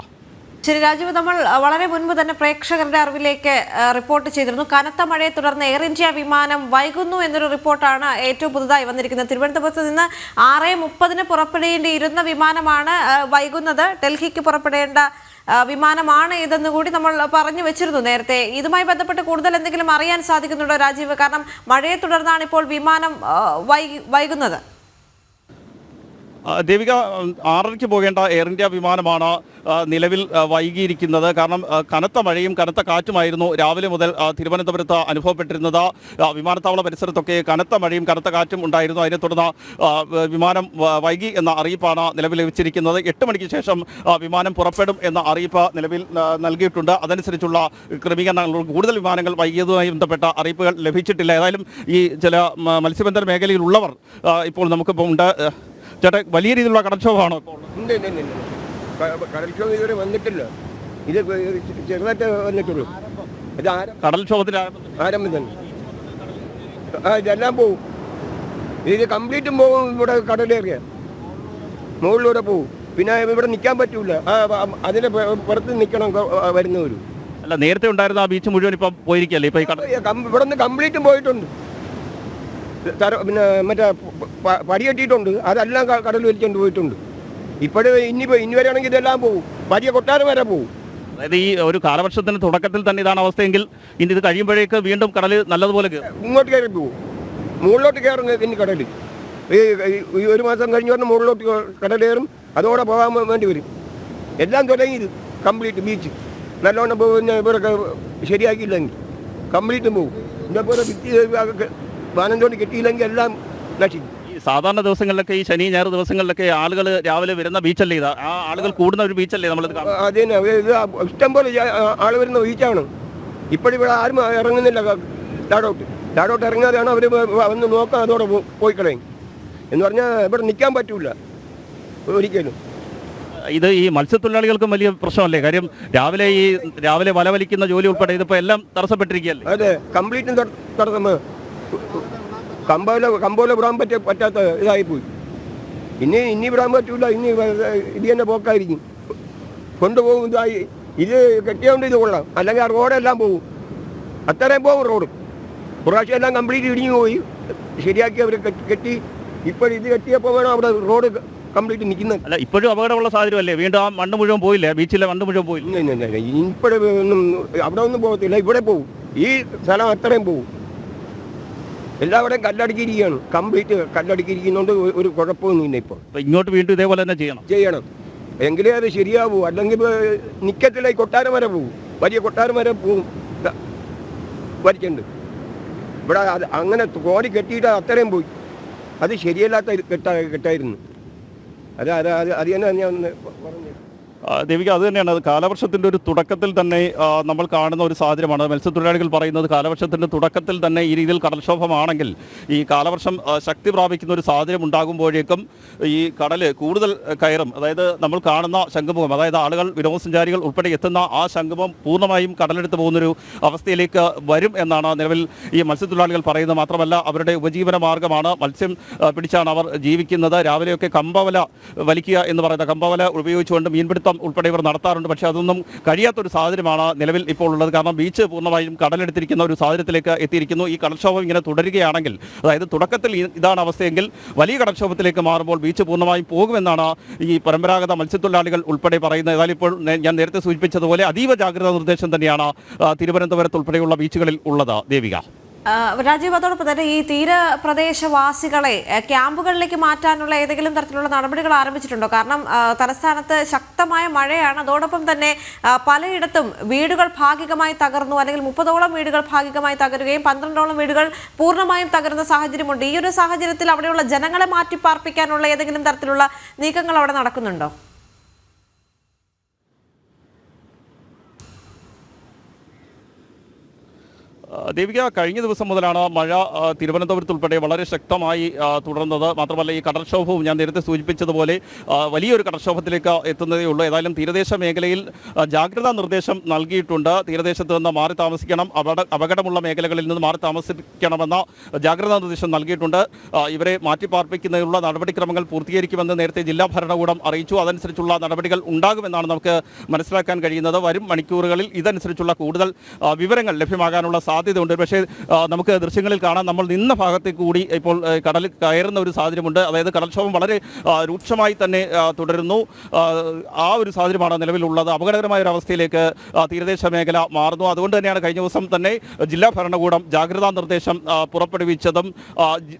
ശരി രാജീവ്, നമ്മൾ വളരെ മുൻപ് തന്നെ പ്രേക്ഷകരുടെ അറിവിലേക്ക് റിപ്പോർട്ട് ചെയ്തിരുന്നു. കനത്ത മഴയെ തുടർന്ന് എയർ ഇന്ത്യ വിമാനം വൈകുന്നു എന്നൊരു റിപ്പോർട്ടാണ് ഏറ്റവും പുതുതായി വന്നിരിക്കുന്നത്. തിരുവനന്തപുരത്ത് നിന്ന് 6:30 പുറപ്പെടേണ്ടിയിരുന്ന വിമാനമാണ് വൈകുന്നത്. ഡൽഹിക്ക് പുറപ്പെടേണ്ട വിമാനമാണ് ഇതെന്ന് കൂടി നമ്മൾ പറഞ്ഞു വെച്ചിരുന്നു നേരത്തെ. ഇതുമായി ബന്ധപ്പെട്ട് കൂടുതൽ എന്തെങ്കിലും അറിയാൻ സാധിക്കുന്നുണ്ടോ രാജീവ്? കാരണം മഴയെ തുടർന്നാണ് ഇപ്പോൾ വിമാനം വൈകുന്നത്. ദേവിക, 6:30 പോകേണ്ട എയർ ഇന്ത്യ വിമാനമാണ് നിലവിൽ വൈകിയിരിക്കുന്നത്. കാരണം കനത്ത മഴയും കനത്ത കാറ്റുമായിരുന്നു രാവിലെ മുതൽ തിരുവനന്തപുരത്ത് അനുഭവപ്പെട്ടിരുന്നത്. വിമാനത്താവള പരിസരത്തൊക്കെ കനത്ത മഴയും കനത്ത കാറ്റും ഉണ്ടായിരുന്നു. അതിനെ തുടർന്ന് വിമാനം വൈകി എന്ന അറിയിപ്പാണ് നിലവിൽ ലഭിച്ചിരിക്കുന്നത്. 8 മണിക്ക് ശേഷം വിമാനം പുറപ്പെടും എന്ന അറിയിപ്പ് നിലവിൽ നൽകിയിട്ടുണ്ട്. അതനുസരിച്ചുള്ള ക്രമീകരണങ്ങൾ, കൂടുതൽ വിമാനങ്ങൾ വൈകിയതുമായി ബന്ധപ്പെട്ട അറിയിപ്പുകൾ ലഭിച്ചിട്ടില്ല. ഏതായാലും ഈ ചില മത്സ്യബന്ധന മേഖലയിലുള്ളവർ ഇപ്പോൾ നമുക്കിപ്പോൾ ഉണ്ട്. ചേട്ടാ, വലിയ രീതിയിലുള്ള കടൽക്ഷോഭമാണോ ഇപ്പോൾ? കടൽക്ഷോഭം ഇതുവരെ വന്നിട്ടില്ല. ഇത് ചെറുതായിട്ട് വന്നിട്ടുള്ളൂ. ഇത് കടൽക്ഷോഭത്തിന് ആരംഭം തന്നെ. ഇതെല്ലാം പോവും. ഇത് കംപ്ലീറ്റും പോകും. ഇവിടെ കടലേറിയ മുകളിലൂടെ പോവും. പിന്നെ ഇവിടെ നിൽക്കാൻ പറ്റൂല. അതിന് പുറത്ത് നിൽക്കണം വരുന്നവരും. അല്ല, നേരത്തെ ഉണ്ടായിരുന്ന ആ ബീച്ച് മുഴുവൻ ഇപ്പം പോയിരിക്കല്ലേ? ഇപ്പം ഇവിടെ നിന്ന് കംപ്ലീറ്റും പോയിട്ടുണ്ട്. പിന്നെ മറ്റേ പടി കെട്ടിയിട്ടുണ്ട്. അതെല്ലാം കടൽ വലിച്ചുകൊണ്ട് പോയിട്ടുണ്ട്. ഇനി വരെയാണെങ്കിൽ ഇതെല്ലാം പോകും. വലിയ കൊട്ടാരം വരെ പോകും. അതായത് ഈ ഒരു കാലവർഷത്തിന് തുടക്കത്തിൽ തന്നെ ഇതാണ് അവസ്ഥയെങ്കിൽ ഇനി ഇത് കഴിയുമ്പോഴേക്ക് വീണ്ടും കടൽ നല്ലതുപോലെ ഇങ്ങോട്ട് കയറി പോകും. മുകളിലോട്ട് കയറും. ഇനി കടൽ ഈ 1 മാസം കഴിഞ്ഞ് പറഞ്ഞാൽ മുകളിലോട്ട് കടലേറും. അതോടെ പോകാൻ വേണ്ടി വരും. എല്ലാം തുടങ്ങിയത് കംപ്ലീറ്റ് ബീച്ച് നല്ലോണം പിന്നെ ഇവരൊക്കെ ശരിയാക്കിയില്ലെങ്കിൽ കംപ്ലീറ്റും പോകും. ഇതേപോലെ വാനന്തോണ്ടി കെട്ടിയില്ലെങ്കിൽ എല്ലാം നശിക്കും. സാധാരണ ദിവസങ്ങളിലൊക്കെ ഈ ശനി ഞായർ ദിവസങ്ങളിലൊക്കെ ആളുകൾ രാവിലെ വരുന്ന ബീച്ചല്ലേ ഇത്? ആ ആളുകൾ കൂടുന്ന ഒരു ബീച്ചല്ലേ നമ്മളിത് കാണുന്നത്? അതിന് ഇത് ഇഷ്ടം പോലെ ആൾ വരുന്ന ബീച്ചാണ്. ഇപ്പോഴിവിടെ ആരും ഇറങ്ങുന്നില്ല. താഴോട്ട് ഇറങ്ങാതെയാണ് അവർ വന്ന് നോക്കാൻ. അതോടെ പോയി കളയും എന്ന് പറഞ്ഞാൽ ഇവിടെ നിൽക്കാൻ പറ്റൂല ഒരിക്കലും. ഇത് ഈ മത്സ്യത്തൊഴിലാളികൾക്കും വലിയ പ്രശ്നമല്ലേ? കാര്യം രാവിലെ വല വലിക്കുന്ന ജോലി ഉൾപ്പെടെ ഇതിപ്പോൾ എല്ലാം തടസ്സപ്പെട്ടിരിക്കുകയല്ലേ? അതെ, കംപ്ലീറ്റും തടസ്സം. കമ്പോല വിടാൻ പറ്റാത്ത ഇതായിപ്പോയി. ഇനി വിടാൻ പറ്റൂല. ഇനി ഇത് തന്നെ പോക്കായിരിക്കും. കൊണ്ടുപോകും. ഇത് കെട്ടിയോണ്ട് ഇത് കൊള്ളാം. അല്ലെങ്കിൽ ആ റോഡെല്ലാം പോകും. അത്രയും പോകും റോഡ്. പ്രാവശ്യം എല്ലാം കംപ്ലീറ്റ് ഇടിഞ്ഞു പോയി, ശരിയാക്കി അവർ കെട്ടി. ഇപ്പോൾ ഇത് കെട്ടിയപ്പോൾ വേണം അവിടെ റോഡ് കംപ്ലീറ്റ് നിൽക്കുന്നത്. അല്ല, ഇപ്പോഴും അപകടമുള്ള സാഹചര്യമല്ലേ? വീണ്ടും ആ മണ്ണ് മുഴുവൻ പോയില്ലേ? ബീച്ചിലെ മണ്ണ് മുഴുവൻ പോയില്ല. ഇപ്പോഴൊന്നും അവിടെ ഒന്നും പോകത്തില്ല, ഇവിടെ പോകും. ഈ സ്ഥലം അത്രയും പോകും. എല്ലാവരുടെയും കല്ലടുക്കിയിരിക്കുകയാണ്, കംപ്ലീറ്റ് കല്ലടുക്കിയിരിക്കുന്നതുകൊണ്ട് ഒരു കുഴപ്പമൊന്നുമില്ല. ഇപ്പോൾ ഇങ്ങോട്ട് വീണ്ടും ഇതേപോലെ തന്നെ ചെയ്യണം. എങ്കിലേ അത് ശരിയാവൂ. അല്ലെങ്കിൽ നിൽക്കത്തില്ല. ഈ കൊട്ടാരം വരെ പോകും, വലിയ കൊട്ടാരം വരെ പോകും. വലിച്ചുണ്ട് ഇവിടെ അങ്ങനെ കോടി കെട്ടിയിട്ട് അത്രയും പോയി. അത് ശരിയല്ലാത്ത കെട്ടായിരുന്നു. അത് തന്നെ ഞാൻ പറഞ്ഞു. ദേവിക, അത് തന്നെയാണ്. അത് കാലവർഷത്തിൻ്റെ ഒരു തുടക്കത്തിൽ തന്നെ നമ്മൾ കാണുന്ന ഒരു സാഹചര്യമാണ്. മത്സ്യത്തൊഴിലാളികൾ പറയുന്നത് കാലവർഷത്തിൻ്റെ തുടക്കത്തിൽ തന്നെ ഈ രീതിയിൽ കടൽക്ഷോഭമാണെങ്കിൽ ഈ കാലവർഷം ശക്തി പ്രാപിക്കുന്ന ഒരു സാഹചര്യം ഉണ്ടാകുമ്പോഴേക്കും ഈ കടൽ കൂടുതൽ കയറും. അതായത് നമ്മൾ കാണുന്ന ശംഖുമുഖം, അതായത് ആളുകൾ വിനോദസഞ്ചാരികൾ ഉൾപ്പെടെ എത്തുന്ന ആ ശംഖുമുഖം പൂർണ്ണമായും കടലെടുത്ത് പോകുന്നൊരു അവസ്ഥയിലേക്ക് വരും എന്നാണ് നിലവിൽ ഈ മത്സ്യത്തൊഴിലാളികൾ പറയുന്നത്. മാത്രമല്ല, അവരുടെ ഉപജീവന മാർഗ്ഗമാണ് മത്സ്യം പിടിച്ചാണ് അവർ ജീവിക്കുന്നത്. രാവിലെയൊക്കെ കമ്പവല വലിക്കുക എന്ന് പറയുന്നത്, കമ്പവല ഉപയോഗിച്ചുകൊണ്ട് മീൻപിടുത്തം ഉൾപ്പെടെ ഇവർ നടത്താറുണ്ട്. പക്ഷേ അതൊന്നും കഴിയാത്തൊരു സാഹചര്യമാണ് നിലവിൽ ഇപ്പോൾ ഉള്ളത്. കാരണം ബീച്ച് പൂർണ്ണമായും കടലെടുത്തിരിക്കുന്ന ഒരു സാഹചര്യത്തിലേക്ക് എത്തിയിരിക്കുന്നു. ഈ കടൽക്ഷോഭം ഇങ്ങനെ തുടരുകയാണെങ്കിൽ, അതായത് തുടക്കത്തിൽ ഇതാണ് അവസ്ഥയെങ്കിൽ വലിയ കടൽക്ഷോഭത്തിലേക്ക് മാറുമ്പോൾ ബീച്ച് പൂർണ്ണമായും പോകുമെന്നാണ് ഈ പരമ്പരാഗത മത്സ്യത്തൊഴിലാളികൾ ഉൾപ്പെടെ പറയുന്നത്. ഏതായാലും ഇപ്പോൾ ഞാൻ നേരത്തെ സൂചിപ്പിച്ചതുപോലെ അതീവ ജാഗ്രതാ നിർദ്ദേശം തന്നെയാണ് തിരുവനന്തപുരത്ത് ഉൾപ്പെടെയുള്ള ബീച്ചുകളിൽ ഉള്ളത്. ദേവിക. രാജീവ്, അതോടൊപ്പം തന്നെ ഈ തീരപ്രദേശവാസികളെ ക്യാമ്പുകളിലേക്ക് മാറ്റാനുള്ള ഏതെങ്കിലും തരത്തിലുള്ള നടപടികൾ ആരംഭിച്ചിട്ടുണ്ടോ? കാരണം തലസ്ഥാനത്ത് ശക്തമായ മഴയാണ്. അതോടൊപ്പം തന്നെ പലയിടത്തും വീടുകൾ ഭാഗികമായി തകർന്നു, അല്ലെങ്കിൽ 30ഓളം വീടുകൾ ഭാഗികമായി തകരുകയും 12ഓളം വീടുകൾ പൂർണ്ണമായും തകരുന്ന സാഹചര്യമുണ്ട്. ഈ ഒരു സാഹചര്യത്തിൽ അവിടെയുള്ള ജനങ്ങളെ മാറ്റിപ്പാർപ്പിക്കാനുള്ള ഏതെങ്കിലും തരത്തിലുള്ള നീക്കങ്ങൾ അവിടെ നടക്കുന്നുണ്ടോ? ദേവിക, കഴിഞ്ഞ ദിവസം മുതലാണ് മഴ തിരുവനന്തപുരത്ത് ഉൾപ്പെടെ വളരെ ശക്തമായി തുടർന്നത്. മാത്രമല്ല, ഈ കടൽക്ഷോഭവും ഞാൻ നേരത്തെ സൂചിപ്പിച്ചതുപോലെ വലിയൊരു കടൽക്ഷോഭത്തിലേക്ക് എത്തുന്നതേ ഉള്ളൂ. ഏതായാലും തീരദേശ മേഖലയിൽ ജാഗ്രതാ നിർദ്ദേശം നൽകിയിട്ടുണ്ട്. തീരദേശത്ത് നിന്ന് മാറി താമസിക്കണം, അപകടമുള്ള മേഖലകളിൽ നിന്ന് മാറി താമസിക്കണമെന്ന ജാഗ്രതാ നിർദ്ദേശം നൽകിയിട്ടുണ്ട്. ഇവരെ മാറ്റിപ്പാർപ്പിക്കുന്നതിനുള്ള നടപടിക്രമങ്ങൾ പൂർത്തീകരിക്കുമെന്ന് നേരത്തെ ജില്ലാ ഭരണകൂടം അറിയിച്ചു. അതനുസരിച്ചുള്ള നടപടികൾ ഉണ്ടാകുമെന്നാണ് നമുക്ക് മനസ്സിലാക്കാൻ കഴിയുന്നത്. വരും മണിക്കൂറുകളിൽ ഇതനുസരിച്ചുള്ള കൂടുതൽ വിവരങ്ങൾ ലഭ്യമാകാനുള്ള സാധ്യതയുണ്ട്. പക്ഷേ നമുക്ക് ദൃശ്യങ്ങളിൽ കാണാം, നമ്മൾ നിന്ന ഭാഗത്തേക്ക് കൂടി ഇപ്പോൾ കടലിൽ കയറുന്ന ഒരു സാഹചര്യമുണ്ട്. അതായത് കടൽക്ഷോഭം വളരെ രൂക്ഷമായി തന്നെ തുടരുന്നു. ആ ഒരു സാഹചര്യമാണ് നിലവിലുള്ളത്. അപകടകരമായ ഒരു അവസ്ഥയിലേക്ക് തീരദേശ മേഖല മാറുന്നു. അതുകൊണ്ട് തന്നെയാണ് കഴിഞ്ഞ ദിവസം തന്നെ ജില്ലാ ഭരണകൂടം ജാഗ്രതാ നിർദ്ദേശം പുറപ്പെടുവിച്ചതും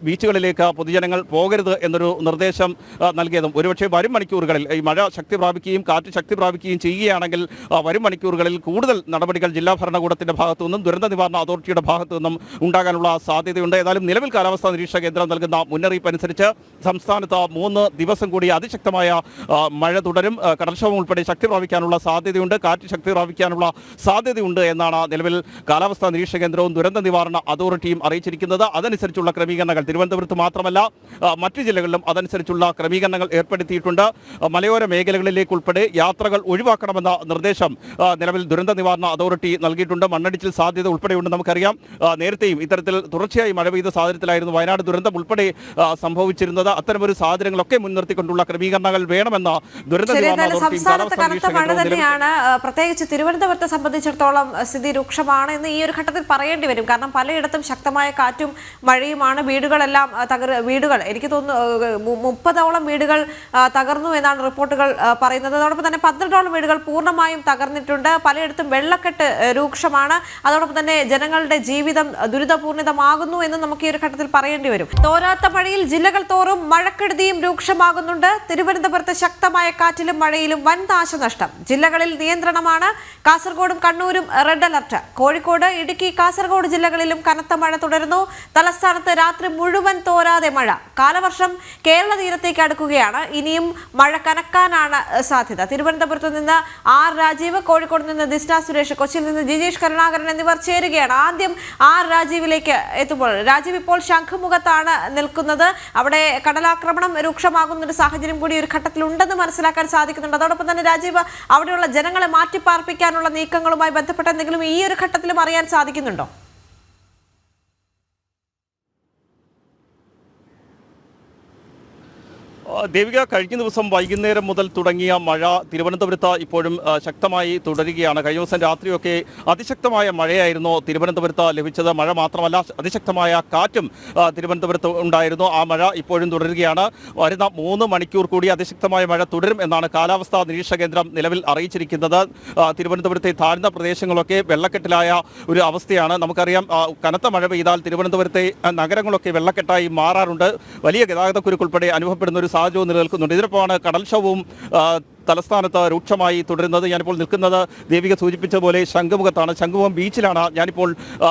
ബീച്ചുകളിലേക്ക് പൊതുജനങ്ങൾ പോകരുത് എന്നൊരു നിർദ്ദേശം നൽകിയതും. ഒരുപക്ഷെ വരും മണിക്കൂറുകളിൽ ഈ മഴ ശക്തി പ്രാപിക്കുകയും കാറ്റ് ശക്തി പ്രാപിക്കുകയും ചെയ്യുകയാണെങ്കിൽ വരും മണിക്കൂറുകളിൽ കൂടുതൽ നടപടികൾ ജില്ലാ ഭരണകൂടത്തിന്റെ ഭാഗത്തു നിന്നും ദുരന്ത നിവാരണ അതോറിറ്റിയുടെ ഭാഗത്തു നിന്നും ഉണ്ടാകാനുള്ള സാധ്യതയുണ്ട്. ഏതായാലും നിലവിൽ കാലാവസ്ഥാ നിരീക്ഷണ കേന്ദ്രം നൽകുന്ന മുന്നറിയിപ്പ് അനുസരിച്ച് സംസ്ഥാനത്ത് 3 ദിവസം കൂടി അതിശക്തമായ മഴ തുടരും. കടൽക്ഷോഭം ഉൾപ്പെടെ ശക്തി പ്രാപിക്കാനുള്ള സാധ്യതയുണ്ട്, കാറ്റ് ശക്തി പ്രാപിക്കാനുള്ള സാധ്യതയുണ്ട് എന്നാണ് നിലവിൽ കാലാവസ്ഥാ നിരീക്ഷണ കേന്ദ്രവും ദുരന്ത നിവാരണ അതോറിറ്റിയും അറിയിച്ചിരിക്കുന്നത്. അതനുസരിച്ചുള്ള ക്രമീകരണങ്ങൾ തിരുവനന്തപുരത്ത് മാത്രമല്ല മറ്റു ജില്ലകളിലും അതനുസരിച്ചുള്ള ക്രമീകരണങ്ങൾ ഏർപ്പെടുത്തിയിട്ടുണ്ട്. മലയോര മേഖലകളിലേക്ക് ഉൾപ്പെടെ യാത്രകൾ ഒഴിവാക്കണമെന്ന നിർദ്ദേശം നിലവിൽ ദുരന്ത നിവാരണ അതോറിറ്റി നൽകിയിട്ടുണ്ട്. മണ്ണിടിച്ചിൽ സാധ്യത ഉൾപ്പെടെയുണ്ട്. നമുക്കറിയാം, നേരത്തെയും ഇത്തരത്തിൽ തുടർച്ചയായി മഴ പെയ്ത സാഹചര്യത്തിലായിരുന്നു വയനാട് ദുരന്തം ഉൾപ്പെടെ സംഭവിച്ചിരുന്നത്. അത്തരമൊരു സാഹചര്യങ്ങളൊക്കെ മുൻനിർത്തിക്കൊണ്ടുള്ള ക്രമീകരണങ്ങൾ വേണമെന്ന ദുരന്ത നിവാരണ അതോറിറ്റി കനത്ത മഴ തന്നെയാണ്. പ്രത്യേകിച്ച് തിരുവനന്തപുരത്തെ സംബന്ധിച്ചിടത്തോളം സ്ഥിതി രൂക്ഷമാണ് എന്ന് ഈ ഒരു ഘട്ടത്തിൽ പറയേണ്ടി വരും. കാരണം പലയിടത്തും ശക്തമായ കാറ്റും മഴയുമാണ്. വീടുകളെല്ലാം വീടുകൾ എനിക്ക് തോന്നുന്നു 30ഓളം വീടുകൾ തകർന്നു എന്നാണ് റിപ്പോർട്ടുകൾ പറയുന്നത്. അതോടൊപ്പം തന്നെ 12ഓളം വീടുകൾ പൂർണ്ണമായും തകർന്നിട്ടുണ്ട്. പലയിടത്തും വെള്ളക്കെട്ട് രൂക്ഷമാണ്. അതോടൊപ്പം തന്നെ ജനങ്ങളുടെ ജീവിതം ദുരിതപൂർണിതമാകുന്നു എന്ന് നമുക്ക് ഈ ഒരു ഘട്ടത്തിൽ പറയേണ്ടി വരും. തോരാത്ത മഴയിൽ ജില്ലകൾ തോറും മഴക്കെടുതിയും രൂക്ഷമാകുന്നുണ്ട്. തിരുവനന്തപുരത്ത് ശക്തമായ കാറ്റിലും മഴയിലും വൻ നാശനഷ്ടം. ജില്ലകളിൽ നിയന്ത്രണമാണ്. കാസർഗോഡും കണ്ണൂരും റെഡ് അലർട്ട്. കോഴിക്കോട്, ഇടുക്കി, കാസർഗോഡ് ജില്ലകളിലും കനത്ത മഴ തുടരുന്നു. തലസ്ഥാനത്ത് രാത്രി മുഴുവൻ തോരാതെ മഴ. കാലവർഷം കേരള തീരത്തേക്ക് അടുക്കുകയാണ്. ഇനിയും മഴ കനക്കാനാണ് സാധ്യത. തിരുവനന്തപുരത്ത് നിന്ന് ആർ രാജീവ്, കോഴിക്കോട് നിന്ന് ദിസ്ന സുരേഷ്, കൊച്ചിയിൽ നിന്ന് ജിജീഷ് കരുണാകരൻ എന്നിവർ ചേരുകയാണ്. ആദ്യം ആർ രാജീവിലേക്ക് എത്തുമ്പോൾ, രാജീവ് ഇപ്പോൾ ശംഖുമുഖത്താണ് നിൽക്കുന്നത്. അവിടെ കടലാക്രമണം രൂക്ഷമാകുന്ന ഒരു സാഹചര്യം കൂടി ഒരു ഘട്ടത്തിൽ ഉണ്ടെന്ന് മനസ്സിലാക്കാൻ സാധിക്കുന്നുണ്ട്. അതോടൊപ്പം തന്നെ രാജീവ്, അവിടെയുള്ള ജനങ്ങളെ മാറ്റിപ്പാർപ്പിക്കാനുള്ള നീക്കങ്ങളുമായി ബന്ധപ്പെട്ട എന്തെങ്കിലും ഈ ഒരു ഘട്ടത്തിലും അറിയാൻ സാധിക്കുന്നുണ്ടോ? ദേവിക, കഴിഞ്ഞ ദിവസം വൈകുന്നേരം മുതൽ തുടങ്ങിയ മഴ തിരുവനന്തപുരത്ത് ഇപ്പോഴും ശക്തമായി തുടരുകയാണ്. കഴിഞ്ഞ ദിവസം രാത്രിയൊക്കെ അതിശക്തമായ മഴയായിരുന്നു തിരുവനന്തപുരത്ത് ലഭിച്ചത്. മഴ മാത്രമല്ല, അതിശക്തമായ കാറ്റും തിരുവനന്തപുരത്ത് ഉണ്ടായിരുന്നു. ആ മഴ ഇപ്പോഴും തുടരുകയാണ്. വരുന്ന 3 മണിക്കൂർ കൂടി അതിശക്തമായ മഴ തുടരും എന്നാണ് കാലാവസ്ഥാ നിരീക്ഷണ കേന്ദ്രം നിലവിൽ അറിയിച്ചിരിക്കുന്നത്. തിരുവനന്തപുരത്തെ താഴ്ന്ന പ്രദേശങ്ങളൊക്കെ വെള്ളക്കെട്ടിലായ ഒരു അവസ്ഥയാണ്. നമുക്കറിയാം, കനത്ത മഴ പെയ്താൽ തിരുവനന്തപുരത്തെ നഗരങ്ങളൊക്കെ വെള്ളക്കെട്ടായി മാറാറുണ്ട്. വലിയ ഗതാഗതക്കുരുക്കുൾപ്പെടെ അനുഭവപ്പെടുന്ന ഒരു സാഹചര്യവും നിലനിൽക്കുന്നുണ്ട്. ഇതിനൊപ്പമാണ് കടൽക്ഷോഭവും തലസ്ഥാനത്ത് രൂക്ഷമായി തുടരുന്നത്. ഞാനിപ്പോൾ നിൽക്കുന്നത് ദേവിക സൂചിപ്പിച്ചതുപോലെ ശംഖുമുഖത്താണ്. ശംഖുമുഖം ബീച്ചിലാണ് ഞാനിപ്പോൾ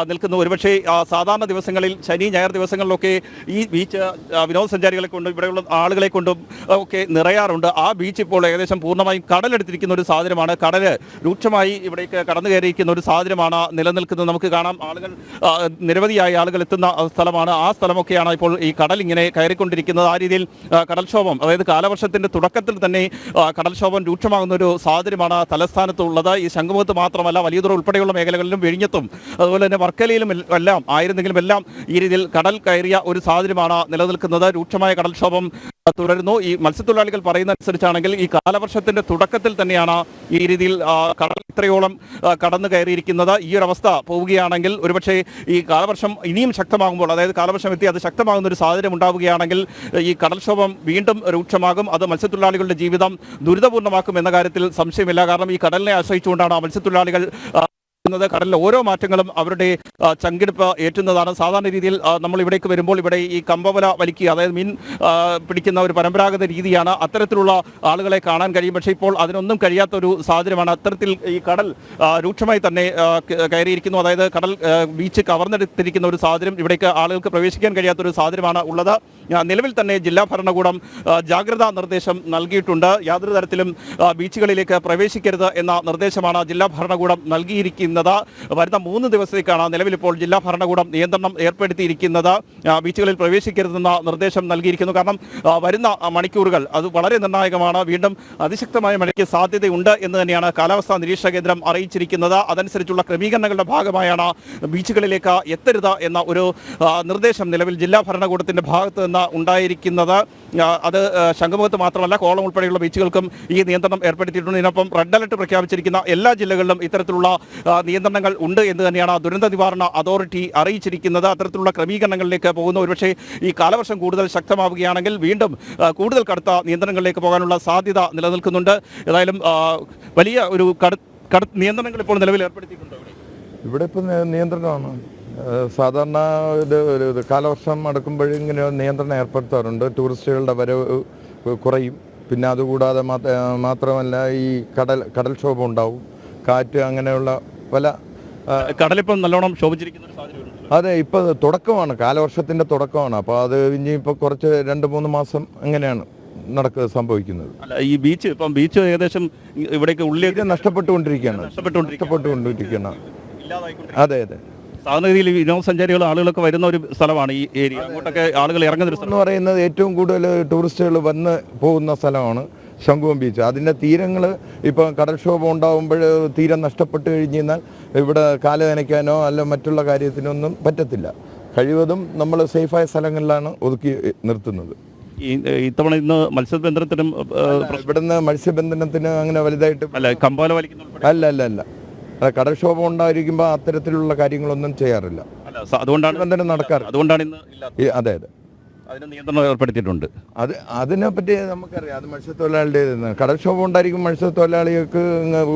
നിൽക്കുന്നത്. ഒരുപക്ഷെ സാധാരണ ദിവസങ്ങളിൽ ശനി ഞായർ ദിവസങ്ങളിലൊക്കെ ഈ ബീച്ച് വിനോദസഞ്ചാരികളെ കൊണ്ടും ഇവിടെയുള്ള ആളുകളെ കൊണ്ടും ഒക്കെ നിറയാറുണ്ട്. ആ ബീച്ച് ഇപ്പോൾ ഏകദേശം പൂർണ്ണമായും കടലെടുത്തിരിക്കുന്ന ഒരു സാഹചര്യമാണ്. കടല് രൂക്ഷമായി ഇവിടേക്ക് കടന്നു കയറിയിരിക്കുന്ന ഒരു സാഹചര്യമാണ് നിലനിൽക്കുന്നത്. നമുക്ക് കാണാം, ആളുകൾ നിരവധിയായ ആളുകൾ എത്തുന്ന സ്ഥലമാണ്. ആ സ്ഥലമൊക്കെയാണ് ഇപ്പോൾ ഈ കടൽ ഇങ്ങനെ കയറിക്കൊണ്ടിരിക്കുന്നത്. ആ രീതിയിൽ കടൽക്ഷോഭം, അതായത് കാലവർഷത്തിന്റെ തുടക്കത്തിൽ തന്നെ കടൽക്ഷോഭം രൂക്ഷമാകുന്ന ഒരു സാഹചര്യമാണ് തലസ്ഥാനത്തുള്ളത്. ഈ ശംഖുമുഖത്ത് മാത്രമല്ല, വലിയതുറ ഉൾപ്പെടെയുള്ള മേഖലകളിലും വിഴിഞ്ഞത്തും അതുപോലെ തന്നെ വർക്കലയിലും എല്ലാം ആയിരുന്നെങ്കിലും എല്ലാം ഈ രീതിയിൽ കടൽ കയറിയ ഒരു സാഹചര്യമാണ് നിലനിൽക്കുന്നത്. രൂക്ഷമായ കടൽക്ഷോഭം തുടരുന്നു. ഈ മത്സ്യത്തൊഴിലാളികൾ പറയുന്ന അനുസരിച്ചാണെങ്കിൽ ഈ കാലവർഷത്തിന്റെ തുടക്കത്തിൽ തന്നെയാണ് ഈ രീതിയിൽ കടൽ ഇത്രയോളം കടന്നു കയറിയിരിക്കുന്നത്. ഈ ഒരു അവസ്ഥ പോവുകയാണെങ്കിൽ ഒരുപക്ഷെ ഈ കാലവർഷം ഇനിയും ശക്തമാകുമ്പോൾ, അതായത് കാലവർഷം എത്തി അത് ശക്തമാകുന്ന ഒരു സാഹചര്യം ഉണ്ടാവുകയാണെങ്കിൽ ഈ കടൽക്ഷോഭം വീണ്ടും രൂക്ഷമാകും. അത് മത്സ്യത്തൊഴിലാളികളുടെ ജീവിതം ദുരിതപൂർണ്ണമാക്കും എന്ന കാര്യത്തിൽ സംശയമില്ല. കാരണം ഈ കടലിനെ ആശ്രയിച്ചുകൊണ്ടാണ് മത്സ്യത്തൊഴിലാളികൾ കടലിലെ ഓരോ മാറ്റങ്ങളും അവരുടെ ചങ്കിടിപ്പ് ഏറ്റുന്നതാണ്. സാധാരണ രീതിയിൽ നമ്മൾ ഇവിടേക്ക് വരുമ്പോൾ ഇവിടെ ഈ കമ്പവല വലിക്കുക, അതായത് മീൻ പിടിക്കുന്ന ഒരു പരമ്പരാഗത രീതിയാണ്. അത്തരത്തിലുള്ള ആളുകളെ കാണാൻ കഴിയും. പക്ഷേ ഇപ്പോൾ അതിനൊന്നും കഴിയാത്തൊരു സാഹചര്യമാണ്. അത്തരത്തിൽ ഈ കടൽ രൂക്ഷമായി തന്നെ കയറിയിരിക്കുന്നു. അതായത് കടൽ ബീച്ച് കവർന്നെടുത്തിരിക്കുന്ന ഒരു സാഹചര്യം, ഇവിടേക്ക് ആളുകൾക്ക് പ്രവേശിക്കാൻ കഴിയാത്തൊരു സാഹചര്യമാണ് ഉള്ളത്. നിലവിൽ തന്നെ ജില്ലാ ഭരണകൂടം ജാഗ്രതാ നിർദ്ദേശം നൽകിയിട്ടുണ്ട്. യാതൊരു തരത്തിലും ബീച്ചുകളിലേക്ക് പ്രവേശിക്കരുത് എന്ന നിർദ്ദേശമാണ് ജില്ലാ ഭരണകൂടം നൽകിയിരിക്കുന്നത്. വരുന്ന 3 ദിവസത്തേക്കാണ് നിലവിൽ ഇപ്പോൾ ജില്ലാ ഭരണകൂടം നിയന്ത്രണം ഏർപ്പെടുത്തിയിരിക്കുന്നത്. ബീച്ചുകളിൽ പ്രവേശിക്കരുതെന്ന നിർദ്ദേശം നൽകിയിരിക്കുന്നു. കാരണം വരുന്ന മണിക്കൂറുകൾ അത് വളരെ നിർണായകമാണ്. വീണ്ടും അതിശക്തമായ മഴയ്ക്ക് സാധ്യതയുണ്ട് എന്ന് തന്നെയാണ് കാലാവസ്ഥാ നിരീക്ഷണ കേന്ദ്രം അറിയിച്ചിരിക്കുന്നത്. അതനുസരിച്ചുള്ള ക്രമീകരണങ്ങളുടെ ഭാഗമായാണ് ബീച്ചുകളിലേക്ക് എത്തരുത് എന്ന ഒരു നിർദ്ദേശം നിലവിൽ ജില്ലാ ഭരണകൂടത്തിന്റെ ഭാഗത്ത് നിന്ന് ഉണ്ടായിരിക്കുന്നത്. അത് ശംഖുമുഖത്ത് മാത്രമല്ല, കോളം ഉൾപ്പെടെയുള്ള ബീച്ചുകൾക്കും ഈ നിയന്ത്രണം ഏർപ്പെടുത്തിയിട്ടുണ്ട്. ഇതിനൊപ്പം റെഡ് അലർട്ട് പ്രഖ്യാപിച്ചിരിക്കുന്ന എല്ലാ ജില്ലകളിലും ഇത്തരത്തിലുള്ള നിയന്ത്രണങ്ങൾ ഉണ്ട് എന്ന് തന്നെയാണ് ദുരന്ത നിവാരണ അതോറിറ്റി അറിയിച്ചിരിക്കുന്നത്. അത്തരത്തിലുള്ള ക്രമീകരണങ്ങളിലേക്ക് പോകുന്ന ഒരുപക്ഷെ ഈ കാലവർഷം കൂടുതൽ ശക്തമാവുകയാണെങ്കിൽ വീണ്ടും കൂടുതൽ കടുത്ത നിയന്ത്രണങ്ങളിലേക്ക് പോകാനുള്ള സാധ്യത നിലനിൽക്കുന്നുണ്ട്. ഏതായാലും വലിയ ഒരു നിയന്ത്രണങ്ങൾ ഇപ്പോൾ നിലവിൽ ഏർപ്പെടുത്തിയിട്ടുണ്ട്. ഇവിടെ ഇപ്പോൾ നിയന്ത്രണമാണ് സാധാരണ. ഇത് കാലവർഷം അടുക്കുമ്പോഴും ഇങ്ങനെ നിയന്ത്രണം ഏർപ്പെടുത്താറുണ്ട്. ടൂറിസ്റ്റുകളുടെ വരവ് കുറയും. പിന്നെ അതുകൂടാതെ മാത്രമല്ല ഈ കടൽക്ഷോഭം ഉണ്ടാവും, കാറ്റ്, അങ്ങനെയുള്ള പല കടലിപ്പം നല്ലോണം ശോഭിച്ചിരിക്കുന്ന ഒരു സാഹചര്യം. അതെ, ഇപ്പോൾ തുടക്കമാണ്, കാലവർഷത്തിൻ്റെ തുടക്കമാണ്. അപ്പോൾ അത് ഇനിയിപ്പോൾ കുറച്ച് 2-3 മാസം അങ്ങനെയാണ് സംഭവിക്കുന്നത്. അല്ല, ഈ ബീച്ച് ഏകദേശം ഇവിടേക്ക് ഉള്ളിലേക്ക് നഷ്ടപ്പെട്ടുകൊണ്ടിരിക്കുകയാണ്. അതെ അതെ. സാധാരണ രീതിയിൽ വിനോദസഞ്ചാരികൾ ആളുകളൊക്കെ വരുന്ന ഒരു സ്ഥലമാണ് ഈ ഏരിയ. അങ്ങോട്ടൊക്കെ ആളുകൾ ഇറങ്ങുന്ന ഒരു സ്ഥലം എന്ന് പറയുന്നത് ഏറ്റവും കൂടുതൽ ടൂറിസ്റ്റുകൾ വന്ന് പോകുന്ന സ്ഥലമാണ് ശംഖുമുഖം ബീച്ച്. അതിൻ്റെ തീരങ്ങൾ ഇപ്പോൾ കടൽക്ഷോഭം ഉണ്ടാകുമ്പോൾ തീരം നഷ്ടപ്പെട്ട് കഴിഞ്ഞാൽ ഇവിടെ കാല് നനയ്ക്കാനോ അല്ല മറ്റുള്ള കാര്യത്തിനൊന്നും പറ്റത്തില്ല. കഴിവതും നമ്മൾ സേഫായ സ്ഥലങ്ങളിലാണ് ഒതുക്കി നിർത്തുന്നത്. ഇത്തവണ ഇന്ന് മത്സ്യബന്ധനത്തിനും ഇവിടുന്ന് മത്സ്യബന്ധനത്തിന് അങ്ങനെ വലുതായിട്ട് അല്ല കടൽക്ഷോഭം ഉണ്ടായിരിക്കുമ്പോൾ അത്തരത്തിലുള്ള കാര്യങ്ങളൊന്നും ചെയ്യാറില്ല. അതുകൊണ്ടാണ് ബന്ധനം നടക്കാറ്. അതുകൊണ്ടാണ് അതെ അതെ അതിന് നിയന്ത്രണം ഏർപ്പെടുത്തിയിട്ടുണ്ട്. അതിനെപ്പറ്റി നമുക്കറിയാം. അത് മത്സ്യത്തൊഴിലാളിയുടെ കടൽക്ഷോഭം ഉണ്ടായിരിക്കും. മത്സ്യത്തൊഴിലാളികൾക്ക്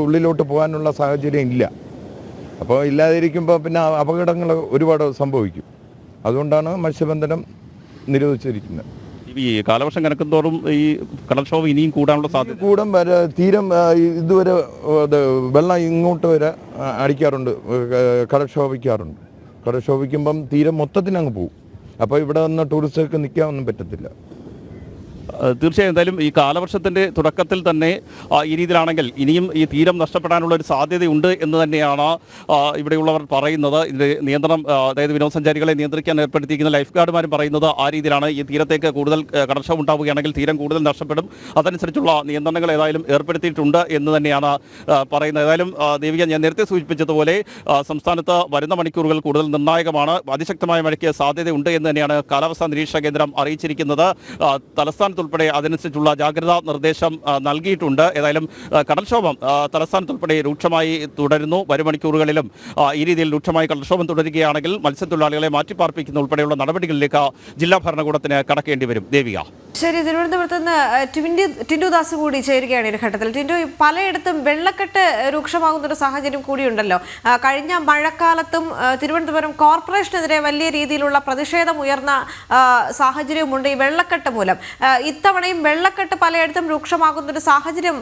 ഉള്ളിലോട്ട് പോകാനുള്ള സാഹചര്യം ഇല്ല. അപ്പോൾ ഇല്ലാതിരിക്കുമ്പോൾ പിന്നെ അപകടങ്ങൾ ഒരുപാട് സംഭവിക്കും. അതുകൊണ്ടാണ് മത്സ്യബന്ധനം നിരോധിച്ചിരിക്കുന്നത്. ഈ കാലവർഷം കനക്കുന്തോറും ഈ കടൽക്ഷോഭം ഇനിയും കൂടാനുള്ള സാധ്യത കൂടും. തീരം ഇതുവരെ വെള്ളം ഇങ്ങോട്ട് വരെ അടിക്കാറുണ്ട്, കടൽക്ഷോഭിക്കാറുണ്ട്. കടൽക്ഷോഭിക്കുമ്പം തീരം മൊത്തത്തിനങ്ങ് പോകും. അപ്പോൾ ഇവിടെ വന്ന ടൂറിസ്റ്റുകൾക്ക് നിൽക്കാനൊന്നും പറ്റത്തില്ല. തീർച്ചയായും എന്തായാലും ഈ കാലവർഷത്തിൻ്റെ തുടക്കത്തിൽ തന്നെ ഈ രീതിയിലാണെങ്കിൽ ഇനിയും ഈ തീരം നഷ്ടപ്പെടാനുള്ള ഒരു സാധ്യതയുണ്ട് എന്ന് തന്നെയാണ് ഇവിടെയുള്ളവർ പറയുന്നത്. ഇത് നിയന്ത്രണം, അതായത് വിനോദസഞ്ചാരികളെ നിയന്ത്രിക്കാൻ ഏർപ്പെടുത്തിയിരിക്കുന്ന ലൈഫ് ഗാർഡുമാരും പറയുന്നത് ആ രീതിയിലാണ്. ഈ തീരത്തേക്ക് കൂടുതൽ കടൽക്ഷോഭം ഉണ്ടാവുകയാണെങ്കിൽ തീരം കൂടുതൽ നഷ്ടപ്പെടും. അതനുസരിച്ചുള്ള നിയന്ത്രണങ്ങൾ ഏതായാലും ഏർപ്പെടുത്തിയിട്ടുണ്ട് എന്ന് തന്നെയാണ് പറയുന്നത്. ഏതായാലും ദേവിക, ഞാൻ നേരത്തെ സൂചിപ്പിച്ചതുപോലെ സംസ്ഥാനത്ത് വരുന്ന മണിക്കൂറുകൾ കൂടുതൽ നിർണായകമാണ്. അതിശക്തമായ മഴയ്ക്ക് സാധ്യതയുണ്ട് എന്ന് തന്നെയാണ് കാലാവസ്ഥാ നിരീക്ഷണ കേന്ദ്രം അറിയിച്ചിരിക്കുന്നത്. തലസ്ഥാനത്ത് ഉൾപ്പെടെ അതിനനുസരിച്ചുള്ള ജാഗ്രതാ നിർദ്ദേശം നൽകിയിട്ടുണ്ട്. ഏതായാലും കടൽക്ഷോഭം തലസ്ഥാനത്തുൾപ്പെടെ രൂക്ഷമായി തുടരുന്നു. വരും മണിക്കൂറുകളിലും ഈ രീതിയിൽ രൂക്ഷമായി കടൽക്ഷോഭം തുടരുകയാണെങ്കിൽ മത്സ്യത്തൊഴിലാളികളെ മാറ്റിപ്പാർപ്പിക്കുന്ന ഉൾപ്പെടെയുള്ള നടപടികളിലേക്ക് ജില്ലാ ഭരണകൂടത്തിന് കടക്കേണ്ടി വരും. ദേവിക. ശരി, തിരുവനന്തപുരത്ത് നിന്ന് ടിൻഡു ദാസ് കൂടി ചേരുകയാണ് ഈ ഘട്ടത്തിൽ. ടിൻഡു, പലയിടത്തും വെള്ളക്കെട്ട് രൂക്ഷമാകുന്നൊരു സാഹചര്യം കൂടിയുണ്ടല്ലോ. കഴിഞ്ഞ മഴക്കാലത്തും തിരുവനന്തപുരം കോർപ്പറേഷനെതിരെ വലിയ രീതിയിലുള്ള പ്രതിഷേധം ഉയർന്ന സാഹചര്യവുമുണ്ട് ഈ വെള്ളക്കെട്ട് മൂലം. ഇത്തവണയും വെള്ളക്കെട്ട് പലയിടത്തും രൂക്ഷമാകുന്നൊരു സാഹചര്യം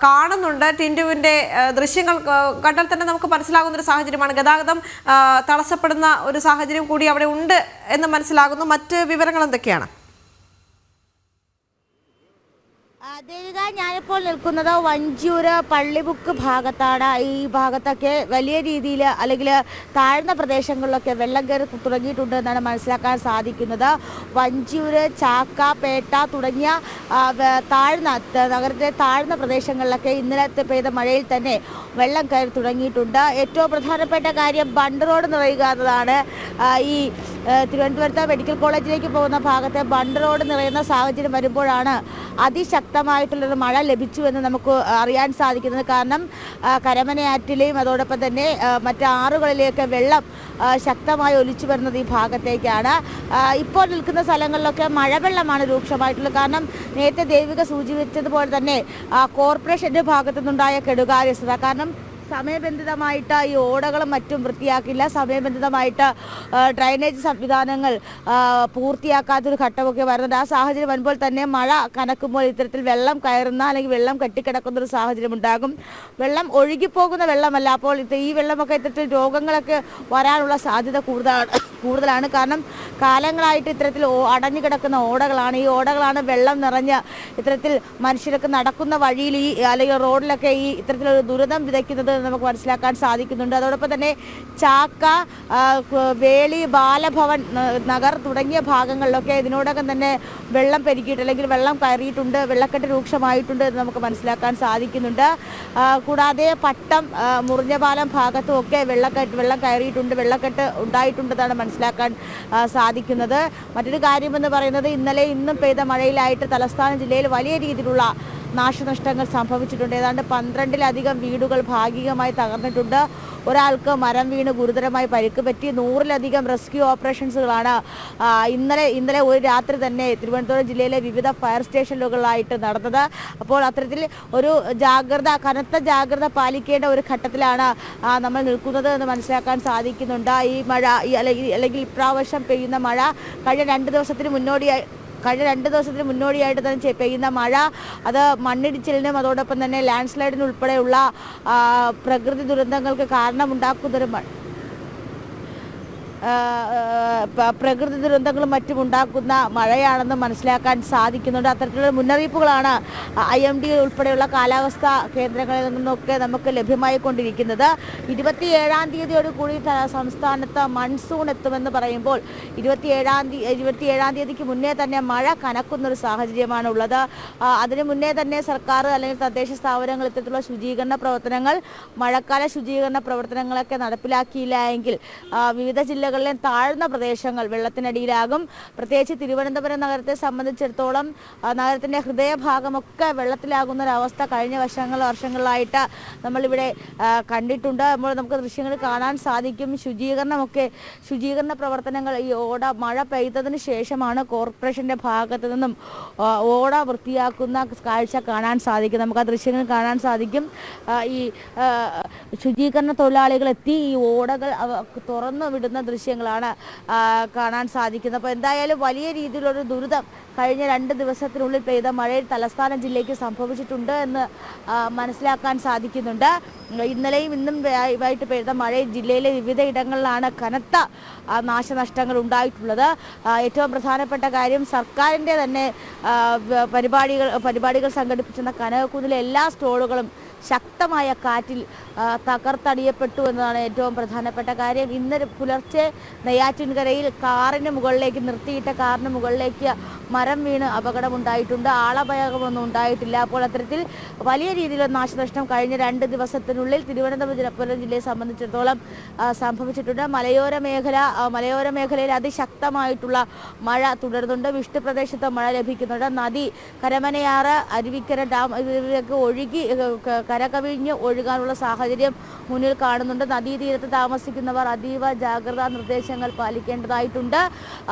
കാണുന്നുണ്ട്. ടിൻഡുവിൻ്റെ ദൃശ്യങ്ങൾ കണ്ടാൽ തന്നെ നമുക്ക് മനസ്സിലാകുന്നൊരു സാഹചര്യമാണ്. ഗതാഗതം തടസ്സപ്പെടുന്ന ഒരു സാഹചര്യം കൂടി അവിടെ ഉണ്ട് എന്ന് മനസ്സിലാകുന്നു. മറ്റ് വിവരങ്ങൾ എന്തൊക്കെയാണ്? ദേവിക, ഞാനിപ്പോൾ നിൽക്കുന്നത് വഞ്ചിയൂര് പള്ളിമുക്ക് ഭാഗത്താണ്. ഈ ഭാഗത്തൊക്കെ വലിയ രീതിയിൽ അല്ലെങ്കിൽ താഴ്ന്ന പ്രദേശങ്ങളിലൊക്കെ വെള്ളം കയറി തുടങ്ങിയിട്ടുണ്ട് എന്നാണ് മനസ്സിലാക്കാൻ സാധിക്കുന്നത്. വഞ്ചിയൂര്, ചാക്ക, പേട്ട തുടങ്ങിയ നഗരത്തിലെ താഴ്ന്ന പ്രദേശങ്ങളിലൊക്കെ ഇന്നലത്തെ പെയ്ത മഴയിൽ തന്നെ വെള്ളം കയറി തുടങ്ങിയിട്ടുണ്ട്. ഏറ്റവും പ്രധാനപ്പെട്ട കാര്യം ബണ്ട് റോഡ് നിറയുക എന്നതാണ്. ഈ തിരുവനന്തപുരത്ത് മെഡിക്കൽ കോളേജിലേക്ക് പോകുന്ന ഭാഗത്തെ ബണ്ട് റോഡ് നിറയുന്ന സാഹചര്യം വരുമ്പോഴാണ് അതിശക്തമായിട്ടുള്ളൊരു മഴ ലഭിച്ചുവെന്ന് നമുക്ക് അറിയാൻ സാധിക്കുന്നത്. കാരണം കരമനയാറ്റിലെയും അതോടൊപ്പം തന്നെ മറ്റ് ആറുകളിലേക്ക് വെള്ളം ശക്തമായി ഒലിച്ചു വരുന്നത് ഈ ഭാഗത്തേക്കാണ്. ഇപ്പോൾ നിൽക്കുന്ന സ്ഥലങ്ങളിലൊക്കെ മഴവെള്ളമാണ് രൂക്ഷമായിട്ടുള്ളത്. കാരണം നേരത്തെ ദേവിക സൂചിപ്പിച്ചതുപോലെ തന്നെ കോർപ്പറേഷൻ്റെ ഭാഗത്തു നിന്നുണ്ടായ കെടുകാര്യസ്ഥത. കാരണം സമയബന്ധിതമായിട്ട് ഈ ഓടകളും മറ്റും വൃത്തിയാക്കില്ല. സമയബന്ധിതമായിട്ട് ഡ്രൈനേജ് സംവിധാനങ്ങൾ പൂർത്തിയാക്കാത്തൊരു ഘട്ടമൊക്കെ വരുന്നുണ്ട്. ആ സാഹചര്യം വരുമ്പോൾ തന്നെ മഴ കനക്കുമ്പോൾ ഇത്തരത്തിൽ വെള്ളം കയറുന്ന അല്ലെങ്കിൽ വെള്ളം കെട്ടിക്കിടക്കുന്ന ഒരു സാഹചര്യം ഉണ്ടാകും. വെള്ളം ഒഴുകിപ്പോകുന്ന വെള്ളമല്ല. അപ്പോൾ ഈ വെള്ളമൊക്കെ ഇത്തരത്തിൽ രോഗങ്ങളൊക്കെ വരാനുള്ള സാധ്യത കൂടുതലാണ്. കാരണം കാലങ്ങളായിട്ട് ഇത്തരത്തിൽ അടഞ്ഞു കിടക്കുന്ന ഓടകളാണ്. ഈ ഓടകളാണ് വെള്ളം നിറഞ്ഞ് ഇത്തരത്തിൽ മനുഷ്യർക്ക് നടക്കുന്ന വഴിയിൽ ഈ അല്ലെങ്കിൽ റോഡിലൊക്കെ ഈ ഇത്തരത്തിലൊരു ദുരിതം വിതയ്ക്കുന്നത് നമുക്ക് മനസ്സിലാക്കാൻ സാധിക്കുന്നുണ്ട്. അതോടൊപ്പം തന്നെ ചാക്ക, വേളി, ബാലഭവൻ നഗർ തുടങ്ങിയ ഭാഗങ്ങളിലൊക്കെ ഇതിനോടകം തന്നെ വെള്ളം പെരുകിയിട്ട് അല്ലെങ്കിൽ വെള്ളം കയറിയിട്ടുണ്ട്, വെള്ളക്കെട്ട് രൂക്ഷമായിട്ടുണ്ട് എന്ന് നമുക്ക് മനസ്സിലാക്കാൻ സാധിക്കുന്നുണ്ട്. കൂടാതെ പട്ടം, മുറിഞ്ഞപാലം ഭാഗത്തും ഒക്കെ വെള്ളം കയറിയിട്ടുണ്ട്, വെള്ളക്കെട്ട് ഉണ്ടായിട്ടുണ്ടെന്നാണ് മനസ്സിലാക്കാൻ സാധിക്കുന്നത്. മറ്റൊരു കാര്യമെന്ന് പറയുന്നത് ഇന്നലെ ഇന്നും പെയ്ത മഴയിലായിട്ട് തലസ്ഥാന ജില്ലയിൽ വലിയ രീതിയിലുള്ള നാശനഷ്ടങ്ങൾ സംഭവിച്ചിട്ടുണ്ട്. ഏതാണ്ട് 12-ലധികം വീടുകൾ ഭാഗികമായി തകർന്നിട്ടുണ്ട്. ഒരാൾക്ക് മരം വീണ് ഗുരുതരമായി പരിക്ക് പറ്റി. 100-ലധികം റെസ്ക്യൂ ഓപ്പറേഷൻസുകളാണ് ഇന്നലെ ഒരു രാത്രി തന്നെ തിരുവനന്തപുരം ജില്ലയിലെ വിവിധ ഫയർ സ്റ്റേഷനുകളായിട്ട് നടന്നത്. അപ്പോൾ അത്തരത്തിൽ ഒരു കനത്ത ജാഗ്രത പാലിക്കേണ്ട ഒരു ഘട്ടത്തിലാണ് നമ്മൾ നിൽക്കുന്നത് എന്ന് മനസ്സിലാക്കാൻ സാധിക്കുന്നുണ്ട്. ഈ മഴ അല്ലെങ്കിൽ ഇപ്രാവശ്യം പെയ്യുന്ന മഴ കഴിഞ്ഞ 2 ദിവസത്തിന് മുന്നോടിയായിട്ട് തന്നെ പെയ്യുന്ന മഴ അത് മണ്ണിടിച്ചിലിനും അതോടൊപ്പം തന്നെ ലാൻഡ് സ്ലൈഡിനും ഉൾപ്പെടെയുള്ള പ്രകൃതി ദുരന്തങ്ങൾക്ക് കാരണമുണ്ടാക്കുന്നൊരു പ്രകൃതി ദുരന്തങ്ങളും മറ്റും ഉണ്ടാക്കുന്ന മഴയാണെന്ന് മനസ്സിലാക്കാൻ സാധിക്കുന്നുണ്ട്. അത്തരത്തിലുള്ള മുന്നറിയിപ്പുകളാണ് IMD ഉൾപ്പെടെയുള്ള കാലാവസ്ഥാ കേന്ദ്രങ്ങളിൽ നിന്നൊക്കെ നമുക്ക് ലഭ്യമായിക്കൊണ്ടിരിക്കുന്നത്. 27-ാം തീയതിയോടുകൂടി സംസ്ഥാനത്ത് മൺസൂൺ എത്തുമെന്ന് പറയുമ്പോൾ 27-ാം തീയതിക്ക് മുന്നേ തന്നെ മഴ കനക്കുന്നൊരു സാഹചര്യമാണ് ഉള്ളത്. അതിനു മുന്നേ തന്നെ സർക്കാർ അല്ലെങ്കിൽ തദ്ദേശ സ്ഥാപനങ്ങൾ ഇത്തരത്തിലുള്ള ശുചീകരണ പ്രവർത്തനങ്ങൾ, മഴക്കാല ശുചീകരണ പ്രവർത്തനങ്ങളൊക്കെ നടപ്പിലാക്കിയില്ല എങ്കിൽ വിവിധ ജില്ലകളിലെ താഴ്ന്ന പ്രദേശങ്ങൾ വെള്ളത്തിനടിയിലാകും. പ്രത്യേകിച്ച് തിരുവനന്തപുരം നഗരത്തെ സംബന്ധിച്ചിടത്തോളം നഗരത്തിൻ്റെ ഹൃദയഭാഗമൊക്കെ വെള്ളത്തിലാകുന്ന ഒരവസ്ഥ കഴിഞ്ഞ വർഷങ്ങളിലായിട്ട് നമ്മളിവിടെ കണ്ടിട്ടുണ്ട്. അപ്പോൾ നമുക്ക് ദൃശ്യങ്ങൾ കാണാൻ സാധിക്കും. ശുചീകരണ പ്രവർത്തനങ്ങൾ ഈ മഴ പെയ്തതിന് ശേഷമാണ് കോർപ്പറേഷൻ്റെ ഭാഗത്തു നിന്നും ഓട വൃത്തിയാക്കുന്ന കാഴ്ച കാണാൻ സാധിക്കും. നമുക്ക് ആ ദൃശ്യങ്ങൾ കാണാൻ സാധിക്കും. ഈ ശുചീകരണ തൊഴിലാളികൾ എത്തി ഈ ഓടകൾ തുറന്നു വിടുന്ന ദൃശ്യങ്ങളാണ് കാണാൻ സാധിക്കുന്നത്. അപ്പോൾ എന്തായാലും വലിയ രീതിയിലൊരു ദുരിതം കഴിഞ്ഞ 2 ദിവസത്തിനുള്ളിൽ പെയ്ത മഴയിൽ തലസ്ഥാന ജില്ലയ്ക്ക് സംഭവിച്ചിട്ടുണ്ട് എന്ന് മനസ്സിലാക്കാൻ സാധിക്കുന്നുണ്ട്. ഇന്നലെയും ഇന്നും ആയിട്ട് പെയ്ത മഴയിൽ ജില്ലയിലെ വിവിധ ഇടങ്ങളിലാണ് കനത്ത നാശനഷ്ടങ്ങൾ ഉണ്ടായിട്ടുള്ളത്. ഏറ്റവും പ്രധാനപ്പെട്ട കാര്യം സർക്കാരിൻ്റെ തന്നെ പരിപാടികൾ സംഘടിപ്പിച്ചിരുന്ന കനകക്കുന്നിലെ എല്ലാ സ്റ്റോളുകളും ശക്തമായ കാറ്റിൽ തകർത്തടിയപ്പെട്ടു എന്നതാണ് ഏറ്റവും പ്രധാനപ്പെട്ട കാര്യം. ഇന്ന് പുലർച്ചെ നെയ്യാറ്റിൻകരയിൽ നിർത്തിയിട്ട കാറിന് മുകളിലേക്ക് മരം വീണ് അപകടമുണ്ടായിട്ടുണ്ട്. ആളപായമൊന്നും ഉണ്ടായിട്ടില്ല. അപ്പോൾ അത്തരത്തിൽ വലിയ രീതിയിലുള്ള നാശനഷ്ടം കഴിഞ്ഞ 2 ദിവസത്തിനുള്ളിൽ തിരുവനന്തപുരം ജില്ലയെ സംബന്ധിച്ചിടത്തോളം സംഭവിച്ചിട്ടുണ്ട്. മലയോര മേഖലയിൽ അതിശക്തമായിട്ടുള്ള മഴ തുടരുന്നുണ്ട്. വിഷ്ണുപ്രദേശത്ത് മഴ ലഭിക്കുന്നുണ്ട്. നദി കരമനയാറ് അരുവിക്കര ഡാം ഇതിലേക്ക് ഒഴുകി കരകവിഞ്ഞ് ഒഴുകാനുള്ള സാഹചര്യം മുന്നിൽ കാണുന്നുണ്ട്. നദീതീരത്ത് താമസിക്കുന്നവർ അതീവ ജാഗ്രതാ നിർദ്ദേശങ്ങൾ പാലിക്കേണ്ടതായിട്ടുണ്ട്.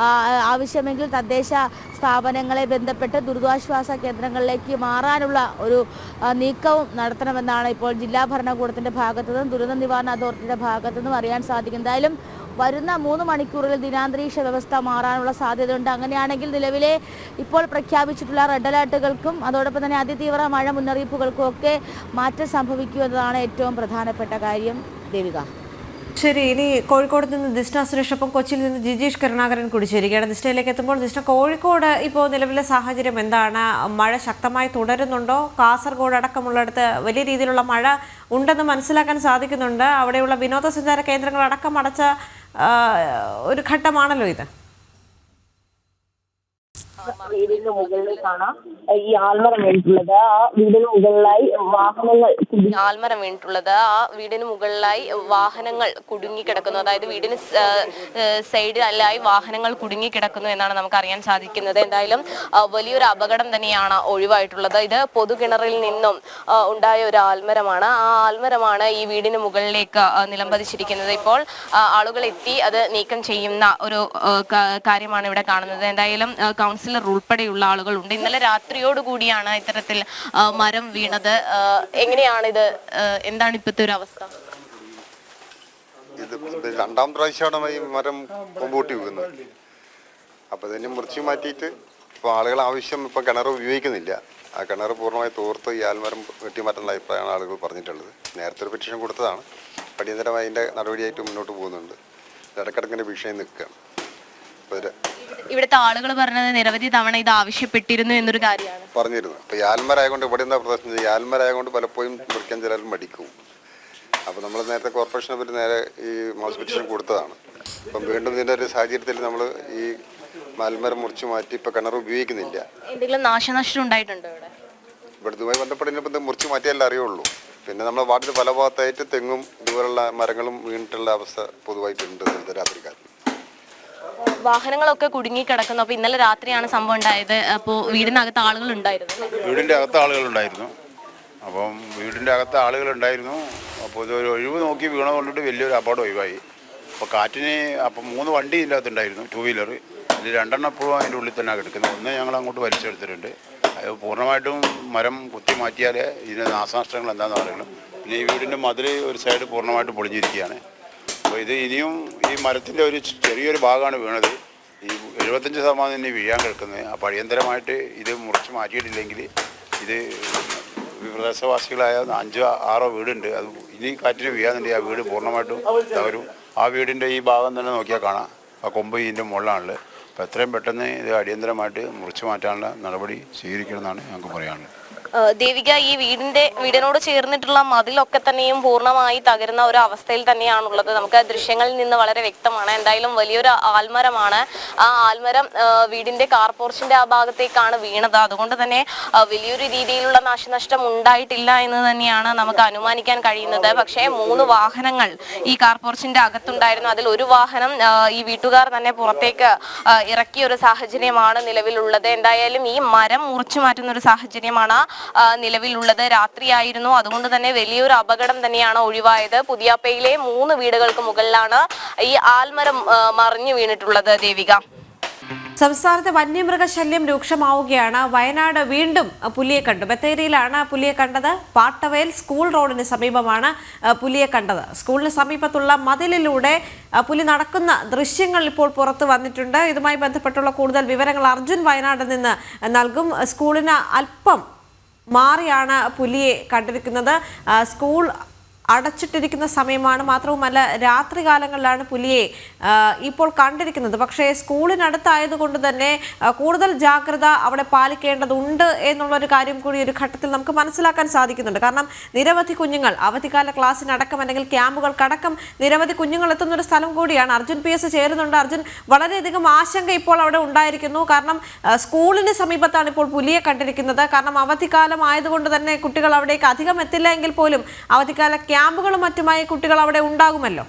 ആവശ്യമെങ്കിൽ തദ്ദേശ സ്ഥാപനങ്ങളെ ബന്ധപ്പെട്ട് ദുരിതാശ്വാസ കേന്ദ്രങ്ങളിലേക്ക് മാറാനുള്ള ഒരു നീക്കവും നടത്തണമെന്നാണ് ഇപ്പോൾ ജില്ലാ ഭരണകൂടത്തിൻ്റെ ഭാഗത്തു നിന്നും ദുരന്ത നിവാരണ അതോറിറ്റിയുടെ ഭാഗത്തു നിന്നും അറിയാൻ സാധിക്കും. എന്തായാലും വരുന്ന 3 മണിക്കൂറിൽ ദിനാന്തരീക്ഷ വ്യവസ്ഥ മാറാനുള്ള സാധ്യതയുണ്ട്. അങ്ങനെയാണെങ്കിൽ നിലവിലെ ഇപ്പോൾ പ്രഖ്യാപിച്ചിട്ടുള്ള റെഡ് അലേർട്ടുകൾക്കും അതോടൊപ്പം തന്നെ അതിതീവ്ര മഴ മുന്നറിയിപ്പുകൾക്കും ഒക്കെ മാറ്റം സംഭവിക്കുമെന്നതാണ് ഏറ്റവും പ്രധാനപ്പെട്ട കാര്യം. ദേവിക. ശരി, ഇനി കോഴിക്കോട് നിന്ന് ദിഷ്ണ സുരേഷൊപ്പം കൊച്ചിയിൽ നിന്ന് ജിജീഷ് കരുണാകരൻ കൂടി ചേരുകയാണ്. ദിഷ്ണയിലേക്ക് എത്തുമ്പോൾ ദിഷ്ണ, കോഴിക്കോട് ഇപ്പോൾ നിലവിലെ സാഹചര്യം എന്താണ്? മഴ ശക്തമായി തുടരുന്നുണ്ടോ? കാസർഗോഡ് അടക്കമുള്ളിടത്ത് വലിയ രീതിയിലുള്ള മഴ ഉണ്ടെന്ന് മനസ്സിലാക്കാൻ സാധിക്കുന്നുണ്ട്. അവിടെയുള്ള വിനോദസഞ്ചാര കേന്ദ്രങ്ങൾ അടക്കം അടച്ച ഒരു ഘട്ടമാണല്ലോ ഇത്. വീടിന് മുകളിലേക്കാണ് ഈ ആൽമരം വീണിട്ടുള്ളത്. ആ വീടിന് മുകളിലായി വാഹനങ്ങൾ കുടുങ്ങിക്കിടക്കുന്നു. അതായത് വീടിന് സൈഡിലായി വാഹനങ്ങൾ കുടുങ്ങിക്കിടക്കുന്നു എന്നാണ് നമുക്ക് അറിയാൻ സാധിക്കുന്നത്. എന്തായാലും വലിയൊരു അപകടം തന്നെയാണ് ഒഴിവായിട്ടുള്ളത്. ഇത് പൊതുകിണറിൽ നിന്നും ഉണ്ടായ ഒരു ആൽമരമാണ്. ആ ആൽമരമാണ് ഈ വീടിന് മുകളിലേക്ക് നിലംപതിച്ചിരിക്കുന്നത്. ഇപ്പോൾ ആളുകൾ എത്തി അത് നീക്കം ചെയ്യുന്ന ഒരു കാര്യമാണ് ഇവിടെ കാണുന്നത്. എന്തായാലും കൗൺസിലർ ഉൾപ്പെടെയുള്ള ആളുകളുണ്ട്. ഇന്നലെ രാത്രിയോടുകൂടിയാണ് ഇത്തരത്തിൽ മരം വീണത്. എങ്ങനെയാണിത്? എന്താണ് ഇപ്പോഴത്തെ ഒരു അവസ്ഥ? ഇത് 2ാം പ്രാവശ്യമാണ് ഈ മരം കൊമ്പൂട്ടി വീഴുന്നത്. അപ്പോൾ ഇതിനെ മുറിച്ച് മാറ്റിയിട്ട് ഇപ്പോൾ ആളുകൾ ആവശ്യം ഇപ്പോൾ കിണർ ഉപയോഗിക്കുന്നില്ല. ആ കിണർ പൂർണ്ണമായി തോർത്ത് ഈ ആൽമരം വെട്ടി മാറ്റാനുള്ള അഭിപ്രായമാണ് ആളുകൾ പറഞ്ഞിട്ടുള്ളത്. നേരത്തെ ഒരു പെറ്റീഷൻ കൊടുത്തതാണ്. അടിയന്തരമായി അതിൻ്റെ നടപടിയായിട്ട് മുന്നോട്ട് പോകുന്നുണ്ട്. ഇടക്കിടക്കിൻ്റെ വിഷയം നിൽക്കുകയാണ്. അപ്പോൾ ഇവിടുത്തെ ആളുകൾ പറഞ്ഞത് നിരവധി തവണ ഇത് ആവശ്യപ്പെട്ടിരുന്നു എന്നൊരു കാര്യമാണ് പറഞ്ഞിരുന്നു. ഇപ്പോൾ ഈ ആൽമരായതുകൊണ്ട് ഇവിടെ എന്താ പ്രശ്നം? ഈ ആൽമരായതുകൊണ്ട് പലപ്പോഴും മുറിക്കാൻ ചിലർ മടിക്കും. അപ്പോൾ നമ്മൾ നേരത്തെ കോർപ്പറേഷനെ പറ്റി നേരെ ഈ മൗസ് പെറ്റീഷൻ കൊടുത്തതാണ്. അപ്പം വീണ്ടും ഇതിൻ്റെ ഒരു സാഹചര്യത്തിൽ നമ്മൾ ഈ ആൽമരം മുറിച്ച് മാറ്റി ഇപ്പോൾ കിണർ ഉപയോഗിക്കുന്നില്ല. എന്തെങ്കിലും നാശനഷ്ടം ഉണ്ടായിട്ടുണ്ടോ ഇവിടെ? ഇവിടുത്തുമായി ബന്ധപ്പെട്ടതിനിപ്പോൾ മുറിച്ച് മാറ്റിയാലേ അറിയുള്ളൂ. പിന്നെ നമ്മുടെ വാർഡിൽ പല ഭാഗത്തായിട്ട് തെങ്ങും ഇതുപോലുള്ള മരങ്ങളും വീണിട്ടുള്ള അവസ്ഥ പൊതുവായിട്ടുണ്ട് രാത്രിക്കാലത്ത്. വാഹനങ്ങളൊക്കെ കുടുങ്ങി കിടക്കുന്നു. അപ്പോൾ ഇന്നലെ രാത്രിയാണ് സംഭവം ഉണ്ടായത്. അപ്പോൾ വീടിനകത്ത് ആളുകൾ ഉണ്ടായിരുന്നു? വീടിൻ്റെ അകത്ത് ആളുകളുണ്ടായിരുന്നു. അപ്പം വീടിൻ്റെ അകത്ത് ആളുകളുണ്ടായിരുന്നു. അപ്പോൾ ഇതൊരു ഒഴിവ് നോക്കി വീണതുകൊണ്ടിട്ട് വലിയൊരു അപകടം ഒഴിവായി. അപ്പോൾ കാറ്റിന് അപ്പം 3 വണ്ടി ഇതിൻ്റെ അകത്തുണ്ടായിരുന്നു, 2 വീലർ. ഇതിൽ 2 എപ്പോഴും അതിൻ്റെ ഉള്ളിൽ തന്നെ കിടക്കുന്നത്. ഒന്ന് ഞങ്ങൾ അങ്ങോട്ട് വലിച്ചെടുത്തിട്ടുണ്ട്. അത് പൂർണ്ണമായിട്ടും മരം കുത്തി മാറ്റിയാലേ ഇതിൻ്റെ നാശനഷ്ടങ്ങൾ എന്താണെന്ന് പറയുള്ളൂ. പിന്നെ ഈ വീടിൻ്റെ മതിൽ ഒരു സൈഡ് പൂർണ്ണമായിട്ട് പൊളിഞ്ഞിരിക്കുകയാണ്. അപ്പോൾ ഇത് ഇനിയും ഈ മരത്തിൻ്റെ ഒരു ചെറിയൊരു ഭാഗമാണ് വീണത്. ഈ 75% ഇനി വീഴാൻ കിടക്കുന്നത്. അപ്പോൾ അടിയന്തരമായിട്ട് ഇത് മുറിച്ച് മാറ്റിയിട്ടില്ലെങ്കിൽ ഇത് പ്രദേശവാസികളായ 5-6 വീടുണ്ട്. അത് ഇനി കാറ്റിന് വീഴാന്നുണ്ടെങ്കിൽ ആ വീട് പൂർണ്ണമായിട്ടും തകരും. ആ വീടിൻ്റെ ഈ ഭാഗം തന്നെ നോക്കിയാൽ കാണാം. ആ കൊമ്പ് ഇതിൻ്റെ മുകളിലാണുള്ളത്. അപ്പോൾ എത്രയും പെട്ടെന്ന് ഇത് അടിയന്തരമായിട്ട് മുറിച്ച് മാറ്റാനുള്ള നടപടി സ്വീകരിക്കണമെന്നാണ് ഞങ്ങൾക്ക് പറയാനുള്ളത്. ദേവിക, ഈ വീടിനോട് ചേർന്നിട്ടുള്ള മതിലൊക്കെ തന്നെയും പൂർണ്ണമായി തകരുന്ന ഒരു അവസ്ഥയിൽ തന്നെയാണുള്ളത്. നമുക്ക് ദൃശ്യങ്ങളിൽ നിന്ന് വളരെ വ്യക്തമാണ്. എന്തായാലും വലിയൊരു ആൽമരമാണ്. ആ ആൽമരം വീടിന്റെ കാർപോർച്ചിന്റെ ആ ഭാഗത്തേക്കാണ് വീണത്. അതുകൊണ്ട് തന്നെ വലിയൊരു രീതിയിലുള്ള നാശനഷ്ടം ഉണ്ടായിട്ടില്ല എന്ന് തന്നെയാണ് നമുക്ക് അനുമാനിക്കാൻ കഴിയുന്നത്. പക്ഷേ 3 വാഹനങ്ങൾ ഈ കാർപോർച്ചിന്റെ അകത്തുണ്ടായിരുന്നു. അതിൽ ഒരു വാഹനം ഈ വീട്ടുകാർ തന്നെ പുറത്തേക്ക് ഇറക്കിയ ഒരു സാഹചര്യമാണ് നിലവിലുള്ളത്. എന്തായാലും ഈ മരം മുറിച്ചു മാറ്റുന്ന ഒരു സാഹചര്യമാണ് നിലവിലുള്ളത്. രാത്രിയായിരുന്നു. അതുകൊണ്ട് തന്നെ വലിയൊരു അപകടം തന്നെയാണ് ഒഴിവായത്. പുതിയാപ്പയിലെ 3 വീടുകൾക്ക് മുകളിലാണ് ഈ ആൽമരം മറിഞ്ഞു വീണിട്ടുള്ളത്. ദേവിക, സംസ്ഥാനത്തെ വന്യമൃഗശല്യം രൂക്ഷമാവുകയാണ്. വയനാട് വീണ്ടും പുലിയെ കണ്ടു. ബത്തേരിയിലാണ് പുലിയെ കണ്ടത്. പാട്ടവയൽ സ്കൂൾ റോഡിന് സമീപമാണ് പുലിയെ കണ്ടത്. സ്കൂളിന് സമീപത്തുള്ള മതിലിലൂടെ പുലി നടക്കുന്ന ദൃശ്യങ്ങൾ ഇപ്പോൾ പുറത്തു വന്നിട്ടുണ്ട്. ഇതുമായി ബന്ധപ്പെട്ടുള്ള കൂടുതൽ വിവരങ്ങൾ അർജുൻ വയനാട്ടിൽ നിന്ന് നൽകും. സ്കൂളിന് അല്പം മാറിയാണ് പുലിയെ കണ്ടിരിക്കുന്നത്. സ്കൂൾ അടച്ചിട്ടിരിക്കുന്ന സമയമാണ്. മാത്രവുമല്ല രാത്രികാലങ്ങളിലാണ് പുലിയെ ഇപ്പോൾ കണ്ടിരിക്കുന്നത്. പക്ഷേ സ്കൂളിനടുത്തായതുകൊണ്ട് തന്നെ കൂടുതൽ ജാഗ്രത അവിടെ പാലിക്കേണ്ടതുണ്ട് എന്നുള്ളൊരു കാര്യം കൂടി ഒരു ഘട്ടത്തിൽ നമുക്ക് മനസ്സിലാക്കാൻ സാധിക്കുന്നുണ്ട്. കാരണം നിരവധി കുഞ്ഞുങ്ങൾ അവധിക്കാല ക്ലാസ്സിനടക്കം അല്ലെങ്കിൽ ക്യാമ്പുകൾക്കടക്കം നിരവധി കുഞ്ഞുങ്ങൾ എത്തുന്ന ഒരു സ്ഥലം കൂടിയാണ്. അർജുൻ PS ചേരുന്നുണ്ട്. അർജുൻ, വളരെയധികം ആശങ്ക ഇപ്പോൾ അവിടെ ഉണ്ടായിരിക്കുന്നു. കാരണം സ്കൂളിന് സമീപത്താണ് ഇപ്പോൾ പുലിയെ കണ്ടിരിക്കുന്നത്. കാരണം അവധിക്കാലം ആയതുകൊണ്ട് തന്നെ കുട്ടികൾ അവിടേക്ക് അധികം എത്തില്ല എങ്കിൽ പോലും അവധിക്കാല ക്യാമ്പുകളും മറ്റുമായി കുട്ടികൾ അവിടെ ഉണ്ടാകുമല്ലോ.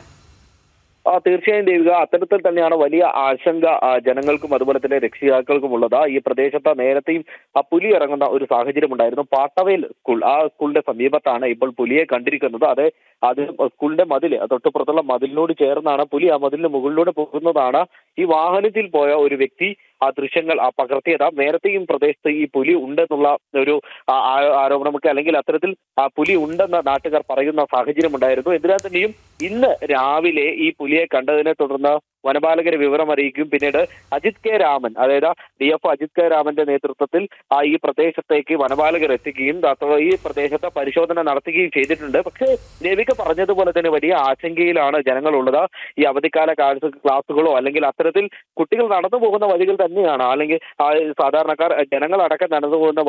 തീർച്ചയായും ദേവിക, അത്തരത്തിൽ തന്നെയാണ് വലിയ ആശങ്ക ജനങ്ങൾക്കും അതുപോലെ തന്നെ രക്ഷിതാക്കൾക്കും ഉള്ളത്. ഈ പ്രദേശത്ത് നേരത്തെയും പുലി ഇറങ്ങുന്ന ഒരു സാഹചര്യം ഉണ്ടായിരുന്നു. പാട്ടവേൽ സ്കൂൾ, ആ സ്കൂളിന്റെ സമീപത്താണ് ഇപ്പോൾ പുലിയെ കണ്ടിരിക്കുന്നത്. അത് സ്കൂളിന്റെ മതിൽ, തൊട്ടുപുറത്തുള്ള മതിലിനോട് ചേർന്നാണ് പുലി. ആ മതിലിന് മുകളിലൂടെ പോകുന്നതാണ് ഈ വാഹനത്തിൽ പോയ ഒരു വ്യക്തി ആ ദൃശ്യങ്ങൾ പകർത്തിയത്. നേരത്തെയും പ്രദേശത്ത് ഈ പുലി ഉണ്ടെന്നുള്ള ഒരു ആരോപണമൊക്കെ, അല്ലെങ്കിൽ അത്തരത്തിൽ പുലി ഉണ്ടെന്ന് നാട്ടുകാർ പറയുന്ന സാഹചര്യം ഉണ്ടായിരുന്നു. എന്തിനാൽ തന്നെയും ഇന്ന് രാവിലെ ഈ പുലിയെ കണ്ടതിനെ തുടർന്ന് വനപാലകരെ വിവരം അറിയിക്കും. പിന്നീട് അജിത് കെ രാമൻ, അതായത് DF അജിത് കെ രാമന്റെ നേതൃത്വത്തിൽ ഈ പ്രദേശത്തേക്ക് വനപാലകർ എത്തിക്കുകയും ഈ പ്രദേശത്ത് പരിശോധന നടത്തുകയും ചെയ്തിട്ടുണ്ട്. പക്ഷേ ദേവിക പറഞ്ഞതുപോലെ തന്നെ വലിയ ആശങ്കയിലാണ് ജനങ്ങളുള്ളത്. ഈ അവധിക്കാല ക്ലാസുകളോ അല്ലെങ്കിൽ അത്തരത്തിൽ കുട്ടികൾ നടന്നു പോകുന്ന വഴികൾ തന്നെയാണ്, അല്ലെങ്കിൽ സാധാരണക്കാർ ജനങ്ങളടക്കം നടന്നു പോകുന്ന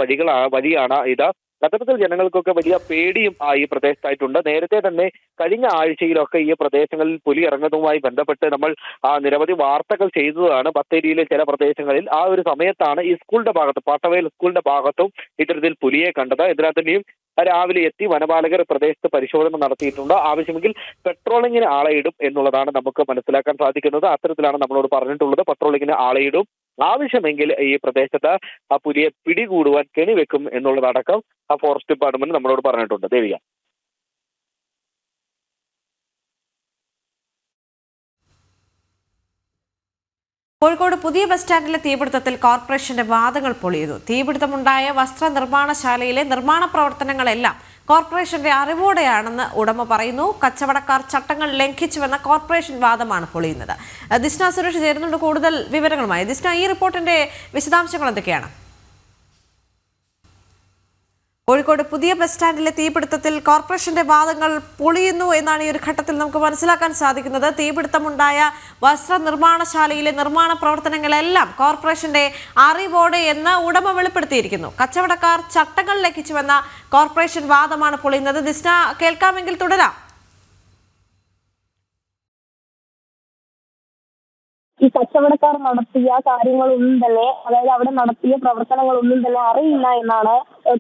വഴിയാണ് ഇത്. അത്തരത്തിൽ ജനങ്ങൾക്കൊക്കെ വലിയ പേടിയും ഈ പ്രദേശത്തായിട്ടുണ്ട്. നേരത്തെ തന്നെ കഴിഞ്ഞ ആഴ്ചയിലൊക്കെ ഈ പ്രദേശങ്ങളിൽ പുലി ഇറങ്ങുന്നതുമായി ബന്ധപ്പെട്ട് നമ്മൾ നിരവധി വാർത്തകൾ ചെയ്തതാണ്. ബത്തേരിയിലെ ചില പ്രദേശങ്ങളിൽ ആ ഒരു സമയത്താണ് ഈ സ്കൂളിന്റെ ഭാഗത്ത്, പാട്ടവേൽ സ്കൂളിന്റെ ഭാഗത്തും ഇത്തരത്തിൽ പുലിയെ കണ്ടത്. ഇതിനാൽ തന്നെയും രാവിലെ എത്തി വനപാലകർ പ്രദേശത്ത് പരിശോധന നടത്തിയിട്ടുണ്ട്. ആവശ്യമെങ്കിൽ പെട്രോളിങ്ങിന് ആളെയിടും എന്നുള്ളതാണ് നമുക്ക് മനസ്സിലാക്കാൻ സാധിക്കുന്നത്. അത്തരത്തിലാണ് നമ്മളോട് പറഞ്ഞിട്ടുള്ളത്. പെട്രോളിങ്ങിന് ആളെയിടും, ആവശ്യമെങ്കിൽ ഈ പ്രദേശത്ത് ആ പുലിയെ പിടികൂടുവാൻ കെണിവെക്കും എന്നുള്ളതടക്കം ഫോറസ്റ്റ് ഡിപ്പാർട്ട്മെന്റ് നമ്മളോട് പറഞ്ഞിട്ടുണ്ട്. ദേവിക. കോഴിക്കോട് പുതിയ ബസ് സ്റ്റാൻഡിലെ തീപിടുത്തത്തിൽ കോർപ്പറേഷന്റെ വാതങ്ങൾ പൊളിയുന്നു. തീപിടുത്തമുണ്ടായ വസ്ത്രനിർമ്മാണശാലയിലെ നിർമ്മാണ പ്രവർത്തനങ്ങളെല്ലാം കോർപ്പറേഷന്റെ അറിവോടെയാണെന്ന് ഉടമ പറയുന്നു. കച്ചവടക്കാർ ചട്ടങ്ങൾ ലംഘിച്ചുവെന്ന കോർപ്പറേഷൻ വാദമാണ് പൊളിയുന്നത്. ദിസ്ന സുരേഷ് ചേരുന്നുണ്ട് കൂടുതൽ വിവരങ്ങളുമായി. ദിസ്ന, ഈ റിപ്പോർട്ടിന്റെ വിശദാംശങ്ങൾ എന്തൊക്കെയാണ്? കോഴിക്കോട് പുതിയ ബസ് സ്റ്റാൻഡിലെ തീപിടുത്തത്തിൽ കോർപ്പറേഷന്റെ വാദങ്ങൾ പൊളിയുന്നു എന്നാണ് ഈ ഒരു ഘട്ടത്തിൽ നമുക്ക് മനസ്സിലാക്കാൻ സാധിക്കുന്നത്. തീപിടുത്തമുണ്ടായ വസ്ത്രനിർമ്മാണശാലയിലെ നിർമ്മാണ പ്രവർത്തനങ്ങളെല്ലാം കോർപ്പറേഷന്റെ അറിവോടെ എന്ന് ഉടമ വെളിപ്പെടുത്തിയിരിക്കുന്നു. കച്ചവടക്കാർ ചട്ടങ്ങൾ ലംഘിച്ചുവെന്ന കോർപ്പറേഷൻ വാദമാണ് പൊളിയുന്നത്. ദിസ്ന, കേൾക്കാമെങ്കിൽ തുടരാം. ഈ കച്ചവടക്കാർ നടത്തിയ കാര്യങ്ങളൊന്നും തന്നെ, അതായത് അവിടെ നടത്തിയ പ്രവർത്തനങ്ങളൊന്നും തന്നെ അറിയില്ല എന്നാണ്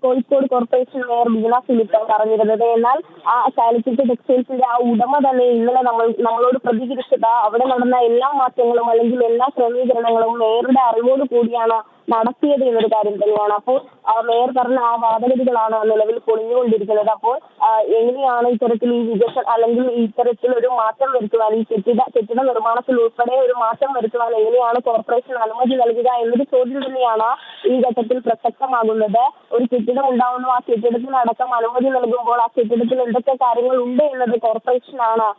Kozhikode corporation mayor Beena Philip പറഞ്ഞിരുന്നത്. എന്നാൽ ആ കാലിക്കറ്റ് ടെക്സ്റ്റൈൽസിന്റെ ആ ഉടമ തന്നെ ഇന്നലെ നമ്മളോട് പ്രതികരിച്ചത് അവിടെ നടന്ന എല്ലാ മാറ്റങ്ങളും അല്ലെങ്കിൽ എല്ലാ ക്രമീകരണങ്ങളും മേയറുടെ അറിവോട് കൂടിയാണ് നടത്തിയത് എന്നൊരു കാര്യം തന്നെയാണ്. അപ്പോൾ മേയർ പറഞ്ഞ ആ വാദഗതികളാണ് നിലവിൽ പൊളിഞ്ഞുകൊണ്ടിരിക്കുന്നത്. അപ്പോൾ എങ്ങനെയാണ് ഇത്തരത്തിൽ ഈ വികസനം അല്ലെങ്കിൽ ഇത്തരത്തിൽ ഒരു മാറ്റം വരുത്തുവാൻ, ഈ കെട്ടിട നിർമ്മാണത്തിൽ ഉൾപ്പെടെ ഒരു മാറ്റം വരുത്തുവാൻ എങ്ങനെയാണ് കോർപ്പറേഷൻ അനുമതി നൽകുക എന്നൊരു ചോദ്യം തന്നെയാണ് ഈ ഘട്ടത്തിൽ പ്രസക്തമാകുന്നത്. ഒരു കെട്ടിടം ഉണ്ടാവുന്നു, ആ കെട്ടിടത്തിനടക്കം അനുമതി നൽകുമ്പോൾ ആ കെട്ടിടത്തിൽ എന്തൊക്കെ കാര്യങ്ങൾ ഉണ്ട് എന്നത് കോർപ്പറേഷനാണ്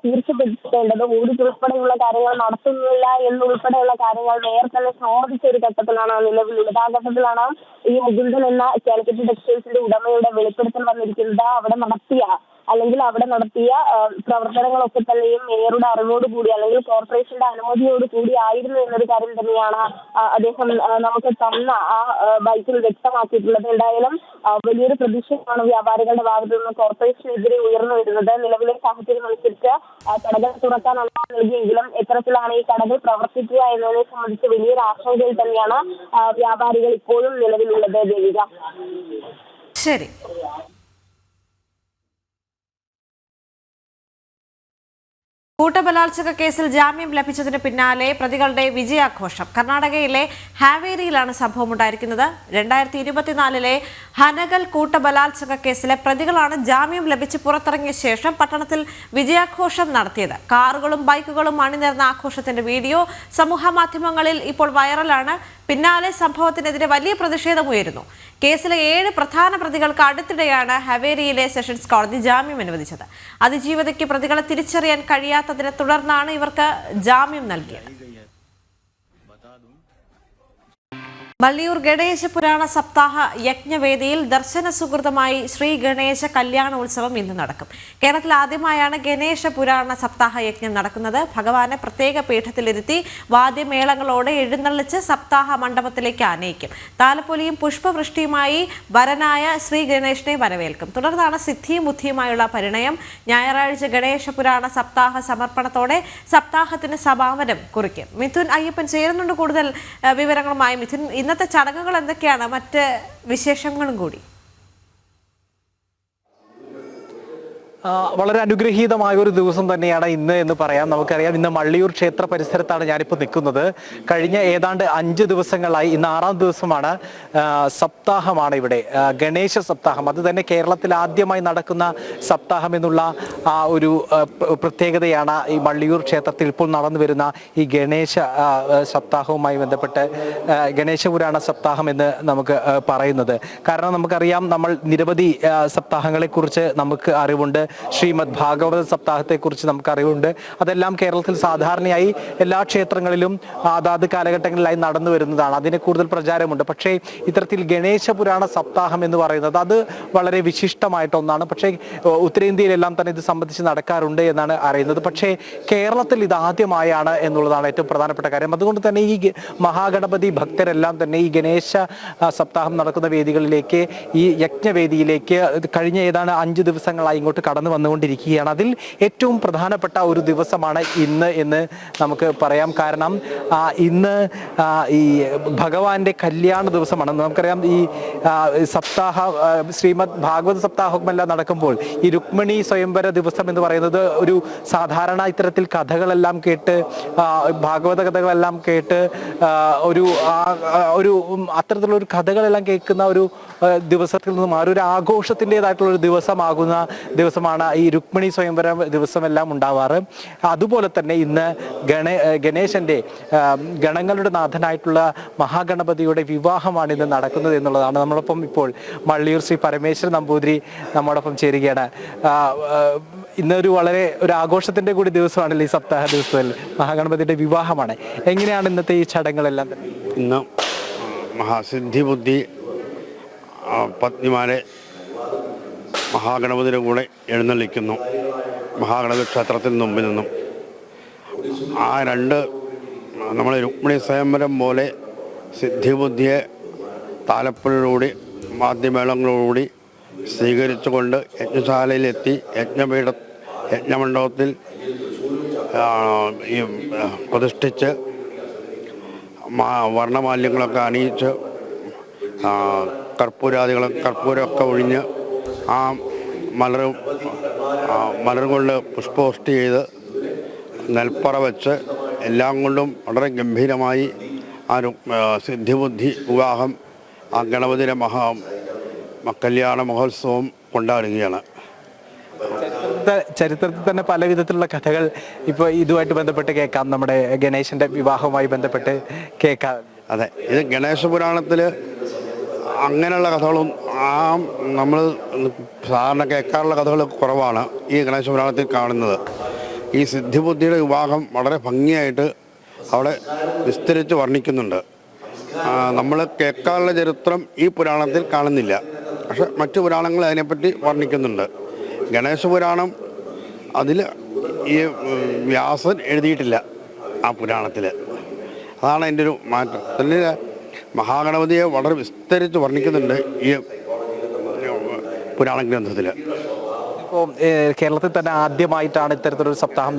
തീർച്ചപ്പെടുത്തേണ്ടത്. ഓഡിറ്റ് ഉൾപ്പെടെയുള്ള കാര്യങ്ങൾ നടത്തുന്നില്ല എന്നുൾപ്പെടെയുള്ള കാര്യങ്ങൾ മേയർ തന്നെ സമ്മതിച്ച ഒരു ഘട്ടത്തിലാണ് നിലവിലുള്ളത്. ആ ഘട്ടത്തിലാണ് ഈ മുകുന്ദൻ എന്ന കാലിക്കറ്റ് ടെക്സ്റ്റൈൽസിന്റെ ഉടമയുടെ വെളിപ്പെടുത്തൽ വന്നിരിക്കുന്നത്. അവിടെ നടത്തിയ പ്രവർത്തനങ്ങളൊക്കെ തന്നെയും മേയറുടെ അറിവോടുകൂടി അല്ലെങ്കിൽ കോർപ്പറേഷന്റെ അനുമതിയോട് കൂടി ആയിരുന്നു എന്നൊരു കാര്യം തന്നെയാണ് അദ്ദേഹം നമുക്ക് തന്ന ആ ബൈക്കിൽ വ്യക്തമാക്കിയിട്ടുള്ളത്. എന്തായാലും വലിയൊരു പ്രതിഷേധമാണ് വ്യാപാരികളുടെ ഭാഗത്തു നിന്ന് കോർപ്പറേഷനെതിരെ ഉയർന്നു വരുന്നത്. നിലവിലെ സാഹചര്യം അനുസരിച്ച് കടകൾ തുറക്കാൻ അനുമതി നൽകിയെങ്കിലും എത്തരത്തിലാണ് ഈ കടകൾ പ്രവർത്തിക്കുക എന്നതിനെ സംബന്ധിച്ച് വലിയൊരു ആശങ്കയിൽ തന്നെയാണ് വ്യാപാരികൾ ഇപ്പോഴും നിലവിലുള്ളത്. ദേവിക. ശരി. കൂട്ടബലാത്സംഗ കേസിൽ ജാമ്യം ലഭിച്ചതിന് പിന്നാലെ പ്രതികളുടെ വിജയാഘോഷം. കർണാടകയിലെ ഹാവേരിയിലാണ് സംഭവം ഉണ്ടായിരിക്കുന്നത്. 2024 ഹനഗൽ കൂട്ടബലാത്സംഗ കേസിലെ പ്രതികളാണ് ജാമ്യം ലഭിച്ച് പുറത്തിറങ്ങിയ ശേഷം പട്ടണത്തിൽ വിജയാഘോഷം നടത്തിയത്. കാറുകളും ബൈക്കുകളും അണിനിരന്ന ആഘോഷത്തിന്റെ വീഡിയോ സമൂഹ മാധ്യമങ്ങളിൽ ഇപ്പോൾ വൈറലാണ്. പിന്നാലെ സംഭവത്തിനെതിരെ വലിയ പ്രതിഷേധമുയരുന്നു. കേസിലെ 7 പ്രധാന പ്രതികൾക്ക് അടുത്തിടെയാണ് ഹവേരിയിലെ സെഷൻസ് കോടതി ജാമ്യം അനുവദിച്ചത്. അതിജീവിതയ്ക്ക് പ്രതികളെ തിരിച്ചറിയാൻ കഴിയാത്തതിനെ തുടർന്നാണ് ഇവർക്ക് ജാമ്യം നൽകിയത്. മള്ളിയൂർ ഗണേശ പുരാണ സപ്താഹ യജ്ഞവേദിയിൽ ദർശന സുഹൃതമായി ശ്രീ ഗണേശ കല്യാണോത്സവം ഇന്ന് നടക്കും. കേരളത്തിൽ ആദ്യമായാണ് ഗണേശ പുരാണ സപ്താഹ യജ്ഞം നടക്കുന്നത്. ഭഗവാനെ പ്രത്യേക പീഠത്തിലിരുത്തി വാദ്യമേളങ്ങളോടെ എഴുന്നള്ളിച്ച് സപ്താഹ മണ്ഡപത്തിലേക്ക് ആനയിക്കും. താലപ്പൊലിയും പുഷ്പവൃഷ്ടിയുമായി വരനായ ശ്രീ ഗണേശനെ വരവേൽക്കും. തുടർന്നാണ് സിദ്ധിയും ബുദ്ധിയുമായുള്ള പരിണയം. ഞായറാഴ്ച ഗണേശ പുരാണ സപ്താഹ സമർപ്പണത്തോടെ സപ്താഹത്തിന് സമാപനം കുറിക്കും. മിഥുൻ അയ്യപ്പൻ ചേരുന്നുണ്ട് കൂടുതൽ വിവരങ്ങളുമായി. മിഥുൻ, ഇന്നത്തെ ചടങ്ങുകൾ എന്തൊക്കെയാണ്? മറ്റ് വിശേഷങ്ങളും കൂടി. വളരെ അനുഗ്രഹീതമായ ഒരു ദിവസം തന്നെയാണ് ഇന്ന് എന്ന് പറയാം. നമുക്കറിയാം, ഇന്ന് മള്ളിയൂർ ക്ഷേത്ര പരിസരത്താണ് ഞാനിപ്പോൾ നിൽക്കുന്നത്. കഴിഞ്ഞ ഏതാണ്ട് 5 ദിവസങ്ങളായി ഇന്ന് 6ാം ദിവസമാണ്. സപ്താഹമാണ് ഇവിടെ, ഗണേശ സപ്താഹം. അത് തന്നെ കേരളത്തിൽ ആദ്യമായി നടക്കുന്ന സപ്താഹം എന്നുള്ള ഒരു പ്രത്യേകതയാണ് ഈ മള്ളിയൂർ ക്ഷേത്രത്തിൽ ഇപ്പോൾ നടന്നു വരുന്ന ഈ ഗണേശ സപ്താഹവുമായി ബന്ധപ്പെട്ട് ഗണേശപുരാണ സപ്താഹം എന്ന് നമുക്ക് പറയുന്നത്. കാരണം നമുക്കറിയാം, നമ്മൾ നിരവധി സപ്താഹങ്ങളെക്കുറിച്ച് നമുക്ക് അറിവുണ്ട്. ശ്രീമദ് ഭാഗവത സപ്താഹത്തെക്കുറിച്ച് നമുക്ക് അറിവുണ്ട്. അതെല്ലാം കേരളത്തിൽ സാധാരണയായി എല്ലാ ക്ഷേത്രങ്ങളിലും അതാത് കാലഘട്ടങ്ങളിലായി നടന്നു വരുന്നതാണ്. അതിന് കൂടുതൽ പ്രചാരമുണ്ട്. പക്ഷേ ഇത്തരത്തിൽ ഗണേശ പുരാണ സപ്താഹം എന്ന് പറയുന്നത് അത് വളരെ വിശിഷ്ടമായിട്ടൊന്നാണ്. പക്ഷേ ഉത്തരേന്ത്യയിലെല്ലാം തന്നെ ഇത് സംബന്ധിച്ച് നടക്കാറുണ്ട് എന്നാണ് അറിയുന്നത്. പക്ഷേ കേരളത്തിൽ ഇത് ആദ്യമായാണ് എന്നുള്ളതാണ് ഏറ്റവും പ്രധാനപ്പെട്ട കാര്യം. അതുകൊണ്ട് തന്നെ ഈ മഹാഗണപതി ഭക്തരെല്ലാം തന്നെ ഈ ഗണേശ സപ്താഹം നടക്കുന്ന വേദികളിലേക്ക്, ഈ യജ്ഞവേദിയിലേക്ക് കഴിഞ്ഞ ഏതാണ്ട് 5 ദിവസങ്ങളായി ഇങ്ങോട്ട് കടന്നു വന്നുകൊണ്ടിരിക്കുകയാണ്. അതിൽ ഏറ്റവും പ്രധാനപ്പെട്ട ഒരു ദിവസമാണ് ഇന്ന് എന്ന് നമുക്ക് പറയാം. കാരണം ഇന്ന് ഈ ഭഗവാന്റെ കല്യാണ ദിവസമാണ്. നമുക്കറിയാം, ഈ സപ്താഹ ശ്രീമദ് ഭാഗവത സപ്താഹമെല്ലാം നടക്കുമ്പോൾ ഈ രുക്മിണി സ്വയംവര ദിവസം എന്ന് പറയുന്നത് ഒരു സാധാരണ ഇത്തരത്തിൽ കഥകളെല്ലാം കേട്ട്, ഭാഗവത കഥകളെല്ലാം കേട്ട് ഒരു അത്തരത്തിലുള്ള ഒരു കഥകളെല്ലാം കേൾക്കുന്ന ഒരു ദിവസത്തിൽ നിന്നും ആ ഒരു ആഘോഷത്തിൻ്റെതായിട്ടുള്ള ഒരു ദിവസമാകുന്ന ദിവസമാണ് ഈ രുക്മിണി സ്വയംവര ദിവസമെല്ലാം ഉണ്ടാവാറ്. അതുപോലെ തന്നെ ഇന്ന് ഗണേശന്റെ ഗണങ്ങളുടെ നാഥനായിട്ടുള്ള മഹാഗണപതിയുടെ വിവാഹമാണ് ഇന്ന് നടക്കുന്നത് എന്നുള്ളതാണ്. നമ്മളൊപ്പം ഇപ്പോൾ മള്ളിയൂർ ശ്രീ പരമേശ്വരൻ നമ്പൂതിരി നമ്മോടൊപ്പം ചേരുകയാണ്. ഇന്നൊരു വളരെ ഒരു ആഘോഷത്തിന്റെ കൂടി ദിവസമാണല്ലോ ഈ സപ്താഹ ദിവസത്തിൽ. മഹാഗണപതിയുടെ വിവാഹമാണ്. എങ്ങനെയാണ് ഇന്നത്തെ ഈ ചടങ്ങുകളെല്ലാം തന്നെ? ഇന്ന് മഹാസിദ്ധി ബുദ്ധി പത്നിമാരെ മഹാഗണപതിയുടെ കൂടെ എഴുന്നള്ളിക്കുന്നു. മഹാഗണപതി ക്ഷേത്രത്തിന് മുമ്പിൽ നിന്നും ആ നമ്മളെ രുക്മിണി സ്വയംവരം പോലെ സിദ്ധിബുദ്ധിയെ താലപ്പൊലിയോടുകൂടി വാദ്യമേളങ്ങളോടുകൂടി സ്വീകരിച്ചുകൊണ്ട് യജ്ഞശാലയിലെത്തി യജ്ഞമണ്ഡപത്തിൽ ഈ പ്രതിഷ്ഠിച്ച് വർണ്ണമാല്യങ്ങളൊക്കെ അണിയിച്ച് കർപ്പൂരമൊക്കെ ഒഴിഞ്ഞ് ആ മലർ കൊണ്ട് പുഷ്പവൃഷ്ടി ചെയ്ത് നെൽപ്പറ വെച്ച് എല്ലാം കൊണ്ടും വളരെ ഗംഭീരമായി ആ സിദ്ധിബുദ്ധി വിവാഹം, ആ ഗണപതിയുടെ കല്യാണ മഹോത്സവം കൊണ്ടാടുകയാണ്. ചരിത്രത്തിൽ തന്നെ പല വിധത്തിലുള്ള കഥകൾ ഇപ്പോൾ ഇതുമായിട്ട് ബന്ധപ്പെട്ട് കേൾക്കാം. നമ്മുടെ ഗണേശന്റെ വിവാഹവുമായി ബന്ധപ്പെട്ട് കേൾക്കാം. അതെ, ഇത് ഗണേശ പുരാണത്തിൽ അങ്ങനെയുള്ള കഥകളും നമ്മൾ സാധാരണ കേൾക്കാറുള്ള കഥകൾ കുറവാണ് ഈ ഗണേശ പുരാണത്തിൽ കാണുന്നത്. ഈ സിദ്ധിബുദ്ധിയുടെ വിവാഹം വളരെ ഭംഗിയായിട്ട് അവിടെ വിസ്തരിച്ച് വർണ്ണിക്കുന്നുണ്ട്. നമ്മൾ കേൾക്കാനുള്ള ചരിത്രം ഈ പുരാണത്തിൽ കാണുന്നില്ല. പക്ഷെ മറ്റു പുരാണങ്ങൾ അതിനെപ്പറ്റി വർണ്ണിക്കുന്നുണ്ട്. ഗണേശ പുരാണം അതിൽ ഈ വ്യാസൻ എഴുതിയിട്ടില്ല ആ പുരാണത്തിൽ. അതാണ് അതിൻ്റെ ഒരു മാറ്റം. തന്നെ മഹാഗണപതിയെ വളരെ വിസ്തരിച്ച് വർണ്ണിക്കുന്നുണ്ട് ഈ പുരാണ ഗ്രന്ഥത്തിൽ. ഇപ്പോൾ കേരളത്തിൽ തന്നെ ആദ്യമായിട്ടാണ് ഇത്തരത്തിലൊരു സപ്താഹം,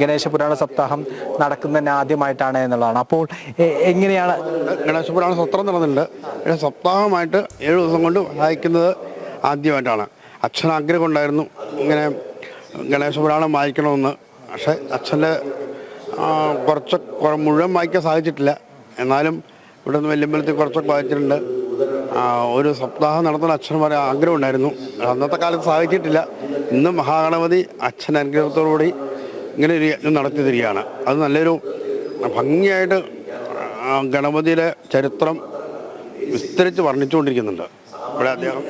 ഗണേശ പുരാണ സപ്താഹം നടക്കുന്നതന്നെ ആദ്യമായിട്ടാണ് എന്നുള്ളതാണ്. അപ്പോൾ എങ്ങനെയാണ് ഗണേശ പുരാണ സത്രം നടന്നിട്ടുണ്ട്. സപ്താഹമായിട്ട് 7 ദിവസം കൊണ്ട് വായിക്കുന്നത് ആദ്യമായിട്ടാണ്. അച്ഛൻ ആഗ്രഹം ഉണ്ടായിരുന്നു ഇങ്ങനെ ഗണേശ പുരാണം വായിക്കണമെന്ന്. പക്ഷേ അച്ഛൻ്റെ മുഴുവൻ വായിക്കാൻ സാധിച്ചിട്ടില്ല. എന്നാലും ഇവിടെ നിന്ന് വെല്ലുമ്പലത്തിൽ കുറച്ചൊക്കെ വായിച്ചിട്ടുണ്ട്. ഒരു സപ്താഹം നടത്തുന്ന അച്ഛന്മാരെ ആഗ്രഹം ഉണ്ടായിരുന്നു. അന്നത്തെ കാലത്ത് സാധിച്ചിട്ടില്ല. ഇന്ന് മഹാഗണപതി അച്ഛൻ അനുഗ്രഹത്തോടുകൂടി ഇങ്ങനെ ഒരു യജ്ഞം നടത്തി തരികയാണ്. അത് നല്ലൊരു ഭംഗിയായിട്ട് ഗണപതിയുടെ ചരിത്രം വിസ്തരിച്ച് വർണ്ണിച്ചുകൊണ്ടിരിക്കുന്നുണ്ട്. ഇവിടെ അദ്ദേഹം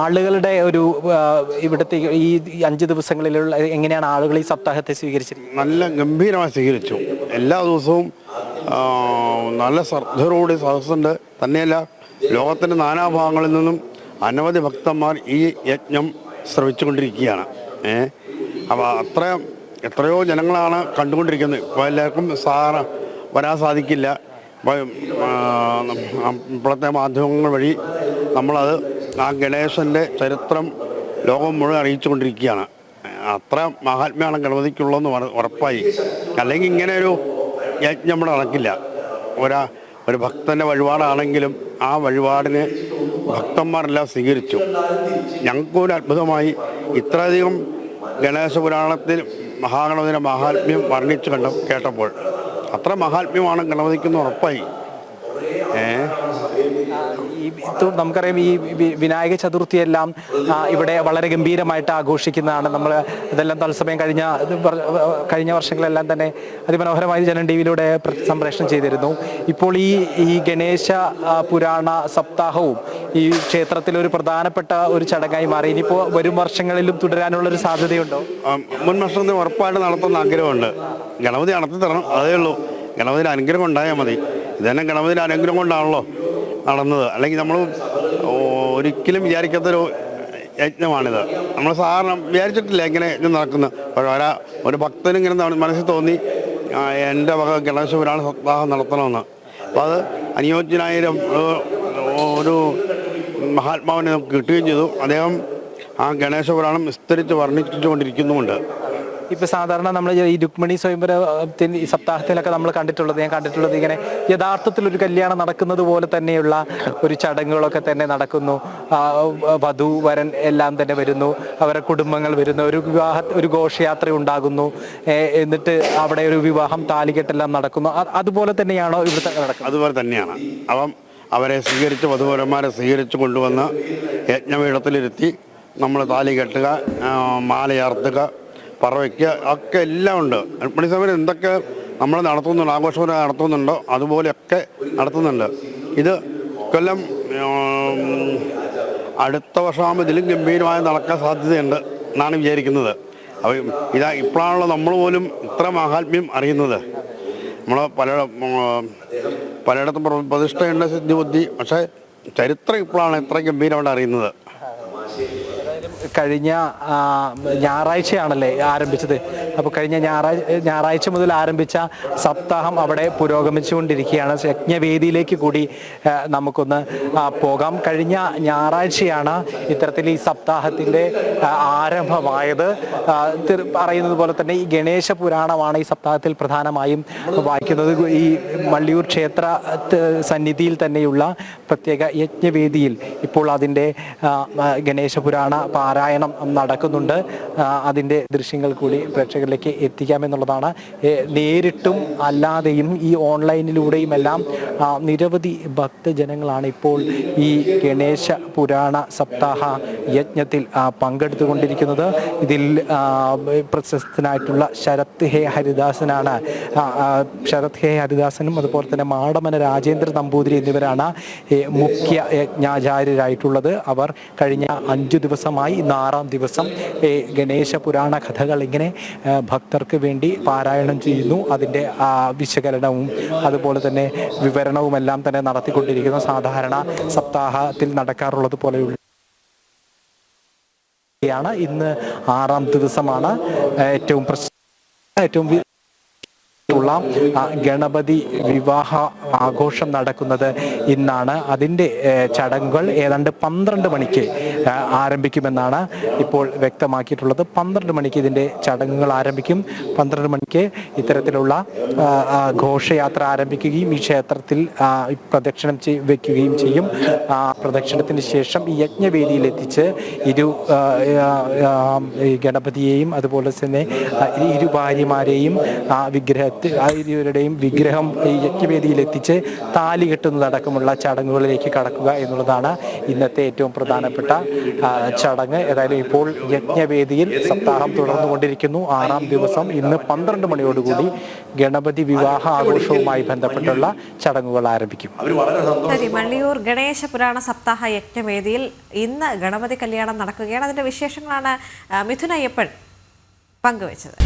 ആളുകളുടെ ഒരു ഇവിടുത്തെ ഈ 5 ദിവസങ്ങളിലുള്ള എങ്ങനെയാണ് ആളുകൾ ഈ സപ്താഹത്തെ സ്വീകരിച്ചിരിക്കുന്നത്? നല്ല ഗംഭീരമായി സ്വീകരിച്ചു. എല്ലാ ദിവസവും നല്ല ശ്രദ്ധയോടുകൂടി സദസ്സുണ്ട്. തന്നെയല്ല, ലോകത്തിൻ്റെ നാനാഭാഗങ്ങളിൽ നിന്നും അനവധി ഭക്തന്മാർ ഈ യജ്ഞം ശ്രവിച്ചുകൊണ്ടിരിക്കുകയാണ്. അപ്പോൾ എത്രയോ ജനങ്ങളാണ് കണ്ടുകൊണ്ടിരിക്കുന്നത്. ഇപ്പോൾ എല്ലാവർക്കും വരാൻ സാധിക്കില്ല. ഇപ്പോഴത്തെ മാധ്യമങ്ങൾ വഴി നമ്മളത് ആ ഗണേശൻ്റെ ചരിത്രം ലോകം മുഴുവൻ അറിയിച്ചുകൊണ്ടിരിക്കുകയാണ്. അത്ര മഹാത്മ്യമാണ് ഗണപതിക്കുള്ളതെന്ന് ഉറപ്പായി. അല്ലെങ്കിൽ ഇങ്ങനെ ഒരു യജ്ഞം ഇവിടെ നടക്കില്ല. ഒരു ഭക്തൻ്റെ വഴിപാടാണെങ്കിലും ആ വഴിപാടിനെ ഭക്തന്മാരെല്ലാം സ്വീകരിച്ചു. ഞങ്ങൾക്കൊരു അത്ഭുതമായി. ഇത്രയധികം ഗണേശ പുരാണത്തിൽ മഹാഗണപതിയുടെ മഹാത്മ്യം വർണ്ണിച്ചു കേട്ടപ്പോൾ അത്ര മഹാത്മ്യമാണ് ഗണപതിക്കെന്ന് ഉറപ്പായി. നമുക്കറിയാം ഈ വിനായക ചതുർത്ഥിയെല്ലാം ഇവിടെ വളരെ ഗംഭീരമായിട്ട് ആഘോഷിക്കുന്നതാണ്. നമ്മൾ ഇതെല്ലാം തത്സമയം കഴിഞ്ഞ വർഷങ്ങളെല്ലാം തന്നെ അതിമനോഹരമായി ജനം ടി വിയിലൂടെ സംപ്രേഷണം ചെയ്തിരുന്നു. ഇപ്പോൾ ഈ ഗണേശ പുരാണ സപ്താഹവും ഈ ക്ഷേത്രത്തിൽ ഒരു പ്രധാനപ്പെട്ട ഒരു ചടങ്ങായി മാറി. ഇനിയിപ്പോൾ വരും വർഷങ്ങളിലും തുടരാനുള്ളൊരു സാധ്യതയുണ്ടോ? മുൻ വർഷത്തിൽ ഉറപ്പായിട്ട് നടത്തുന്ന ആഗ്രഹമുണ്ട്. ഗണപതി നടത്തി തരണം, അതേ ഉള്ളൂ. ഗണപതിയുടെ അനുഗ്രഹം ഉണ്ടായാൽ മതി. ഇതന്നെ ഗണപതിയുടെ അനുഗ്രഹം കൊണ്ടാണല്ലോ നടന്നത്. അല്ലെങ്കിൽ നമ്മൾ ഒരിക്കലും വിചാരിക്കാത്തൊരു യജ്ഞമാണിത്. നമ്മൾ സാധാരണ വിചാരിച്ചിട്ടില്ല ഇങ്ങനെ യജ്ഞം നടക്കുന്നത്. ഒരു ഭക്തനും ഇങ്ങനെ മനസ്സിൽ തോന്നി എൻ്റെ വക ഗണേശ പുരാണ സപ്താഹം നടത്തണമെന്ന്. അപ്പോൾ അത് അനുയോജ്യനായ ഒരു മഹാത്മാവിനെ നമുക്ക് കിട്ടുകയും ചെയ്തു. അദ്ദേഹം ആ ഗണേശ പുരാണം വിസ്തരിച്ച് വർണ്ണിച്ചുകൊണ്ടിരിക്കുന്നുമുണ്ട്. ഇപ്പോൾ സാധാരണ നമ്മൾ ഈ രുക്മിണി സ്വയംവരത്തിന് ഈ സപ്താഹത്തിലൊക്കെ ഞാൻ കണ്ടിട്ടുള്ളത് ഇങ്ങനെ യഥാർത്ഥത്തിൽ ഒരു കല്യാണം നടക്കുന്നത് പോലെ തന്നെയുള്ള ഒരു ചടങ്ങുകളൊക്കെ തന്നെ നടക്കുന്നു. വധു വരൻ എല്ലാം തന്നെ വരുന്നു, അവരുടെ കുടുംബങ്ങൾ വരുന്നു, ഒരു ഘോഷയാത്ര ഉണ്ടാകുന്നു, എന്നിട്ട് അവിടെ ഒരു വിവാഹം താലികെട്ടെല്ലാം നടക്കുന്നു. അതുപോലെ തന്നെയാണോ ഇവിടുത്തെ നടക്കുന്നത്? അതുപോലെ തന്നെയാണ്. അവരെ സ്വീകരിച്ച് വധുവരന്മാരെ സ്വീകരിച്ച് കൊണ്ടുവന്ന് യജ്ഞപീഠത്തിലിരുത്തി നമ്മൾ താലി കെട്ടുക, മാലയാർത്തുക, പറവയ്ക്കുക ഒക്കെ എല്ലാം ഉണ്ട്. രുക്മിണി സമരം എന്തൊക്കെ നമ്മൾ നടത്തുന്നുണ്ട്, ആഘോഷപരം നടത്തുന്നുണ്ടോ അതുപോലെയൊക്കെ നടത്തുന്നുണ്ട്. ഇത് കൊല്ലം അടുത്ത വർഷമാകുമ്പോൾ ഇതിലും ഗംഭീരമായി നടക്കാൻ സാധ്യതയുണ്ട് എന്നാണ് വിചാരിക്കുന്നത്. അപ്പോൾ ഇപ്പോഴാണല്ലോ നമ്മൾ പോലും ഇത്ര മഹാത്മ്യം അറിയുന്നത്. നമ്മൾ പലയിടത്തും പ്രതിഷ്ഠയുണ്ട്, സിദ്ധിബുദ്ധി, പക്ഷേ ചരിത്രം ഇപ്പോഴാണ് ഇത്ര ഗംഭീരമായിട്ട് അറിയുന്നത്. കഴിഞ്ഞ ഞായറാഴ്ചയാണല്ലേ ആരംഭിച്ചത്. അപ്പോൾ കഴിഞ്ഞ ഞായറാഴ്ച മുതൽ ആരംഭിച്ച സപ്താഹം അവിടെ പുരോഗമിച്ചുകൊണ്ടിരിക്കുകയാണ്. യജ്ഞവേദിയിലേക്ക് കൂടി നമുക്കൊന്ന് പോകാം. കഴിഞ്ഞ ഞായറാഴ്ചയാണ് ഇത്തരത്തിൽ ഈ സപ്താഹത്തിൻ്റെ ആരംഭമായത്. പറയുന്നത് പോലെ തന്നെ ഈ ഗണേശ പുരാണമാണ് ഈ സപ്താഹത്തിൽ പ്രധാനമായും വായിക്കുന്നത്. ഈ മള്ളിയൂർ ക്ഷേത്ര സന്നിധിയിൽ തന്നെയുള്ള പ്രത്യേക യജ്ഞവേദിയിൽ ഇപ്പോൾ അതിൻ്റെ ഗണേശ പുരാണ പാരായണം നടക്കുന്നുണ്ട്. അതിൻ്റെ ദൃശ്യങ്ങൾ കൂടി പ്രേക്ഷകരിലേക്ക് എത്തിക്കാമെന്നുള്ളതാണ്. നേരിട്ടും അല്ലാതെയും ഈ ഓൺലൈനിലൂടെയും എല്ലാം നിരവധി ഭക്തജനങ്ങളാണ് ഇപ്പോൾ ഈ ഗണേശ പുരാണ സപ്താഹ യജ്ഞത്തിൽ പങ്കെടുത്തുകൊണ്ടിരിക്കുന്നത്. ഇതിൽ പ്രശസ്തനായിട്ടുള്ള ശരത് ഹേ ഹരിദാസനാണ്. ശരത് ഹേ ഹരിദാസനും അതുപോലെ തന്നെ മാടമന രാജേന്ദ്ര നമ്പൂതിരി എന്നിവരാണ് മുഖ്യ യജ്ഞാചാര്യരായിട്ടുള്ളത്. അവർ കഴിഞ്ഞ 5 ദിവസമായി ഇന്ന് 6ാം ദിവസം ഗണേശ പുരാണ കഥകൾ ഇങ്ങനെ ഭക്തർക്ക് വേണ്ടി പാരായണം ചെയ്യുന്നു. അതിൻ്റെ വിശകലനവും അതുപോലെ തന്നെ വിവരണവുമെല്ലാം തന്നെ നടത്തിക്കൊണ്ടിരിക്കുന്നു. സാധാരണ സപ്താഹത്തിൽ നടക്കാറുള്ളത് പോലെയുള്ള ഇന്ന് 6ാം ദിവസമാണ്. ഏറ്റവും ഉള്ള ഗണപതി വിവാഹ ആഘോഷം നടക്കുന്നത് ഇന്നാണ്. അതിൻ്റെ ചടങ്ങുകൾ ഏതാണ്ട് 12 മണിക്ക് ആരംഭിക്കുമെന്നാണ് ഇപ്പോൾ വ്യക്തമാക്കിയിട്ടുള്ളത്. 12 മണിക്ക് ഇതിൻ്റെ ചടങ്ങുകൾ ആരംഭിക്കും. 12 മണിക്ക് ഇത്തരത്തിലുള്ള ഘോഷയാത്ര ആരംഭിക്കുകയും ഈ ക്ഷേത്രത്തിൽ പ്രദക്ഷിണം വയ്ക്കുകയും ചെയ്യും. പ്രദക്ഷിണത്തിന് ശേഷം ഈ യജ്ഞവേദിയിൽ എത്തിച്ച് ഗണപതിയെയും അതുപോലെ തന്നെ ഇരു ഭാര്യമാരെയും ഇരുവരുടെയും വിഗ്രഹം ഈ യജ്ഞവേദിയിൽ എത്തിച്ച് താലി കെട്ടുന്നതടക്കമുള്ള ചടങ്ങുകളിലേക്ക് കടക്കുക എന്നുള്ളതാണ് ഇന്നത്തെ ഏറ്റവും പ്രധാനപ്പെട്ട ചടങ്ങ്. ഏതായാലും ഇപ്പോൾ യജ്ഞവേദിയിൽ സപ്താഹം തുടർന്നുകൊണ്ടിരിക്കുന്നു. 6ാം ദിവസം ഇന്ന് 12 മണിയോടുകൂടി ഗണപതി വിവാഹ ആഘോഷവുമായി ബന്ധപ്പെട്ടുള്ള ചടങ്ങുകൾ ആരംഭിക്കും. മള്ളിയൂർ ഗണേശ പുരാണ സപ്താഹ യജ്ഞവേദിയിൽ ഇന്ന് ഗണപതി കല്യാണം നടക്കുകയാണ്. അതിന്റെ വിശേഷങ്ങളാണ് മിഥുൻ അയ്യപ്പൻ പങ്കുവച്ചത്.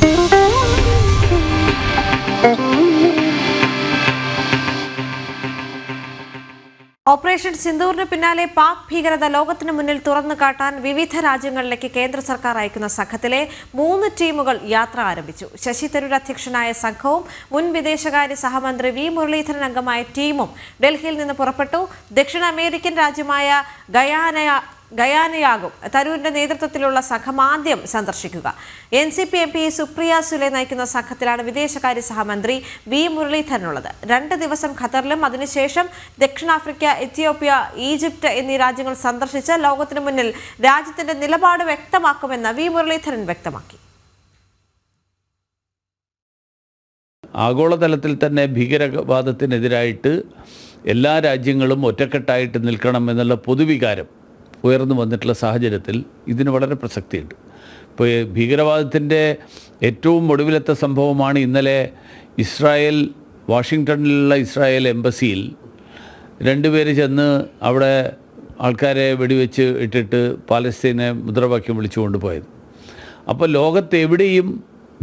ഓപ്പറേഷൻ സിന്ദൂറിന് പിന്നാലെ പാക് ഭീകരത ലോകത്തിന് മുന്നിൽ തുറന്നു കാട്ടാൻ വിവിധ രാജ്യങ്ങളിലേക്ക് കേന്ദ്ര സർക്കാർ അയക്കുന്ന സംഘത്തിലെ 3 ടീമുകൾ യാത്ര ആരംഭിച്ചു. ശശി തരൂർ അധ്യക്ഷനായ സംഘവും മുൻ വിദേശകാര്യ സഹമന്ത്രി വി മുരളീധരൻ അംഗമായ ടീമും ഡൽഹിയിൽ നിന്ന് പുറപ്പെട്ടു. ദക്ഷിണ അമേരിക്കൻ രാജ്യമായ ഗയാനയാകും തരൂരിന്റെ നേതൃത്വത്തിലുള്ള സംഘം ആദ്യം സന്ദർശിക്കുക. NCP MP സുപ്രിയ സുലെ നയിക്കുന്ന സംഘത്തിലാണ് വിദേശകാര്യ സഹമന്ത്രി വി മുരളീധരനുള്ളത്. 2 ദിവസം ഖത്തറിലും അതിനുശേഷം ദക്ഷിണാഫ്രിക്ക, എത്യോപ്യ, ഈജിപ്ത് എന്നീ രാജ്യങ്ങൾ സന്ദർശിച്ച് ലോകത്തിനു മുന്നിൽ രാജ്യത്തിന്റെ നിലപാട് വ്യക്തമാക്കുമെന്ന് വി മുരളീധരൻ വ്യക്തമാക്കി. ആഗോളതലത്തിൽ തന്നെ ഭീകരവാദത്തിനെതിരായിട്ട് എല്ലാ രാജ്യങ്ങളും ഒറ്റക്കെട്ടായിട്ട് നിൽക്കണം എന്നുള്ള പൊതുവികാരം ഉയർന്നു വന്നിട്ടുള്ള സാഹചര്യത്തിൽ ഇതിന് വളരെ പ്രസക്തിയുണ്ട്. ഇപ്പോൾ ഭീകരവാദത്തിൻ്റെ ഏറ്റവും ഒടുവിലത്തെ സംഭവമാണ് ഇന്നലെ വാഷിങ്ടണിലുള്ള ഇസ്രായേൽ എംബസിയിൽ 2 പേര് ചെന്ന് അവിടെ ആൾക്കാരെ വെടിവെച്ച് ഇട്ടിട്ട് പാലസ്തീനെ മുദ്രാവാക്യം വിളിച്ചു കൊണ്ടുപോയത്. അപ്പോൾ ലോകത്തെവിടെയും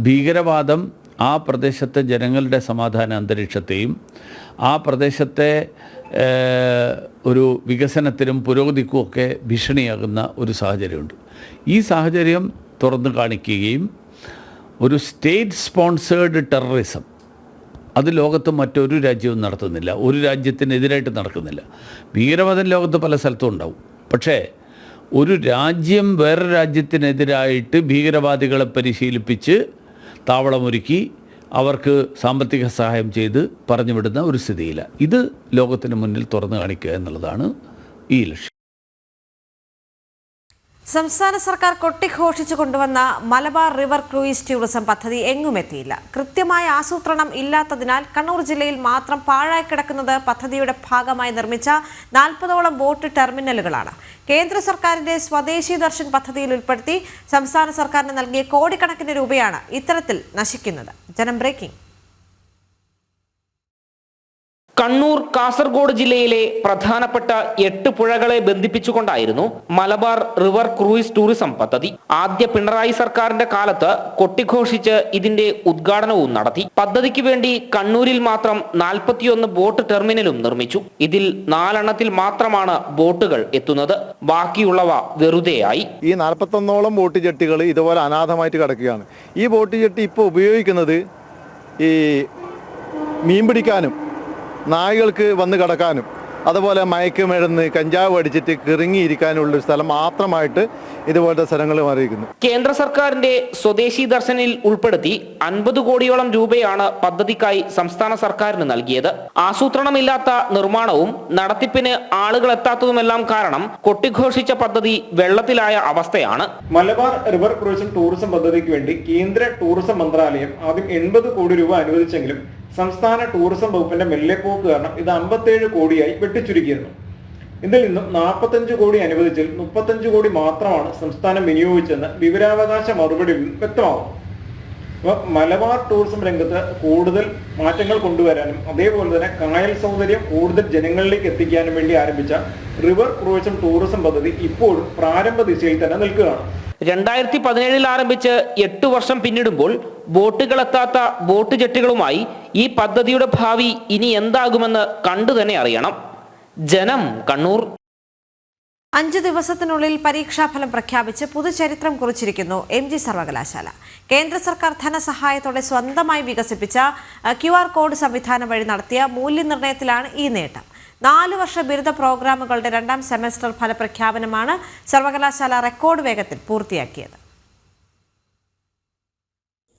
ഭീകരവാദം ആ പ്രദേശത്തെ ജനങ്ങളുടെ സമാധാന അന്തരീക്ഷത്തെയും ആ പ്രദേശത്തെ ഒരു വികസനത്തിനും പുരോഗതിക്കും ഒക്കെ ഭീഷണിയാകുന്ന ഒരു സാഹചര്യമുണ്ട്. ഈ സാഹചര്യം തുറന്നു കാണിക്കുകയും ഒരു സ്റ്റേറ്റ് സ്പോൺസേർഡ് ടെററിസം അത് ലോകത്ത് മറ്റൊരു രാജ്യവും നടത്തുന്നില്ല, ഒരു രാജ്യത്തിനെതിരായിട്ട് നടക്കുന്നില്ല. ഭീകരവാദം ലോകത്ത് പല സ്ഥലത്തും ഉണ്ടാവും. പക്ഷേ ഒരു രാജ്യം വേറെ രാജ്യത്തിനെതിരായിട്ട് ഭീകരവാദികളെ പരിശീലിപ്പിച്ച് താവളമൊരുക്കി അവർക്ക് സാമ്പത്തിക സഹായം ചെയ്ത് പറഞ്ഞുവിടുന്ന ഒരു സ്ഥിതിയില്ല. ഇത് ലോകത്തിന് മുന്നിൽ തുറന്നു കാണിക്കുക എന്നുള്ളതാണ് ഈ ലക്ഷ്യം. സംസ്ഥാന സർക്കാർ കൊട്ടിഘോഷിച്ചു കൊണ്ടുവന്ന മലബാർ റിവർ ക്രൂയിസ് ടൂറിസം പദ്ധതി എങ്ങും എത്തിയില്ല. കൃത്യമായ ആസൂത്രണം ഇല്ലാത്തതിനാൽ കണ്ണൂർ ജില്ലയിൽ മാത്രം പാഴായി കിടക്കുന്നത് പദ്ധതിയുടെ ഭാഗമായി നിർമ്മിച്ച 40ഓളം ബോട്ട് ടെർമിനലുകളാണ്. കേന്ദ്ര സർക്കാരിന്റെ സ്വദേശി ദർശൻ പദ്ധതിയിൽ ഉൾപ്പെടുത്തി സംസ്ഥാന സർക്കാരിന് നൽകിയ കോടിക്കണക്കിന് രൂപയാണ് ഇത്തരത്തിൽ നശിക്കുന്നത്. ജനം ബ്രേക്കിംഗ്. കണ്ണൂർ, കാസർഗോഡ് ജില്ലയിലെ പ്രധാനപ്പെട്ട 8 പുഴകളെ ബന്ധിപ്പിച്ചുകൊണ്ടായിരുന്നു മലബാർ റിവർ ക്രൂയിസ് ടൂറിസം പദ്ധതി. ആദ്യ പിണറായി സർക്കാരിന്റെ കാലത്ത് കൊട്ടിഘോഷിച്ച് ഇതിന്റെ ഉദ്ഘാടനവും നടത്തി. പദ്ധതിക്ക് വേണ്ടി കണ്ണൂരിൽ മാത്രം 41 ബോട്ട് ടെർമിനലും നിർമ്മിച്ചു. ഇതിൽ 4 എണ്ണത്തിൽ മാത്രമാണ് ബോട്ടുകൾ എത്തുന്നത്. ബാക്കിയുള്ളവ വെറുതെയായി. ഈ 41ഓളം ബോട്ട് ജെട്ടികൾ ഇതുപോലെ അനാഥമായിട്ട് കിടക്കുകയാണ്. ഈ ബോട്ട് ജെട്ടി ഇപ്പോൾ ഉപയോഗിക്കുന്നത് ഈ മീൻ പിടിക്കാനും നായ്കൾക്ക് വന്ന് കിടക്കാനും അതുപോലെ മയക്കുമരുന്ന്, കഞ്ചാവ് അടിച്ചിട്ട് കിറങ്ങിയിരിക്കാനുള്ള സ്ഥലം മാത്രമായിട്ട് ഇതുപോലത്തെ സ്ഥലങ്ങൾ മാറിയിരിക്കുന്നു. കേന്ദ്ര സർക്കാരിന്റെ സ്വദേശി ദർശനിൽ ഉൾപ്പെടുത്തി 50 കോടിയോളം രൂപയാണ് പദ്ധതിക്കായി സംസ്ഥാന സർക്കാരിന് നൽകിയത്. ആസൂത്രണമില്ലാത്ത നിർമ്മാണവും നടത്തിപ്പിന് ആളുകൾ എത്താത്തതുമെല്ലാം കാരണം കൊട്ടിഘോഷിച്ച പദ്ധതി വെള്ളത്തിലായ അവസ്ഥയാണ്. മലബാർ റിവർ ക്രൂയിസ് ടൂറിസം പദ്ധതിക്ക് വേണ്ടി കേന്ദ്ര ടൂറിസം മന്ത്രാലയം ആദ്യം 80 കോടി രൂപ അനുവദിച്ചെങ്കിലും സംസ്ഥാന ടൂറിസം വകുപ്പിന്റെ മെല്ലെപ്പോക്ക് കാരണം ഇത് 57 കോടിയായി വെട്ടിച്ചുരുക്കിയിരുന്നു. ഇതിൽ നിന്നും 45 കോടി അനുവദിച്ചാൽ 35 കോടി മാത്രമാണ് സംസ്ഥാനം വിനിയോഗിച്ചെന്ന് വിവരാവകാശ മറുപടിയിൽ വ്യക്തമാകും. അപ്പോൾ മലബാർ ടൂറിസം രംഗത്ത് കൂടുതൽ മാറ്റങ്ങൾ കൊണ്ടുവരാനും അതേപോലെ തന്നെ കായൽ സൗന്ദര്യം കൂടുതൽ ജനങ്ങളിലേക്ക് എത്തിക്കാനും വേണ്ടി ആരംഭിച്ച റിവർ ക്രൂയിസം ടൂറിസം പദ്ധതി ഇപ്പോഴും പ്രാരംഭ ദിശയിൽ തന്നെ നിൽക്കുകയാണ്. 2017 ആരംഭിച്ച് 8 വർഷം പിന്നിടുമ്പോൾ ബോട്ടുകൾ എത്താത്ത ബോട്ട് ജെട്ടികളുമായി ഈ പദ്ധതിയുടെ ഭാവി ഇനി എന്താകുമെന്ന് കണ്ടു തന്നെ അറിയണം. ജനം, കണ്ണൂർ. 5 ദിവസത്തിനുള്ളിൽ പരീക്ഷാഫലം പ്രഖ്യാപിച്ച് പുതുചരിത്രം കുറിച്ചിരിക്കുന്നു MG സർവകലാശാല. കേന്ദ്ര സർക്കാർ ധനസഹായത്തോടെ സ്വന്തമായി വികസിപ്പിച്ച QR കോഡ് സംവിധാനം വഴി നടത്തിയ മൂല്യനിർണ്ണയത്തിലാണ് ഈ നേട്ടം. 4 വർഷ ബിരുദ പ്രോഗ്രാമുകളുടെ 2ാം സെമസ്റ്റർ ഫലപ്രഖ്യാപനമാണ് സർവകലാശാല റെക്കോർഡ് വേഗത്തിൽ പൂർത്തിയാക്കിയത്.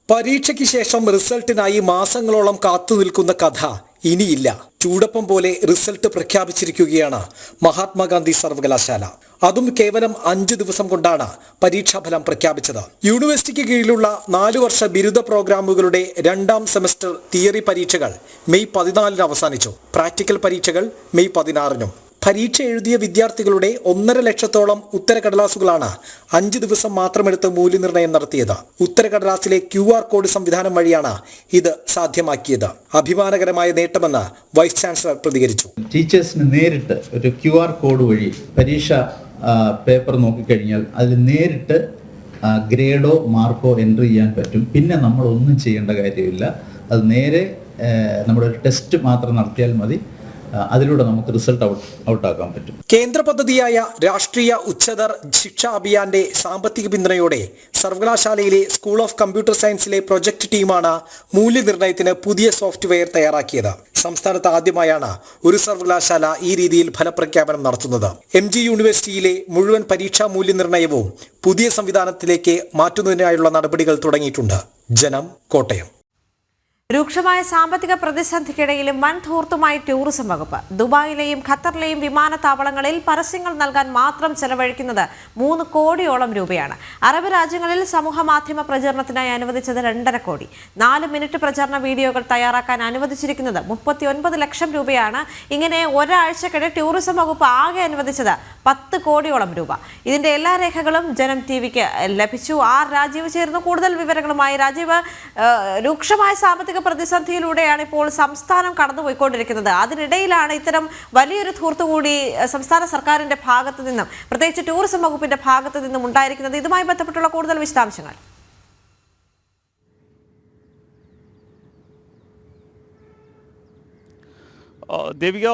പരീക്ഷയ്ക്ക് ശേഷം റിസൾട്ടിനായി മാസങ്ങളോളം കാത്തുനിൽക്കുന്ന കഥ ഇനിയില്ല. ചൂടപ്പം പോലെ റിസൾട്ട് പ്രഖ്യാപിച്ചിരിക്കുകയാണ് മഹാത്മാഗാന്ധി സർവകലാശാല. അതും കേവലം 5 ദിവസം കൊണ്ടാണ് പരീക്ഷാഫലം പ്രഖ്യാപിച്ചത്. യൂണിവേഴ്സിറ്റിക്ക് കീഴിലുള്ള 4 വർഷ ബിരുദ പ്രോഗ്രാമുകളുടെ 2ാം സെമസ്റ്റർ തിയറി പരീക്ഷകൾ മെയ് 14 അവസാനിച്ചു. പ്രാക്ടിക്കൽ പരീക്ഷകൾ മെയ് 16. പരീക്ഷ എഴുതിയ വിദ്യാർത്ഥികളുടെ 1.5 ലക്ഷത്തോളം ഉത്തരക്കടലാസുകളാണ് 5 ദിവസം മാത്രമെടുത്ത് മൂല്യനിർണ്ണയം നടത്തിയത്. ഉത്തരക്കടലാസിലെ QR കോഡ് സംവിധാനം വഴിയാണ് ഇത് സാധ്യമാക്കിയത്. അഭിമാനകരമായ നേട്ടമെന്ന് വൈസ് ചാൻസലർ പ്രതികരിച്ചു. ടീച്ചേഴ്സിന് നേരിട്ട് ഒരു QR കോഡ് വഴി പരീക്ഷ പേപ്പർ നോക്കിക്കഴിഞ്ഞാൽ അതിൽ നേരിട്ട് ഗ്രേഡോ മാർക്കോ എൻട്രി ചെയ്യാൻ പറ്റും. പിന്നെ നമ്മളൊന്നും ചെയ്യേണ്ട കാര്യമില്ല. അത് നേരെ നമ്മുടെ ഒരു ടെസ്റ്റ് മാത്രം നടത്തിയാൽ മതി. അതിലൂടെ നമുക്ക് റിസൾട്ട് ഔട്ടാക്കാൻ പറ്റും. കേന്ദ്ര പദ്ധതിയായ രാഷ്ട്രീയ ഉച്ചതർ ശിക്ഷാ അഭിയാന്റെ സാമ്പത്തിക പിന്തുണയോടെ സർവകലാശാലയിലെ സ്കൂൾ ഓഫ് കമ്പ്യൂട്ടർ സയൻസിലെ പ്രൊജക്ട് ടീമാണ് മൂല്യനിർണ്ണയത്തിന് പുതിയ സോഫ്റ്റ്വെയർ തയ്യാറാക്കിയത്. സംസ്ഥാനത്ത് ആദ്യമായാണ് ഒരു സർവകലാശാല ഈ രീതിയിൽ ഫലപ്രഖ്യാപനം നടത്തുന്നത്. MG യൂണിവേഴ്സിറ്റിയിലെ മുഴുവൻ പരീക്ഷാ മൂല്യനിർണ്ണയവും പുതിയ സംവിധാനത്തിലേക്ക് മാറ്റുന്നതിനായുള്ള നടപടികൾ തുടങ്ങിയിട്ടുണ്ട്. ജനം, കോട്ടയം. രൂക്ഷമായ സാമ്പത്തിക പ്രതിസന്ധിക്കിടയിലും വൻ ധൂർത്തുമായി ടൂറിസം വകുപ്പ്. ദുബായിലെയും ഖത്തറിലെയും വിമാനത്താവളങ്ങളിൽ പരസ്യങ്ങൾ നൽകാൻ മാത്രം ചെലവഴിക്കുന്നത് 3 കോടിയോളം രൂപയാണ്. അറബ് രാജ്യങ്ങളിൽ സമൂഹ മാധ്യമ പ്രചരണത്തിനായി അനുവദിച്ചത് 2.5 കോടി. 4 മിനിറ്റ് പ്രചരണ വീഡിയോകൾ തയ്യാറാക്കാൻ അനുവദിച്ചിരിക്കുന്നത് 39 ലക്ഷം രൂപയാണ്. ഇങ്ങനെ ഒരാഴ്ചക്കിടെ ടൂറിസം വകുപ്പ് ആകെ അനുവദിച്ചത് 10 കോടിയോളം രൂപ. ഇതിന്റെ എല്ലാ രേഖകളും ജനം TVക്ക് ലഭിച്ചു. ആർ രാജീവ് ചേർന്നു കൂടുതൽ വിവരങ്ങളുമായി. രാജീവ്, രൂക്ഷമായ സാമ്പത്തിക പ്രതിസന്ധിയിലൂടെയാണ് ഇപ്പോൾ സംസ്ഥാനം കടന്നുപോയിക്കൊണ്ടിരിക്കുന്നത്. അതിനിടയിലാണ് ഇത്തരം വലിയൊരു ധൂർത്തുകൂടി സംസ്ഥാന സർക്കാരിന്റെ ഭാഗത്തു നിന്നും, പ്രത്യേകിച്ച് ടൂറിസം വകുപ്പിന്റെ ഭാഗത്തു നിന്നും ഉണ്ടായിരിക്കുന്നത്. ഇതുമായി ബന്ധപ്പെട്ടുള്ള കൂടുതൽ വിശദാംശങ്ങൾ. ദേവിക,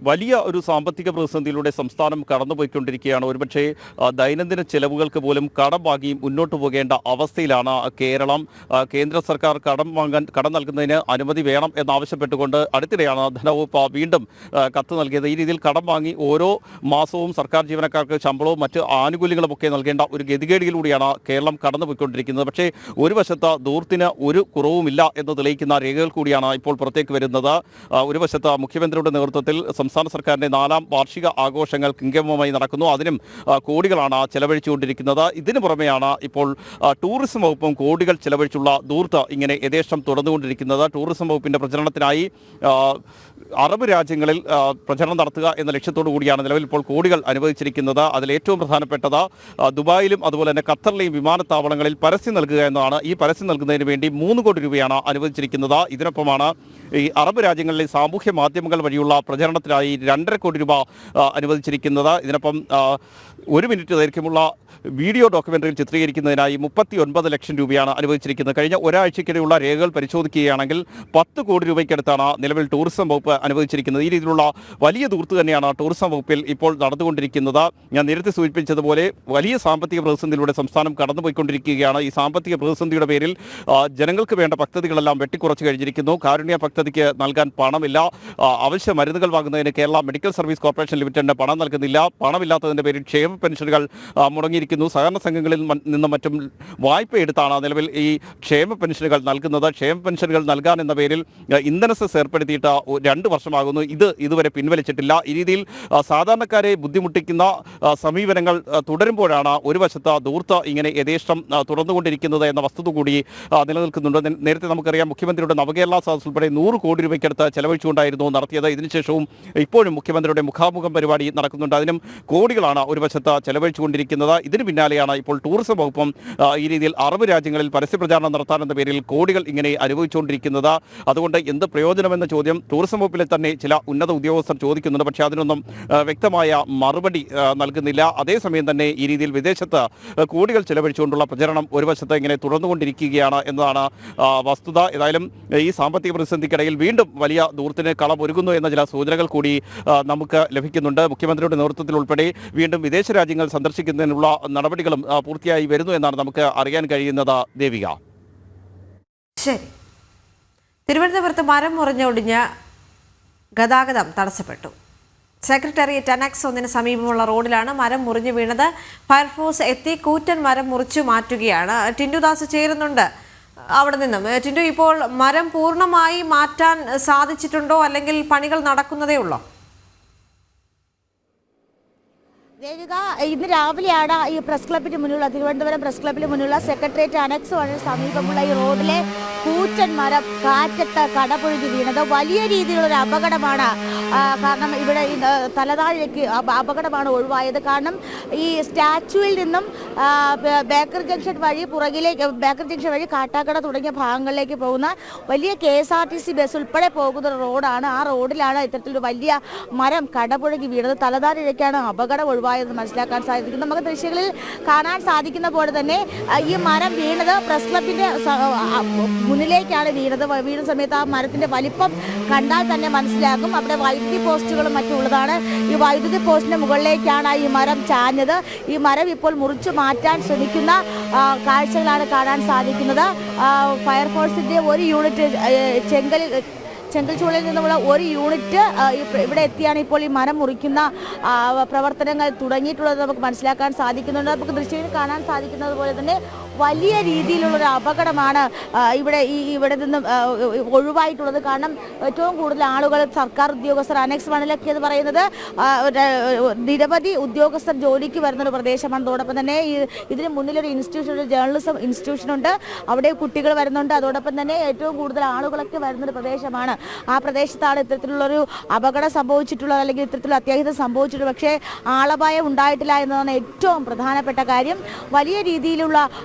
വലിയ ഒരു സാമ്പത്തിക പ്രതിസന്ധിയിലൂടെ സംസ്ഥാനം കടന്നുപോയിക്കൊണ്ടിരിക്കുകയാണ്. ഒരുപക്ഷെ ദൈനംദിന ചെലവുകൾക്ക് പോലും കടം വാങ്ങി മുന്നോട്ട് പോകേണ്ട അവസ്ഥയിലാണ് കേരളം. കേന്ദ്ര സർക്കാർ കടം നൽകുന്നതിന് അനുമതി വേണം എന്നാവശ്യപ്പെട്ടുകൊണ്ട് അടുത്തിടെയാണ് ധനവകുപ്പ് വീണ്ടും കത്ത് നൽകിയത്. ഈ രീതിയിൽ കടം വാങ്ങി ഓരോ മാസവും സർക്കാർ ജീവനക്കാർക്ക് ശമ്പളവും മറ്റ് ആനുകൂല്യങ്ങളും ഒക്കെ നൽകേണ്ട ഒരു ഗതികേടിലൂടെയാണ് കേരളം കടന്നുപോയിക്കൊണ്ടിരിക്കുന്നത്. പക്ഷേ ഒരു വശത്ത് ധൂർത്തിന് ഒരു കുറവുമില്ല എന്ന് തെളിയിക്കുന്ന രേഖകൾ കൂടിയാണ് ഇപ്പോൾ പുറത്തേക്ക് വരുന്നത്. ഒരു വശത്ത് മുഖ്യമന്ത്രിയുടെ നേതൃത്വത്തിൽ സംസ്ഥാന സർക്കാരിന്റെ 4ാം വാർഷിക ആഘോഷങ്ങൾ കിങ്കമമായി നടക്കുന്നു. അതിനും കോടികളാണ് ചെലവഴിച്ചുകൊണ്ടിരിക്കുന്നത്. ഇതിനു പുറമെയാണ് ഇപ്പോൾ ടൂറിസം വകുപ്പും കോടികൾ ചെലവഴിച്ചുള്ള ധൂർത്ത് ഇങ്ങനെ യഥേഷ്ടം തുടർന്നുകൊണ്ടിരിക്കുന്നത്. ടൂറിസം വകുപ്പിന്റെ പ്രചരണത്തിനായി അറബ് രാജ്യങ്ങളിൽ പ്രചരണം നടത്തുക എന്ന ലക്ഷ്യത്തോടു കൂടിയാണ് നിലവിൽ ഇപ്പോൾ കോടികൾ അനുവദിച്ചിരിക്കുന്നത്. അതിൽ ഏറ്റവും പ്രധാനപ്പെട്ടത് ദുബായിലും അതുപോലെ തന്നെ ഖത്തറിലെയും വിമാനത്താവളങ്ങളിൽ പരസ്യം നൽകുക എന്നതാണ്. ഈ പരസ്യം നൽകുന്നതിന് വേണ്ടി 3 കോടി രൂപയാണ് അനുവദിച്ചിരിക്കുന്നത്. ഇതിനൊപ്പമാണ് ഈ അറബ് രാജ്യങ്ങളിലെ സാമൂഹ്യ മാധ്യമങ്ങൾ വഴിയുള്ള പ്രചരണത്തിനായി 2.5 കോടി രൂപ അനുവദിച്ചിരിക്കുന്നത്. ഇതിനൊപ്പം 1 മിനിറ്റ് ദൈർഘ്യമുള്ള വീഡിയോ ഡോക്യുമെൻ്ററിയിൽ ചിത്രീകരിക്കുന്നതിനായി 39 ലക്ഷം രൂപയാണ് അനുവദിച്ചിരിക്കുന്നത്. കഴിഞ്ഞ ഒരാഴ്ചയ്ക്കിടെയുള്ള രേഖകൾ പരിശോധിക്കുകയാണെങ്കിൽ 10 കോടി രൂപയ്ക്കടുത്താണ് നിലവിൽ ടൂറിസം വകുപ്പ് അനുവദിച്ചിരിക്കുന്നത്. ഈ രീതിയിലുള്ള വലിയ ധൂർത്ത് തന്നെയാണ് ടൂറിസം വകുപ്പിൽ ഇപ്പോൾ നടന്നുകൊണ്ടിരിക്കുന്നത്. ഞാൻ നേരത്തെ സൂചിപ്പിച്ചതുപോലെ വലിയ സാമ്പത്തിക പ്രതിസന്ധിയിലൂടെ സംസ്ഥാനം കടന്നുപോയിക്കൊണ്ടിരിക്കുകയാണ്. ഈ സാമ്പത്തിക പ്രതിസന്ധിയുടെ പേരിൽ ജനങ്ങൾക്ക് വേണ്ട പദ്ധതികളെല്ലാം വെട്ടിക്കുറച്ച് കഴിഞ്ഞിരിക്കുന്നു. കാരുണ്യ പദ്ധതിക്ക് നൽകാൻ പണമില്ല. അവശ്യ മരുന്നുകൾ വാങ്ങുന്നതിന് കേരള മെഡിക്കൽ സർവീസ് കോർപ്പറേഷൻ ലിമിറ്റഡിന് പണം നൽകുന്നില്ല. പണമില്ലാത്തതിൻ്റെ പേരിൽ ക്ഷേമ പെൻഷനുകൾ മുടങ്ങിയിരിക്കുന്നു. സഹകരണ സംഘങ്ങളിൽ നിന്നും മറ്റും വായ്പ എടുത്താണ് നിലവിൽ ഈ ക്ഷേമ പെൻഷനുകൾ നൽകുന്നത്. ക്ഷേമ പെൻഷനുകൾ നൽകാൻ എന്ന പേരിൽ ഇന്ധന സെസ് ഏർപ്പെടുത്തിയിട്ട് 2 വർഷമാകുന്നു. ഇതുവരെ പിൻവലിച്ചിട്ടില്ല. ഈ രീതിയിൽ സാധാരണക്കാരെ ബുദ്ധിമുട്ടിക്കുന്ന സമീപനങ്ങൾ തുടരുമ്പോഴാണ് ഒരു വശത്ത് ധൂർത്ത് ഇങ്ങനെ യഥേഷ്ടം തുടർന്നുകൊണ്ടിരിക്കുന്നത് എന്ന വസ്തുത കൂടി നിലനിൽക്കുന്നുണ്ട്. നേരത്തെ നമുക്കറിയാം മുഖ്യമന്ത്രിയുടെ നവകേരള സദസ് ഉൾപ്പെടെ 100 കോടി രൂപയ്ക്കടുത്ത് ചെലവഴിച്ചുകൊണ്ടായിരുന്നു നടത്തിയത്. ഇതിനുശേഷവും ഇപ്പോഴും മുഖ്യമന്ത്രിയുടെ മുഖാമുഖം പരിപാടി നടക്കുന്നുണ്ട്. അതിനും കോടികളാണ് ഒരു വശത്ത് ചെലവഴിച്ചുകൊണ്ടിരിക്കുന്നത്. ഇതിന് പിന്നാലെയാണ് ഇപ്പോൾ ടൂറിസം വകുപ്പും ഈ രീതിയിൽ അറബ് രാജ്യങ്ങളിൽ പരസ്യപ്രചാരണം നടത്താനെന്ന പേരിൽ കോടികൾ ഇങ്ങനെ അനുഭവിച്ചുകൊണ്ടിരിക്കുന്നത്. അതുകൊണ്ട് എന്ത് പ്രയോജനമെന്ന ചോദ്യം ടൂറിസം വകുപ്പിലെ തന്നെ ചില ഉന്നത ഉദ്യോഗസ്ഥർ ചോദിക്കുന്നുണ്ട്. പക്ഷേ അതിനൊന്നും വ്യക്തമായ മറുപടി നൽകുന്നില്ല. അതേസമയം തന്നെ ഈ രീതിയിൽ വിദേശത്ത് കോടികൾ ചെലവഴിച്ചുകൊണ്ടുള്ള പ്രചരണം ഒരു വശത്ത് ഇങ്ങനെ തുടർന്നുകൊണ്ടിരിക്കുകയാണ് എന്നതാണ് വസ്തുത. ഏതായാലും ഈ സാമ്പത്തിക പ്രതിസന്ധിക്കിടയിൽ വീണ്ടും വലിയ ധൂർത്തിന് കളമൊരുങ്ങുന്നു എന്ന ചില സൂചനകൾ കൂടി നമുക്ക് ലഭിക്കുന്നുണ്ട്. മുഖ്യമന്ത്രിയുടെ നേതൃത്വത്തിൽ ഉൾപ്പെടെ വീണ്ടും വിദേശ രാജ്യങ്ങൾ സന്ദർശിക്കുന്നതിനുള്ള നടപടികളും പൂർത്തിയായി വരുന്നു എന്നാണ് നമുക്ക് അറിയാൻ കഴിയുന്നത്. ദേവിക, ശരി. തിരുവനന്തപുരത്ത് മരം മുറിഞ്ഞൊടിഞ്ഞ് ഗതാഗതം തടസ്സപ്പെട്ടു. സെക്രട്ടേറിയറ്റ് അനക്സ് 1 സമീപമുള്ള റോഡിലാണ് മരം മുറിഞ്ഞു വീണത്. ഫയർഫോഴ്സ് എത്തി കൂറ്റൻ മരം മുറിച്ചു മാറ്റുകയാണ്. ടിൻഡുദാസ് ചേരുന്നുണ്ട് അവിടെ നിന്നും. ടിൻഡു, ഇപ്പോൾ മരം പൂർണ്ണമായി മാറ്റാൻ സാധിച്ചിട്ടുണ്ടോ, അല്ലെങ്കിൽ പണികൾ നടക്കുന്നതേ ഉള്ളോ? ദേവിക, ഇന്ന് രാവിലെയാണ് ഈ പ്രസ് ക്ലബിന് മുന്നിലുള്ള തിരുവനന്തപുരം പ്രസ് ക്ലബിന് മുന്നിലുള്ള സെക്രട്ടേറിയറ്റ് അനക്സ് 1 സമീപമുള്ള ഈ റോഡിലെ കൂറ്റൻ മരം കാറ്റത്ത് കടപുഴകി വീണത്. വലിയ രീതിയിലുള്ളൊരു അപകടമാണ്. കാരണം ഇവിടെ തലതാഴേക്ക് അപകടമാണ് ഒഴിവായത്. കാരണം ഈ സ്റ്റാച്യുവിൽ നിന്നും ബേക്കർ ജംഗ്ഷൻ വഴി ബേക്കർ ജംഗ്ഷൻ വഴി കാട്ടാക്കട തുടങ്ങിയ ഭാഗങ്ങളിലേക്ക് പോകുന്ന വലിയ KSRTC ബസ് ഉൾപ്പെടെ പോകുന്ന റോഡാണ്. ആ റോഡിലാണ് ഇത്തരത്തിലൊരു വലിയ മരം കടപുഴകി വീണത്. തലതാഴേക്കാണ് അപകടം ഒഴിവായത് മനസ്സിലാക്കാൻ സാധിക്കും. നമുക്ക് ദൃശ്യങ്ങളിൽ കാണാൻ സാധിക്കുന്ന പോലെ തന്നെ ഈ മരം വീണത് പ്രസ് ക്ലബിന്റെ മുന്നിലേക്കാണ് വീണത്. വീണ സമയത്ത് ആ മരത്തിന്റെ വലിപ്പം കണ്ടാൽ തന്നെ മനസ്സിലാകും. അവിടെ വൈദ്യുതി പോസ്റ്റുകളും മറ്റും ഉള്ളതാണ്. ഈ വൈദ്യുതി പോസ്റ്റിന് മുകളിലേക്കാണ് ഈ മരം ചാഞ്ഞത്. ഈ മരം ഇപ്പോൾ മുറിച്ചു മാറ്റാൻ ശ്രമിക്കുന്ന കാഴ്ചകളാണ് കാണാൻ സാധിക്കുന്നത്. ഫയർഫോഴ്സിന്റെ ഒരു യൂണിറ്റ് ചെങ്കൽച്ചൂളിൽ നിന്നുള്ള ഒരു യൂണിറ്റ് ഇവിടെ എത്തിയാണ് ഇപ്പോൾ ഈ മരം മുറിക്കുന്ന പ്രവർത്തനങ്ങൾ തുടങ്ങിയിട്ടുള്ളത് നമുക്ക് മനസ്സിലാക്കാൻ സാധിക്കുന്നുണ്ട്. നമുക്ക് ദൃശ്യത്തിൽ കാണാൻ സാധിക്കുന്നത് പോലെ തന്നെ വലിയ രീതിയിലുള്ളൊരു അപകടമാണ് ഇവിടെ നിന്നും ഒഴിവായിട്ടുള്ളത്. കാരണം ഏറ്റവും കൂടുതൽ ആളുകൾ സർക്കാർ ഉദ്യോഗസ്ഥർ അനെക്സ് 1 എന്ന് പറയുന്നത് നിരവധി ഉദ്യോഗസ്ഥർ ജോലിക്ക് വരുന്നൊരു പ്രദേശമാണ്. അതോടൊപ്പം തന്നെ ഇതിന് മുന്നിലൊരു ഇൻസ്റ്റിറ്റ്യൂഷൻ, ഒരു ജേർണലിസം ഇൻസ്റ്റിറ്റ്യൂഷനുണ്ട്. അവിടെ കുട്ടികൾ വരുന്നുണ്ട്. അതോടൊപ്പം തന്നെ ഏറ്റവും കൂടുതൽ ആളുകളൊക്കെ വരുന്നൊരു പ്രദേശമാണ്. ആ പ്രദേശത്താണ് ഇത്തരത്തിലുള്ളൊരു അപകടം സംഭവിച്ചിട്ടുള്ളത്, അല്ലെങ്കിൽ ഇത്തരത്തിലുള്ള അത്യാഹിതം സംഭവിച്ചിട്ടുള്ളത്. പക്ഷേ ആളപായം ഉണ്ടായിട്ടില്ല എന്നതാണ് ഏറ്റവും പ്രധാനപ്പെട്ട കാര്യം. വലിയ രീതിയിലുള്ള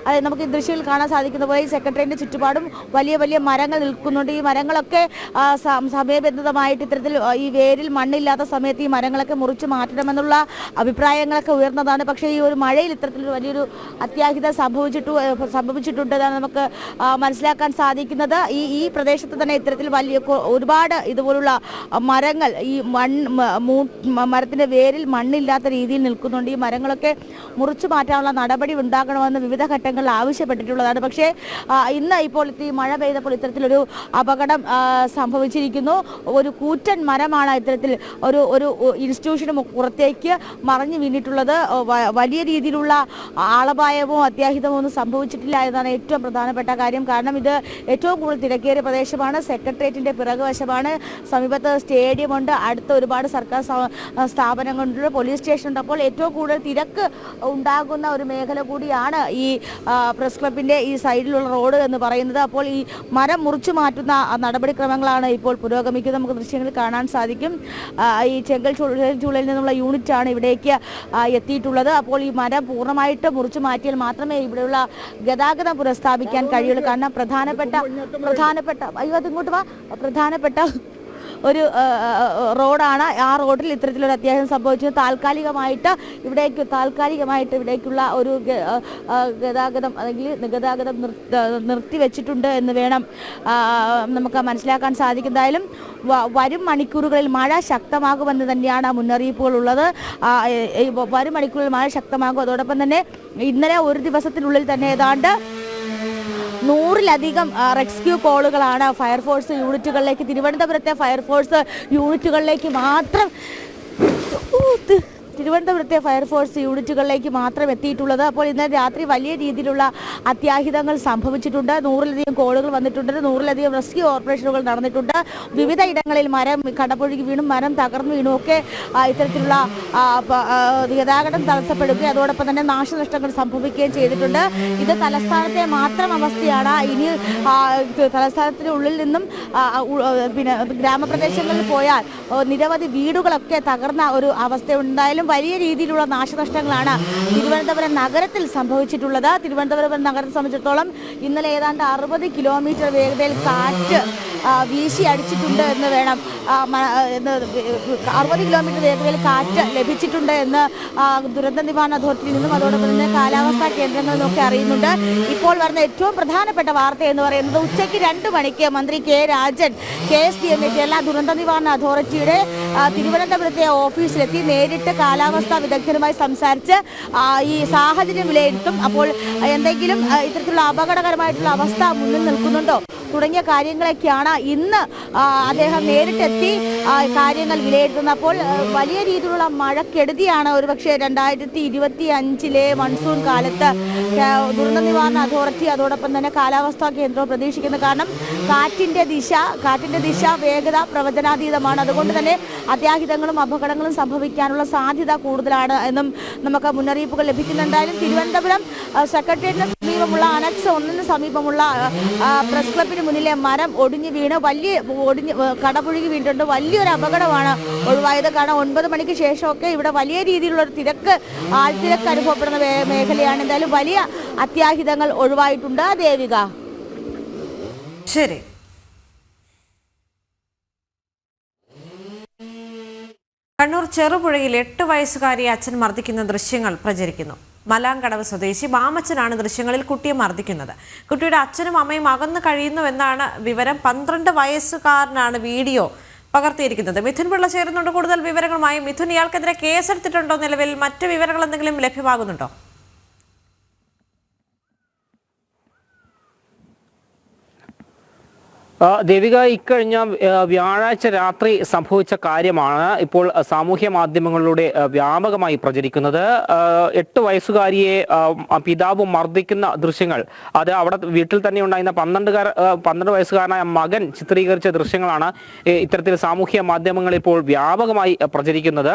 നമുക്ക് ഈ ദൃശ്യത്തിൽ കാണാൻ സാധിക്കുന്ന പോലെ ഈ സെക്രട്ടേറിയറ്റിന്റെ ചുറ്റുപാടും വലിയ വലിയ മരങ്ങൾ നിൽക്കുന്നുണ്ട്. ഈ മരങ്ങളൊക്കെ സമയബന്ധിതമായിട്ട് ഇത്തരത്തിൽ ഈ വേരിൽ മണ്ണില്ലാത്ത സമയത്ത് ഈ മരങ്ങളൊക്കെ മുറിച്ചു മാറ്റണമെന്നുള്ള അഭിപ്രായങ്ങളൊക്കെ ഉയർന്നതാണ്. പക്ഷേ ഈ ഒരു മഴയിൽ ഇത്തരത്തിലൊരു വലിയൊരു അത്യാഹിതം സംഭവിച്ചിട്ടുണ്ടെന്നാണ് നമുക്ക് മനസ്സിലാക്കാൻ സാധിക്കുന്നത്. ഈ പ്രദേശത്ത് തന്നെ ഇത്തരത്തിൽ ഒരുപാട് ഇതുപോലുള്ള മരങ്ങൾ ഈ മരത്തിന്റെ വേരിൽ മണ്ണില്ലാത്ത രീതിയിൽ നിൽക്കുന്നുണ്ട്. ഈ മരങ്ങളൊക്കെ മുറിച്ചു മാറ്റാനുള്ള നടപടി ഉണ്ടാകണമെന്ന് വിവിധ ഘട്ടങ്ങളിൽ ആവശ്യപ്പെട്ടിട്ടുള്ളതാണ്. പക്ഷേ ഇന്ന് ഇപ്പോൾ ഈ മഴ പെയ്തപ്പോൾ ഇത്തരത്തിലൊരു അപകടം സംഭവിച്ചിരിക്കുന്നു. ഒരു കൂറ്റൻ മരമാണ് ഇത്തരത്തിൽ ഒരു ഇൻസ്റ്റിറ്റ്യൂഷന് പുറത്തേക്ക് മറിഞ്ഞു വീണിട്ടുള്ളത്. വലിയ രീതിയിലുള്ള ആളപായമോ അത്യാഹിതമോ ഒന്നും സംഭവിച്ചിട്ടില്ല എന്നതാണ് ഏറ്റവും പ്രധാനപ്പെട്ട കാര്യം. കാരണം ഇത് ഏറ്റവും കൂടുതൽ തിരക്കേറിയ പ്രദേശമാണ്. സെക്രട്ടേറിയറ്റിന്റെ പിറകുവശമാണ്. സമീപത്ത് സ്റ്റേഡിയമുണ്ട്. അടുത്ത ഒരുപാട് സർക്കാർ സ്ഥാപനങ്ങളുണ്ട്, പോലീസ് സ്റ്റേഷനുണ്ട്. അപ്പോൾ ഏറ്റവും കൂടുതൽ തിരക്ക് ഉണ്ടാകുന്ന ഒരു മേഖല കൂടിയാണ് ഈ പ്രസ് ക്ലബിന്റെ ഈ സൈഡിലുള്ള റോഡ് എന്ന് പറയുന്നത്. അപ്പോൾ ഈ മരം മുറിച്ചു മാറ്റുന്ന നടപടിക്രമങ്ങളാണ് ഇപ്പോൾ പുരോഗമിക്കുന്നത്. നമുക്ക് ദൃശ്യങ്ങളിൽ കാണാൻ സാധിക്കും. ഈ ചെങ്കൽച്ചൂളിൽ നിന്നുള്ള യൂണിറ്റാണ് ഇവിടേക്ക് എത്തിയിട്ടുള്ളത്. അപ്പോൾ ഈ മരം പൂർണ്ണമായിട്ട് മുറിച്ചു മാറ്റിയാൽ മാത്രമേ ഇവിടെയുള്ള ഗതാഗതം പുനഃസ്ഥാപിക്കാൻ കഴിയുള്ളൂ. കാരണം പ്രധാനപ്പെട്ട ഒരു റോഡാണ്. ആ റോഡിൽ ഇത്തരത്തിലൊരു അത്യാഹിതം സംഭവിച്ചത്. താൽക്കാലികമായിട്ട് ഇവിടേക്കുള്ള ഒരു ഗതാഗതം നിർത്തിവെച്ചിട്ടുണ്ട് എന്ന് വേണം നമുക്ക് മനസ്സിലാക്കാൻ സാധിക്കും. എന്തായാലും വരും മണിക്കൂറുകളിൽ മഴ ശക്തമാകുമെന്ന് തന്നെയാണ് മുന്നറിയിപ്പുകൾ ഉള്ളത്. വരും മണിക്കൂറുകളിൽ മഴ ശക്തമാകും. അതോടൊപ്പം തന്നെ ഇന്നലെ ഒരു ദിവസത്തിനുള്ളിൽ തന്നെ ഏതാണ്ട് 100-ലധികം റെസ്ക്യൂ കോളുകളാണ് ഫയർഫോഴ്സ് യൂണിറ്റുകളിലേക്ക്, തിരുവനന്തപുരത്തെ ഫയർഫോഴ്സ് യൂണിറ്റുകളിലേക്ക് മാത്രം എത്തിയിട്ടുള്ളത്. അപ്പോൾ ഇന്നലെ രാത്രി വലിയ രീതിയിലുള്ള അത്യാഹിതങ്ങൾ സംഭവിച്ചിട്ടുണ്ട്. 100-ലധികം കോളുകൾ വന്നിട്ടുണ്ട്. 100-ലധികം റെസ്ക്യൂ ഓപ്പറേഷനുകൾ നടന്നിട്ടുണ്ട്. വിവിധ ഇടങ്ങളിൽ മരം കടപുഴകി വീണും മരം തകർന്നു വീണും ഒക്കെ ഇത്തരത്തിലുള്ള ഗതാഗതം തടസ്സപ്പെടുകയും അതോടൊപ്പം തന്നെ നാശനഷ്ടങ്ങൾ സംഭവിക്കുകയും ചെയ്തിട്ടുണ്ട്. ഇത് തലസ്ഥാനത്തെ മാത്രം അവസ്ഥയാണ്. ഇനി തലസ്ഥാനത്തിനുള്ളിൽ നിന്നും ഗ്രാമപ്രദേശങ്ങളിൽ പോയാൽ നിരവധി വീടുകളൊക്കെ തകർന്ന ഒരു അവസ്ഥയുണ്ടായാലും വലിയ രീതിയിലുള്ള നാശനഷ്ടങ്ങളാണ് തിരുവനന്തപുരം നഗരത്തിൽ സംഭവിച്ചിട്ടുള്ളത്. തിരുവനന്തപുരം നഗരത്തെ സംബന്ധിച്ചിടത്തോളം ഇന്നലെ ഏതാണ്ട് 60 കിലോമീറ്റർ വേഗതയിൽ കാറ്റ് വീശി അടിച്ചിട്ടുണ്ട് എന്ന് വേണം 60 കിലോമീറ്റർ വേഗതയിൽ കാറ്റ് ലഭിച്ചിട്ടുണ്ട് എന്ന് ദുരന്ത നിവാരണ അതോറിറ്റിയിൽ നിന്നും അതോടൊപ്പം തന്നെ കാലാവസ്ഥാ കേന്ദ്രങ്ങളിൽ നിന്നൊക്കെ അറിയുന്നുണ്ട്. ഇപ്പോൾ വരുന്ന ഏറ്റവും പ്രധാനപ്പെട്ട വാർത്ത എന്ന് പറയുന്നത് ഉച്ചയ്ക്ക് 2 മണിക്ക് മന്ത്രി കെ രാജൻ KSDM കേരള ദുരന്ത നിവാരണ അതോറിറ്റിയുടെ തിരുവനന്തപുരത്തെ ഓഫീസിലെത്തി നേരിട്ട് കാലാവസ്ഥാ വിദഗ്ധരുമായി സംസാരിച്ച് ഈ സാഹചര്യം വിലയിരുത്തും. അപ്പോൾ എന്തെങ്കിലും ഇത്തരത്തിലുള്ള അപകടകരമായിട്ടുള്ള അവസ്ഥ മുന്നിൽ നിൽക്കുന്നുണ്ടോ തുടങ്ങിയ കാര്യങ്ങളൊക്കെയാണ് ഇന്ന് അദ്ദേഹം നേരിട്ടെത്തി കാര്യങ്ങൾ വിലയിരുത്തുന്നത്. അപ്പോൾ വലിയ രീതിയിലുള്ള മഴക്കെടുതിയാണ് ഒരുപക്ഷെ 2025 മൺസൂൺ കാലത്ത് ദുരന്ത നിവാരണ അതോറിറ്റി അതോടൊപ്പം തന്നെ കാലാവസ്ഥാ കേന്ദ്രവും പ്രതീക്ഷിക്കുന്നത്. കാരണം കാറ്റിന്റെ ദിശ വേഗത പ്രവചനാതീതമാണ്. അതുകൊണ്ട് തന്നെ അത്യാഹിതങ്ങളും അപകടങ്ങളും സംഭവിക്കാനുള്ള സാധ്യത കൂടുതലാണ് എന്നും നമുക്ക് മുന്നറിയിപ്പുകൾ ലഭിക്കുന്നുണ്ടായാലും തിരുവനന്തപുരം സെക്രട്ടേറിയറ്റിന് സമീപമുള്ള അനക്സ് 1 സമീപമുള്ള പ്രസ് ക്ലബിന് മുന്നിലെ മരം ഒടിഞ്ഞു വീണ് കടപുഴകി വീണിട്ടുണ്ട്. വലിയൊരു അപകടമാണ് ഒഴിവായത്. കാരണം 9 മണിക്ക് ശേഷമൊക്കെ ഇവിടെ വലിയ രീതിയിലുള്ള ഒരു ആൾത്തിരക്ക് അനുഭവപ്പെടുന്ന മേഖലയാണ്. എന്തായാലും വലിയ അത്യാഹിതങ്ങൾ ഒഴിവായിട്ടുണ്ട്. ദേവിക, ശരി. കണ്ണൂർ ചെറുപുഴയിൽ 8 വയസ്സുകാരിയെ അച്ഛൻ മർദ്ദിക്കുന്ന ദൃശ്യങ്ങൾ പ്രചരിക്കുന്നു. മലാങ്കടവ് സ്വദേശി മാമച്ചനാണ് ദൃശ്യങ്ങളിൽ കുട്ടിയെ മർദ്ദിക്കുന്നത്. കുട്ടിയുടെ അച്ഛനും അമ്മയും അകന്നു കഴിയുന്നുവെന്നാണ് വിവരം. 12 വയസ്സുകാരനാണ് വീഡിയോ പകർത്തിയിരിക്കുന്നത്. മിഥുൻ പിള്ള ചേരുന്നുണ്ട് കൂടുതൽ വിവരങ്ങളുമായി. മിഥുൻ, ഇയാൾക്കെതിരെ കേസെടുത്തിട്ടുണ്ടോ? നിലവിൽ മറ്റ് വിവരങ്ങൾ എന്തെങ്കിലും ലഭ്യമാകുന്നുണ്ടോ? ദേവിക, ഇക്കഴിഞ്ഞ വ്യാഴാഴ്ച രാത്രി സംഭവിച്ച കാര്യമാണ് ഇപ്പോൾ സാമൂഹ്യ മാധ്യമങ്ങളിലൂടെ വ്യാപകമായി പ്രചരിക്കുന്നത്. 8 വയസ്സുകാരിയെ പിതാവ് മർദ്ദിക്കുന്ന ദൃശ്യങ്ങൾ, അത് അവിടെ വീട്ടിൽ തന്നെ ഉണ്ടായിരുന്ന 12 വയസ്സുകാരനായ മകൻ ചിത്രീകരിച്ച ദൃശ്യങ്ങളാണ് ഇത്തരത്തിൽ സാമൂഹ്യ മാധ്യമങ്ങളിൽ ഇപ്പോൾ വ്യാപകമായി പ്രചരിക്കുന്നത്.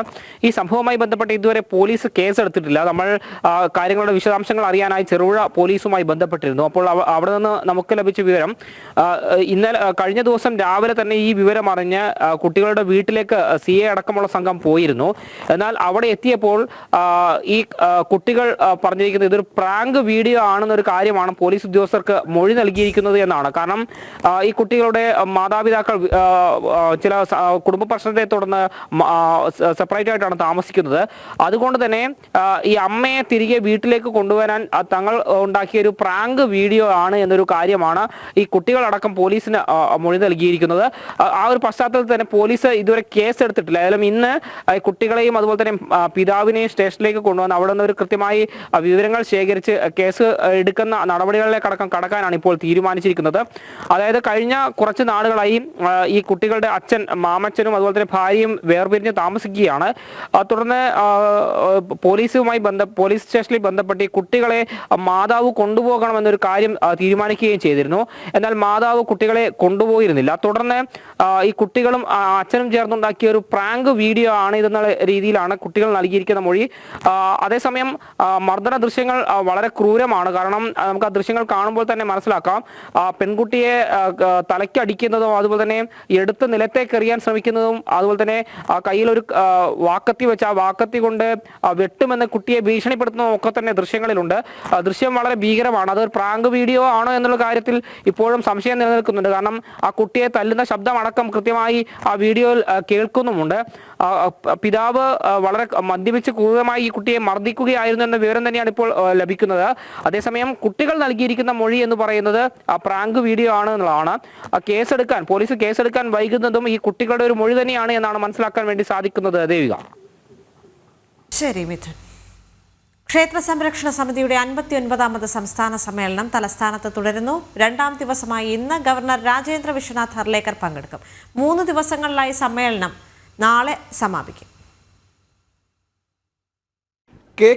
ഈ സംഭവവുമായി ബന്ധപ്പെട്ട് ഇതുവരെ പോലീസ് കേസെടുത്തിട്ടില്ല. നമ്മൾ കാര്യങ്ങളുടെ വിശദാംശങ്ങൾ അറിയാനായി ചെറുപുഴ പോലീസുമായി ബന്ധപ്പെട്ടിരുന്നു. അപ്പോൾ അവിടെ നിന്ന് നമുക്ക് ലഭിച്ച വിവരം, കഴിഞ്ഞ ദിവസം രാവിലെ തന്നെ ഈ വിവരം അറിഞ്ഞ് കുട്ടികളുടെ വീട്ടിലേക്ക് CA അടക്കമുള്ള സംഘം പോയിരുന്നു. എന്നാൽ അവിടെ എത്തിയപ്പോൾ ഈ കുട്ടികൾ പറഞ്ഞിരിക്കുന്നത് ഇതൊരു പ്രാങ്ക് വീഡിയോ ആണെന്നൊരു കാര്യമാണ് പോലീസ് ഉദ്യോഗസ്ഥർക്ക് മൊഴി നൽകിയിരിക്കുന്നത് എന്നാണ്. കാരണം ഈ കുട്ടികളുടെ മാതാപിതാക്കൾ ചില കുടുംബ പ്രശ്നത്തെ തുടർന്ന് സെപ്പറേറ്റ് ആയിട്ടാണ് താമസിക്കുന്നത്. അതുകൊണ്ട് തന്നെ ഈ അമ്മയെ തിരികെ വീട്ടിലേക്ക് കൊണ്ടുവരാൻ തങ്ങൾ ഉണ്ടാക്കിയ ഒരു പ്രാങ്ക് വീഡിയോ ആണ് എന്നൊരു കാര്യമാണ് ഈ കുട്ടികളടക്കം പോലീസിന് മൊഴി നൽകിയിരിക്കുന്നത്. ആ ഒരു പശ്ചാത്തലത്തിൽ തന്നെ പോലീസ് ഇതുവരെ കേസ് എടുത്തിട്ടില്ല. ഏതായാലും ഇന്ന് കുട്ടികളെയും അതുപോലെ തന്നെ പിതാവിനെയും സ്റ്റേഷനിലേക്ക് കൊണ്ടുവന്ന് അവിടെ നിന്ന് ഒരു കൃത്യമായി വിവരങ്ങൾ ശേഖരിച്ച് കേസ് എടുക്കുന്ന നടപടികളിലേക്കടക്കം കടക്കാനാണ് ഇപ്പോൾ തീരുമാനിച്ചിരിക്കുന്നത്. അതായത് കഴിഞ്ഞ കുറച്ച് നാളുകളായി ഈ കുട്ടികളുടെ അച്ഛൻ, മാമച്ചനും അതുപോലെ തന്നെ ഭാര്യയും വേർപിരിഞ്ഞ് താമസിക്കുകയാണ്. തുടർന്ന് പോലീസ് സ്റ്റേഷനിൽ ബന്ധപ്പെട്ട് ഈ കുട്ടികളെ മാതാവ് കൊണ്ടുപോകണമെന്നൊരു കാര്യം തീരുമാനിക്കുകയും ചെയ്തിരുന്നു. എന്നാൽ മാതാവ് കുട്ടികളെ കൊണ്ടുപോയിരുന്നില്ല. തുടർന്ന് ഈ കുട്ടികളും അച്ഛനും ചേർന്നുണ്ടാക്കിയ ഒരു പ്രാങ്ക് വീഡിയോ ആണ് ഇതെന്നുള്ള രീതിയിലാണ് കുട്ടികൾ നൽകിയിരിക്കുന്ന മൊഴി. അതേസമയം മർദ്ദന ദൃശ്യങ്ങൾ വളരെ ക്രൂരമാണ്. കാരണം നമുക്ക് ആ ദൃശ്യങ്ങൾ കാണുമ്പോൾ തന്നെ മനസ്സിലാക്കാം, പെൺകുട്ടിയെ തലയ്ക്കടിക്കുന്നതും അതുപോലെ തന്നെ എടുത്ത് നിലത്തേക്ക് എറിയാൻ ശ്രമിക്കുന്നതും അതുപോലെ തന്നെ കയ്യിലൊരു വാക്കത്തി വെച്ച് ആ വാക്കത്തി കൊണ്ട് വെട്ടുമെന്ന് കുട്ടിയെ ഭീഷണിപ്പെടുത്തുന്നതും ഒക്കെ തന്നെ ദൃശ്യങ്ങളിലുണ്ട്. ദൃശ്യം വളരെ ഭീകരമാണ്. അതൊരു പ്രാങ്ക് വീഡിയോ ആണോ എന്നുള്ള കാര്യത്തിൽ ഇപ്പോഴും സംശയം നിലനിൽക്കുന്നുണ്ട്. കാരണം ആ കുട്ടിയെ തല്ലുന്ന ശബ്ദമടക്കം കൃത്യമായി ആ വീഡിയോയിൽ കേൾക്കുന്നുമുണ്ട്. പിതാവ് വളരെ മദ്യപിച്ച് ക്രൂരമായി ഈ കുട്ടിയെ മർദ്ദിക്കുകയായിരുന്നു എന്ന വിവരം തന്നെയാണ് ഇപ്പോൾ ലഭിക്കുന്നത്. അതേസമയം കുട്ടികൾ നൽകിയിരിക്കുന്ന മൊഴി എന്ന് പറയുന്നത് ആ പ്രാങ്ക് വീഡിയോ ആണ് എന്നുള്ളതാണ്. പോലീസ് കേസെടുക്കാൻ വൈകുന്നതും ഈ കുട്ടികളുടെ ഒരു മൊഴി തന്നെയാണ് എന്നാണ് മനസ്സിലാക്കാൻ വേണ്ടി സാധിക്കുന്നത്. ദേവിക. ശരി മിഥുൻ. ക്ഷേത്ര സംരക്ഷണ സമിതിയുടെ 59ാമത് സംസ്ഥാന സമ്മേളനം തലസ്ഥാനത്ത് തുടരുന്നു. 2ാം ദിവസമായി ഇന്ന് ഗവർണർ രാജേന്ദ്ര വിശ്വനാഥ് ഹർലേക്കർ പങ്കെടുക്കും. 3 ദിവസങ്ങളിലായി സമ്മേളനം നാളെ സമാപിക്കും.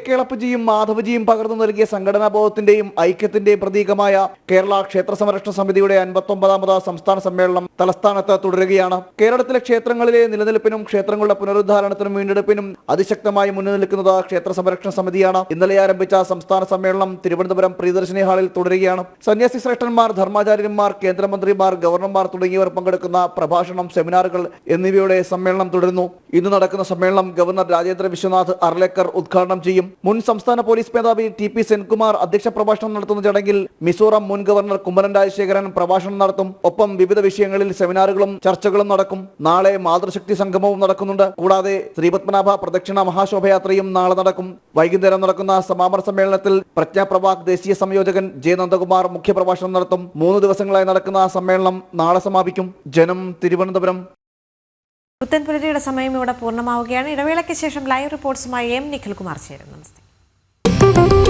കേളപ്പജിയും മാധവജിയും പകർന്നു നൽകിയ സംഘടനാബോധത്തിന്റെയും ഐക്യത്തിന്റെയും പ്രതീകമായ കേരള ക്ഷേത്ര സംരക്ഷണ സമിതിയുടെ 59ാമത് സംസ്ഥാന സമ്മേളനം തലസ്ഥാനത്ത് തുടരുകയാണ്. കേരളത്തിലെ ക്ഷേത്രങ്ങളിലെ നിലനിൽപ്പിനും ക്ഷേത്രങ്ങളുടെ പുനരുദ്ധാരണത്തിനും വീണ്ടെടുപ്പിനും അതിശക്തമായി മുന്നിൽ നിൽക്കുന്നത് ക്ഷേത്ര സംരക്ഷണ സമിതിയാണ്. ഇന്നലെ ആരംഭിച്ച സംസ്ഥാന സമ്മേളനം തിരുവനന്തപുരം പ്രിയദർശിനി ഹാളിൽ തുടരുകയാണ്. സന്യാസി ശ്രേഷ്ഠന്മാർ, ധർമാചാര്യന്മാർ, കേന്ദ്രമന്ത്രിമാർ, ഗവർണർമാർ തുടങ്ങിയവർ പങ്കെടുക്കുന്ന പ്രഭാഷണം, സെമിനാറുകൾ എന്നിവയുടെ സമ്മേളനം തുടരുന്നു. ഇന്ന് നടക്കുന്ന സമ്മേളനം ഗവർണർ രാജേന്ദ്ര വിശ്വനാഥ് ഹർലേക്കർ ഉദ്ഘാടനം ചെയ്യും. മുൻ സംസ്ഥാന പോലീസ് മേധാവി TP സെൻകുമാർ അധ്യക്ഷ പ്രഭാഷണം നടത്തുന്ന ചടങ്ങിൽ മിസോറാം മുൻ ഗവർണർ കുമ്മനം രാജശേഖരൻ പ്രഭാഷണം നടത്തും. ഒപ്പം വിവിധ വിഷയങ്ങളിൽ സെമിനാറുകളും ചർച്ചകളും നടക്കും. നാളെ മാതൃശക്തി സംഗമവും നടക്കുന്നുണ്ട്. കൂടാതെ ശ്രീപത്മനാഭ പ്രദക്ഷിണ മഹാശോഭയാത്രയും നാളെ നടക്കും. വൈകുന്നേരം നടക്കുന്ന സമാപന സമ്മേളനത്തിൽ പ്രജ്ഞാപ്രവാഹ് ദേശീയ സംയോജകൻ J. നന്ദകുമാർ മുഖ്യപ്രഭാഷണം നടത്തും. 3 ദിവസങ്ങളായി നടക്കുന്ന സമ്മേളനം നാളെ സമാപിക്കും. ജനം, തിരുവനന്തപുരം. പുത്തൻപുലരിയുടെ സമയം ഇവിടെ പൂർണ്ണമാവുകയാണ്. ഇടവേളയ്ക്ക് ശേഷം ലൈവ് റിപ്പോർട്ട്സുമായി M. നിഖിൽകുമാർ ചേരും. നമസ്തേ.